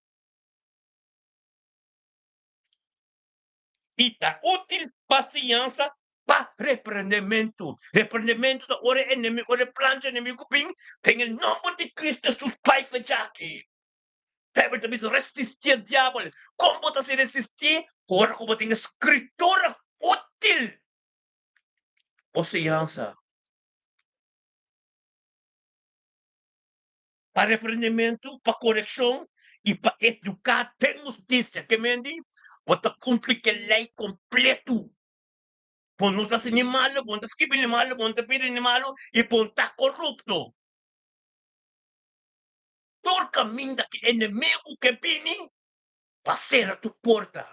E da útil paciência para repreendimento. Repreendimento da ora inimigo, ora plancha inimigo bem. Tem o nome de Cristo Jesus Pai fecha aqui. Deve também resistir ao diabo. Como você se resistir? Ora como tem escritura útil. Paciência. Para repreendimento, para correção e para educar, tem justiça. Que mendi? Bota cumprir que lei completo. Pon não está sendo malo, pon está escrevendo malo, pon está pedindo malo e pon está corrupto. Todo caminho que inimigo que pini, passeira tu porta.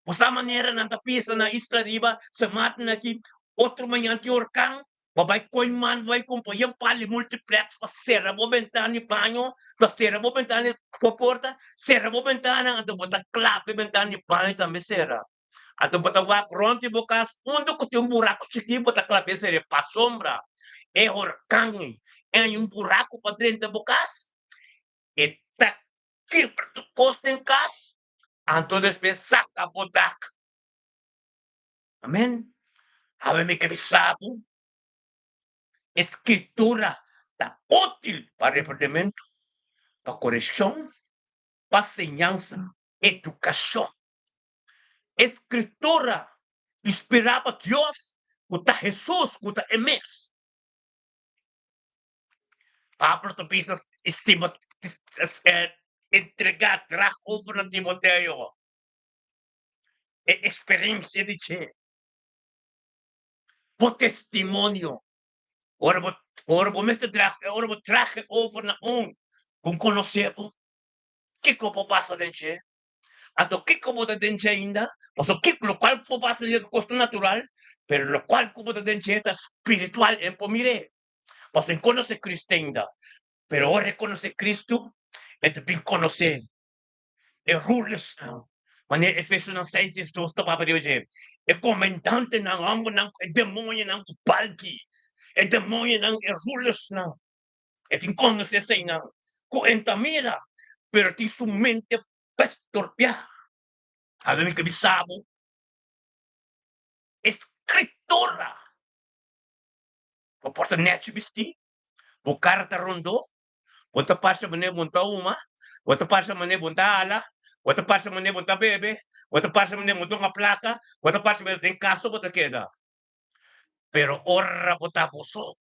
Essa maneira não está pisa na isla riba, se mata aqui, outro manhã que orcang, babai coin man, vai compor yung pali multiplex, pasera mo bentana ni banyo, pasera mo bentana ni porta, sera mo bentana, ato bota clave bentana ni banyo também sera. Ato bota wak ronti bukas, undo ko yung buraco chiki, bota clave sera, pa sombra, e orcang, e yung buraco pa 30 bukas, e tak, kipra tu kosten kas, anto después saca botak. Amén. Hábeme que sapo, escritura está útil para repreendimento, para correção, para enseñanza, educação. Escritura inspirada por Deus, kuta Jesus, kuta emes. Pablo te pisas, estima, entregar, trajo over a Timoteo. Experiência de che. Por testemunho. Ora, vou mestre traje, ora, vou traje over na com conhecebo. Que como passa dentro? Ato que como da dentro ainda, mas o que lo qual como passa de costa natural, pero lo qual como da dentro é espiritual en pomire. Mas en conoce Cristo ainda, pero ahora reconoce Cristo, e também conhecer é rules now. Mane Efesios 6:2 pa pa dice, e comandante ng amo ng demonyo ng palki, e demonyo ng rules na, e tin conoce sa ina, kuenta mira, pero ti su mente pestorpia. Avem que bisabo, escritura, o porta nechi bisti, o carta rondo, Wata pasha mane bunta uma, wata pasha mane bunta ala, wata pasha mane bunta bebe, wata pasha mane bunta nga plaka, wata pasha mane tem caso bota queda. Pero ora bota boso,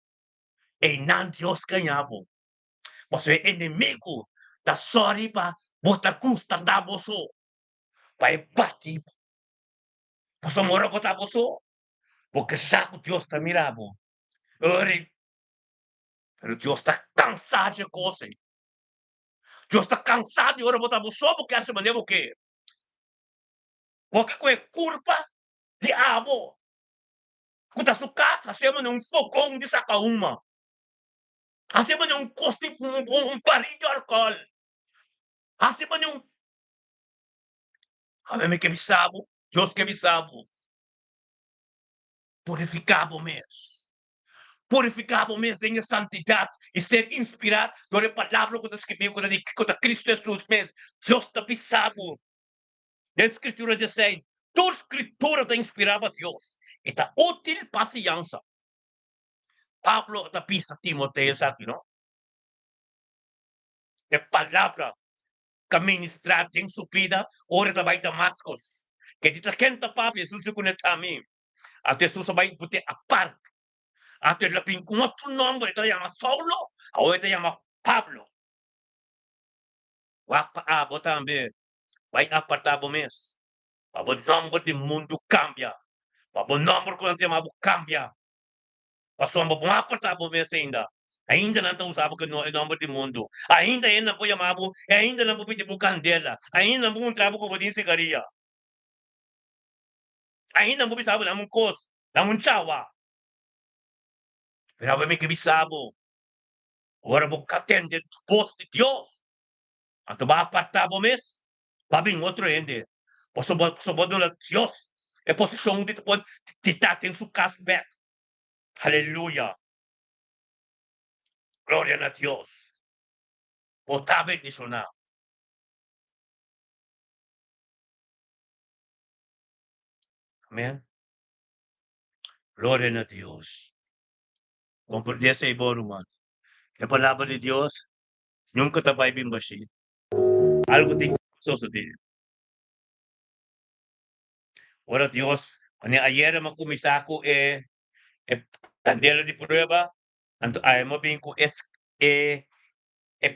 e nan Dios kanyabo. Você é inimigo da sorry pa bota custa da boso. Pai bati. Você mora bota boso. Porque sabe que Deus está mirando. Ore, pero Deus está cansado de coisas. Deus está cansado de orar botar só porque acha maneira o quê? Porque é culpa diabo. Kuta su casa, hacemos um fogão de sacaúma. Hacemos um barril de álcool. Hacemos um... A mim que me sabe, Deus que me sabe. Purificado mesmo. Purificado mesmo em santidade e ser inspirado pela palavra que está escrito quando Cristo Jesus mesmo. Deus está pisado. A Escritura diz: toda Escritura está inspirada a Deus. E está útil para a ciência. Pablo está pisa Timoteo aqui, não? É palavra que ministrar em sua vida, ora também Damascus. Que dita quenta papi, Jesus te conecta a mim. Até Jesus vai botar a parte. Até la pin com outro nome, ele chama Saulo, ou ele chama Pablo. Botar também, vai apartar o mês. O nome do mundo cambia. O nome que nós chamamos cambia. Passou a apartar o mês ainda. Ainda não estão usando o nome do mundo. Ainda não foi chamado, ainda não foi pedir candela. Ainda não entrava com o cigaria. Ainda não sabe dar coisa, dar chawa. Pero me que bisabo. Agora vou atender voz de Deus. Então vai apartar o mês. Vai vir outro ende. Posso botar Deus. É posição de estar em sua casa back. Aleluia. Glória a Deus. Botar bendicionar. Amém. Glória a Deus. Compreender esse bom, irmão. A palavra de Deus nunca está vai vir baixo. Algo tem que suceder. Ora Deus, ayer me começar com candela de prueba, então aí me vem com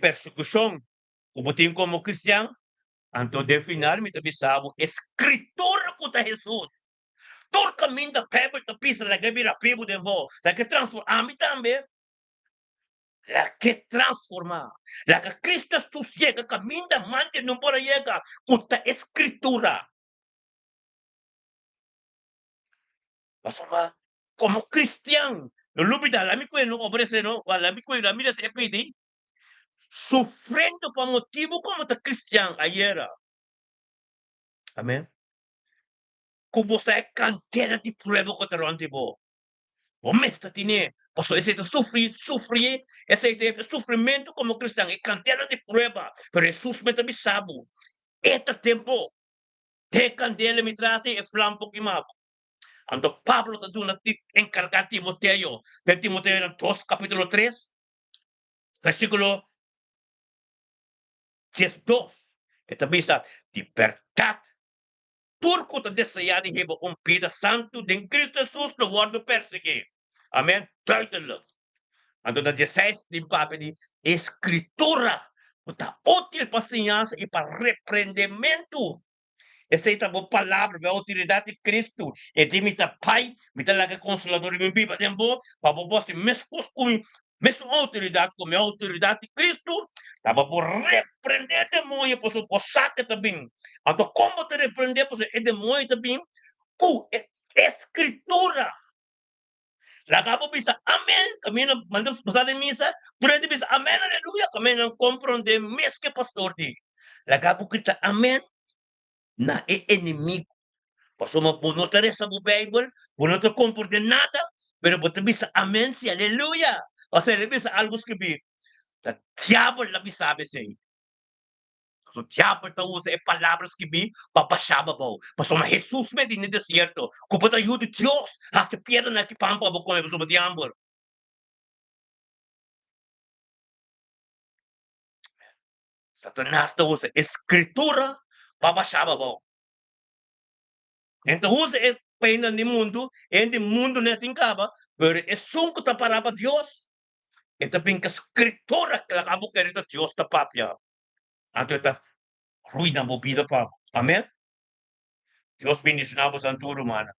persecução, como tem como cristiano, então de final me também sabe, escritura contra Jesus. Todo caminho da Bíblia está pisa, lá que vira Bíblia de voz, lá que transforma, a mim também, lá que transforma, lá que Cristo tu chega, caminho da mante não pode chegar, contra a escritura. Mas como cristiano, no lubida, lá me cuida, no obrece, no, lá me cuida, lá me desse EPD, sofrendo por motivo como está cristiano ayer. Amém? Como você é canteira de prueba contra o antigo. O mestre tinha, passou esse sofrer, esse sofrimento como cristão, é canteira de prueba, pero Jesus me também sabe, este tempo, de candela me traz e flampo que mapa. Então, Pablo está dando encargar Timoteo, per Timoteo 2, capítulo 3, versículo 12. E também está, libertad. Turco está desejado de um vida santo de Cristo Jesus, no guardo perseguir. Amém? Duidelijk. Então, da 16, de papo de escritura, está útil para ensinança e para repreendimento. Essa é a palavra, a autoridade de Cristo. E de mim, Pai, me dá lá consolador e me viva tempo, para você mesmo autoridade como a autoridade de Cristo, estava por repreender demônio, por sua saca também. Então, como te repreender, por é demônio também, com escritura. Lá acabo pensar, amém, caminho, manda passar de missa, durante missa, amém, aleluia, caminho, compreender, mesmo que pastor de. Lá acabo gritar, amém, na inimigo. Pasó no te resta bu Bible, no te comporte nada, pero vos te bisa amén, sí, aleluya. O sea, le bisa algo escribir. El diablo la bisa sabe sí. O diablo te usa palabras que vi para pasar bo. Pasó mas Jesús me dice en el desierto, como te ayuda Dios, hasta pierden aquí pampa bo con el diablo. Satanás te usa escritura para pasar bo. Então usa é pena no mundo, e no mundo não tem caba, pero é sunco ta para Deus. E também que a escritura que acabou querendo Deus ta papia. Então tá ruína a vida pa. Amém? Deus bendicionamos a tua humana.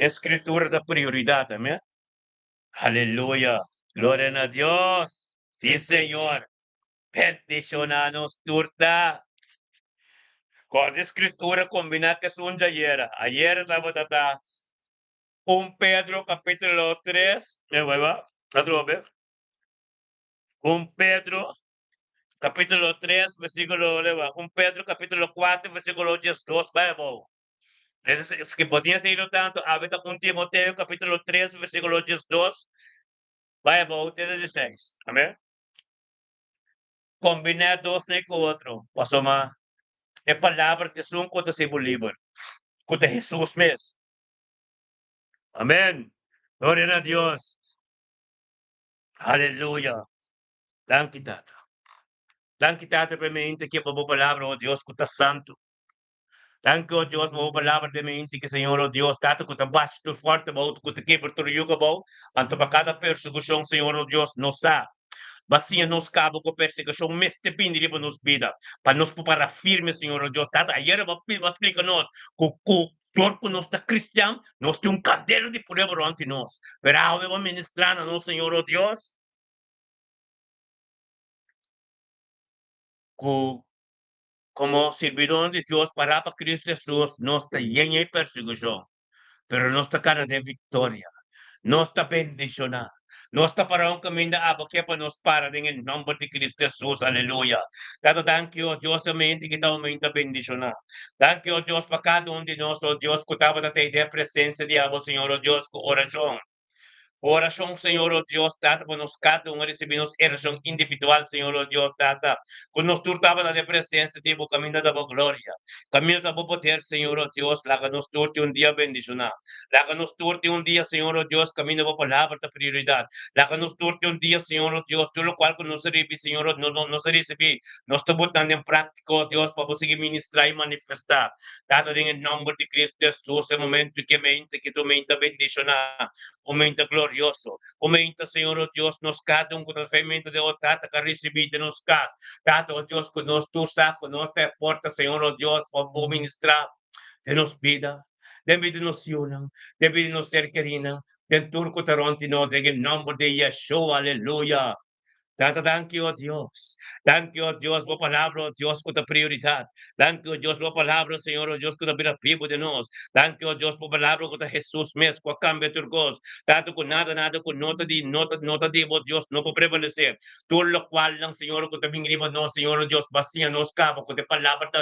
Escritura da prioridad, amén. Aleluya. Gloria a Dios. Sí, Señor. Bendicionanos turta. Con escritura combina que son de ayer. Ayer estaba tata 1 Pedro capítulo 3. Va. Otro vez. 1 Pedro capítulo 3, versículo, 1 Pedro capítulo 4, versículo 2, Bible. Es que podía seguir tanto. Ahorita 1 Timoteo capítulo 3, versículo 2, Bible, 16. Amén. Combinar dos na com o outro. Pastor Ma, é palavra de um contra seu livro. Contra Jesus mesmo. Amém. Glória a Deus. Aleluia. Danke, Tata. Danke, Tata, permente que a boa palavra, oh Deus, que está santo. Danke, oh Deus, boa palavra de mente que, Senhor, oh Deus, Tata, que está baixo, tu forte, bom, que te quebra, tu yuga, bom. Anto para cada perseguição, Senhor, oh Deus, não sabe. Bacia nos cabo com perseguição, mas depende de nos vida. Para nos preparar firme, Senhor, oh Deus, Tata, ayer vai explicar nós, que corpo nós está cristiano, nós temos candeiro de poder ante nós. Pero ahora vamos ministrar a nós, Senhor, oh Deus, que como servidor de Deus para Cristo Jesus, nós está lleno de perseguição, pero nós está cara de vitória. Nós está bendicionado. Nós está para um caminho da água que é para nos parar em nome de Cristo Jesus. Aleluia. Dado thank you, Deus, somente que está aumenta bendicionado. Thank you, Deus, para cada um de nós, oh Deus, que estava da presença de água, Senhor, oh Deus, com oração. Oração, Senhor, oh Deus, Tata, para nós cada um recebemos oração individual, Senhor, oh Deus, Tata. Quando nós turtava na presença de o caminho da boa glória. Caminho da boa poder, Senhor, oh Deus, lá que nos turte um dia bendicionar. Lá que nos turte um dia, Senhor, oh Deus, caminho da boa palavra da prioridade. Lá que nos turte um dia, Senhor, oh Deus, tudo o qual que nos recebi, Senhor, nos recebi. Nós estamos botando em prática, oh Deus, para conseguir ministrar e manifestar. Tata, em nome de Cristo Jesus, é o momento que mente, que tu mente bendicionar. Aumenta glorioso. Aumenta, Senhor, oh Deus, nos cada um com a ferramenta de Tata que recebi de nos casa. Tata, oh Deus, que nos tu saco, nos te porta, Senhor, oh Deus, para ministrar. De nos vida. De nos unam. De nos ser querida. De turco tarantino, de en nombre de Yeshua, aleluya. Tata, thank you, oh Dios. Thank you, oh Dios, por palabra, oh Dios, con tu prioridad. Thank you, oh Dios, por palabra, Señor, oh Dios, con la vida vivo de nos. Thank you, oh Dios, por palabra, con Jesús mesmo, con cambio de turcos. Tanto con nada, con nota de, oh Dios, no puede prevalecer. Todo lo cual, lang, Señor, con tu vingrimo, no, Señor, oh Dios, vacía nos cabo, con tu palabra,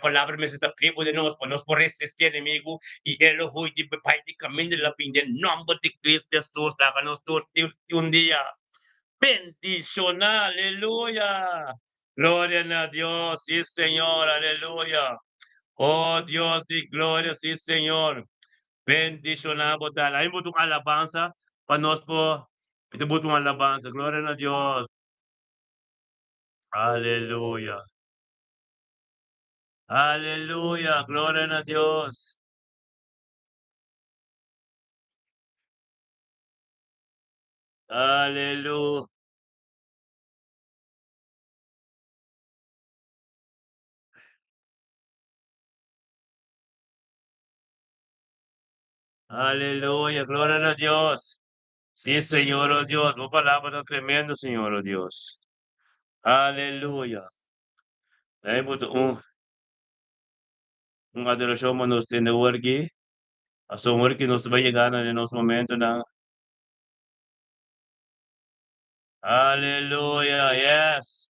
palabra me está vivo de nos, por nos por resistir enemigo, y el ojo y de pai de camino de la fin, del nombre de Cristo Jesús, háganos todos un día. Bendición, aleluya. Gloria a Dios, sí, Señor, aleluya. Oh Dios de gloria, sí, Señor. Bendicionamos, dale. Hay mucha alabanza para nos po. Ito mucha alabanza. Gloria a Dios. Aleluya. Aleluya. Gloria a Dios. Aleluya. Aleluya. Gloria a Dios. Sí, Señor, oh Dios. Tu palabra está tremendo, Señor, oh Dios. Aleluya. Hay mucho, adoração nos tem work, a sua work nos vai chegar no nosso momento na aleluia, yes,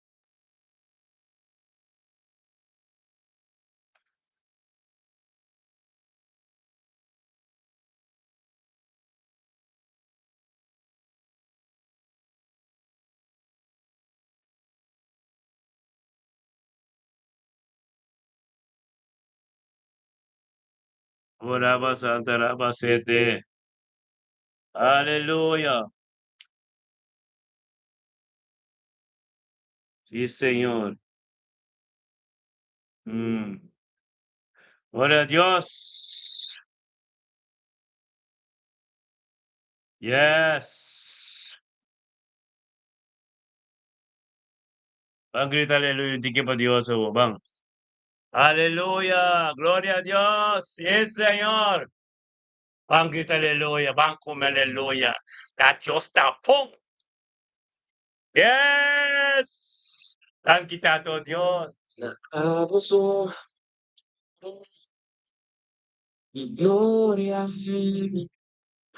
orava santa raba sete, aleluia, sim Senhor, glória a Deus, yes, bang grita aleluia, tinggi pa Dios oh, bang, aleluia, glória a Deus, yes Senhor, Ang grita haleluya, bangko haleluya. That Diyos tapong. Yes! Ang kita to Diyos.
Nakabuso gloria.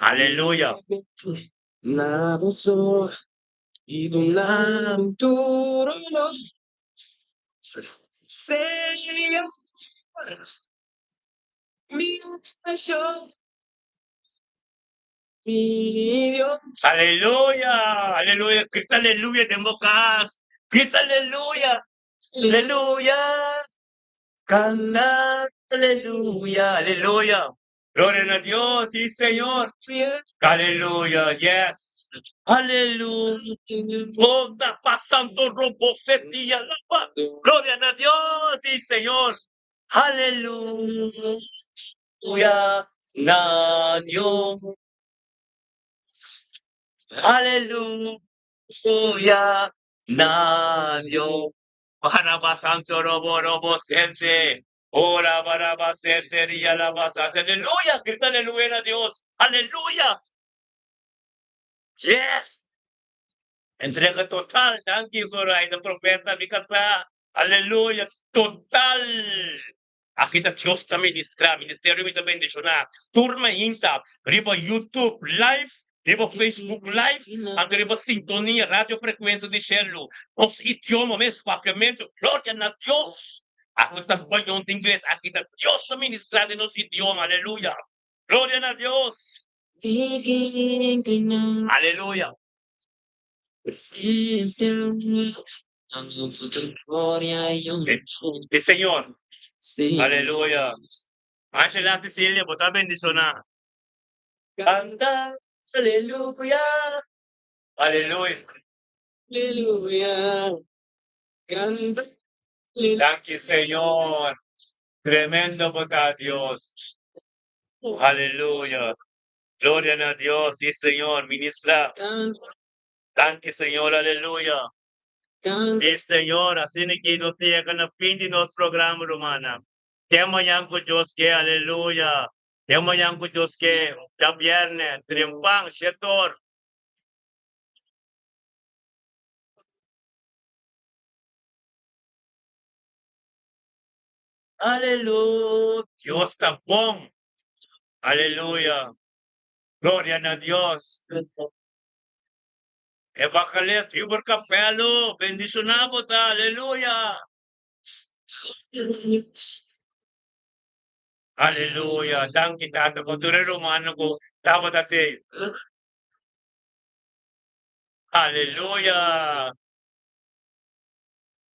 Haleluya.
Nabuso idunamturos Señor, mi pasión, mi Dios.
Aleluya, aleluya, grita aleluya de bocas. Grita aleluya, aleluya. Canta aleluya, aleluya. Gloria a Dios, sí Señor. Aleluya, yes. Aleluya. Oh, está pasando robosetilla la paz. Gloria a Dios, sí Señor. Aleluya. Na Dios. Aleluya. Na Dios. Santo robo robo sente. Ora baraba sente ria la basa. Aleluya. Grita aleluya a Dios. Aleluya. Yes. Entrega total. Thank you, Soray, the profeta Mikasa. Aleluya. Total. Akita Diyos na ministra, ministeryo mi bendisyonar. Turma inta, riba YouTube live, riba Facebook live, ang riba sintonia, radio frequência de Shelo. Os idioma mesmo, papiamento, glória na Deus. Ako tas banhong de inglês, akita Diyos na ministra de nos idioma, aleluya. Glória na Deus. Aleluya. Sí, Señor. Aleluya. Ángela Cecilia, bota bendicionar. Canta, aleluya. Aleluya.
Aleluya. Canta.
Thank you, Señor. Tremendo bota Dios. Aleluya. Gloria a Dios. Sí, Señor. Ministra. Thank you, Señor. Aleluya. Sí, Señor. Assim que não tenha na fim de nosso programa, Romana. Tema yang ko Diyos ke. Aleluya. Tema yang ko Diyos ke. Sa biyernes. Triumpang. Shetor. Aleluya. Dios está bom. Aleluya. Gloria a Dios. Evangelia, Tiber Capello, bendicionado, aleluya. Aleluya. Thank you, Tata. Kultura Romano ko. Dapat dati. Aleluya.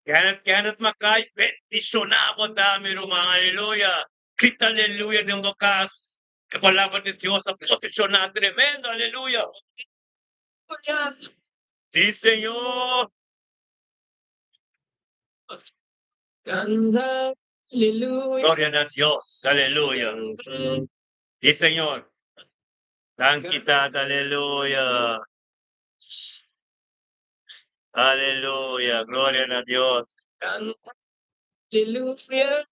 Kenneth Makay, bendicionado, dami Romano. Aleluya. Grita aleluya de wakas. Kapalaban ni Diyos sa posisyon na tremendo. Aleluya. Sí, Señor.
Canta. Aleluya.
Gloria a Dios. Aleluya. Sí, Señor. Thank you, Tata. Aleluya. Aleluya. Gloria a Dios.
Canta. Aleluya.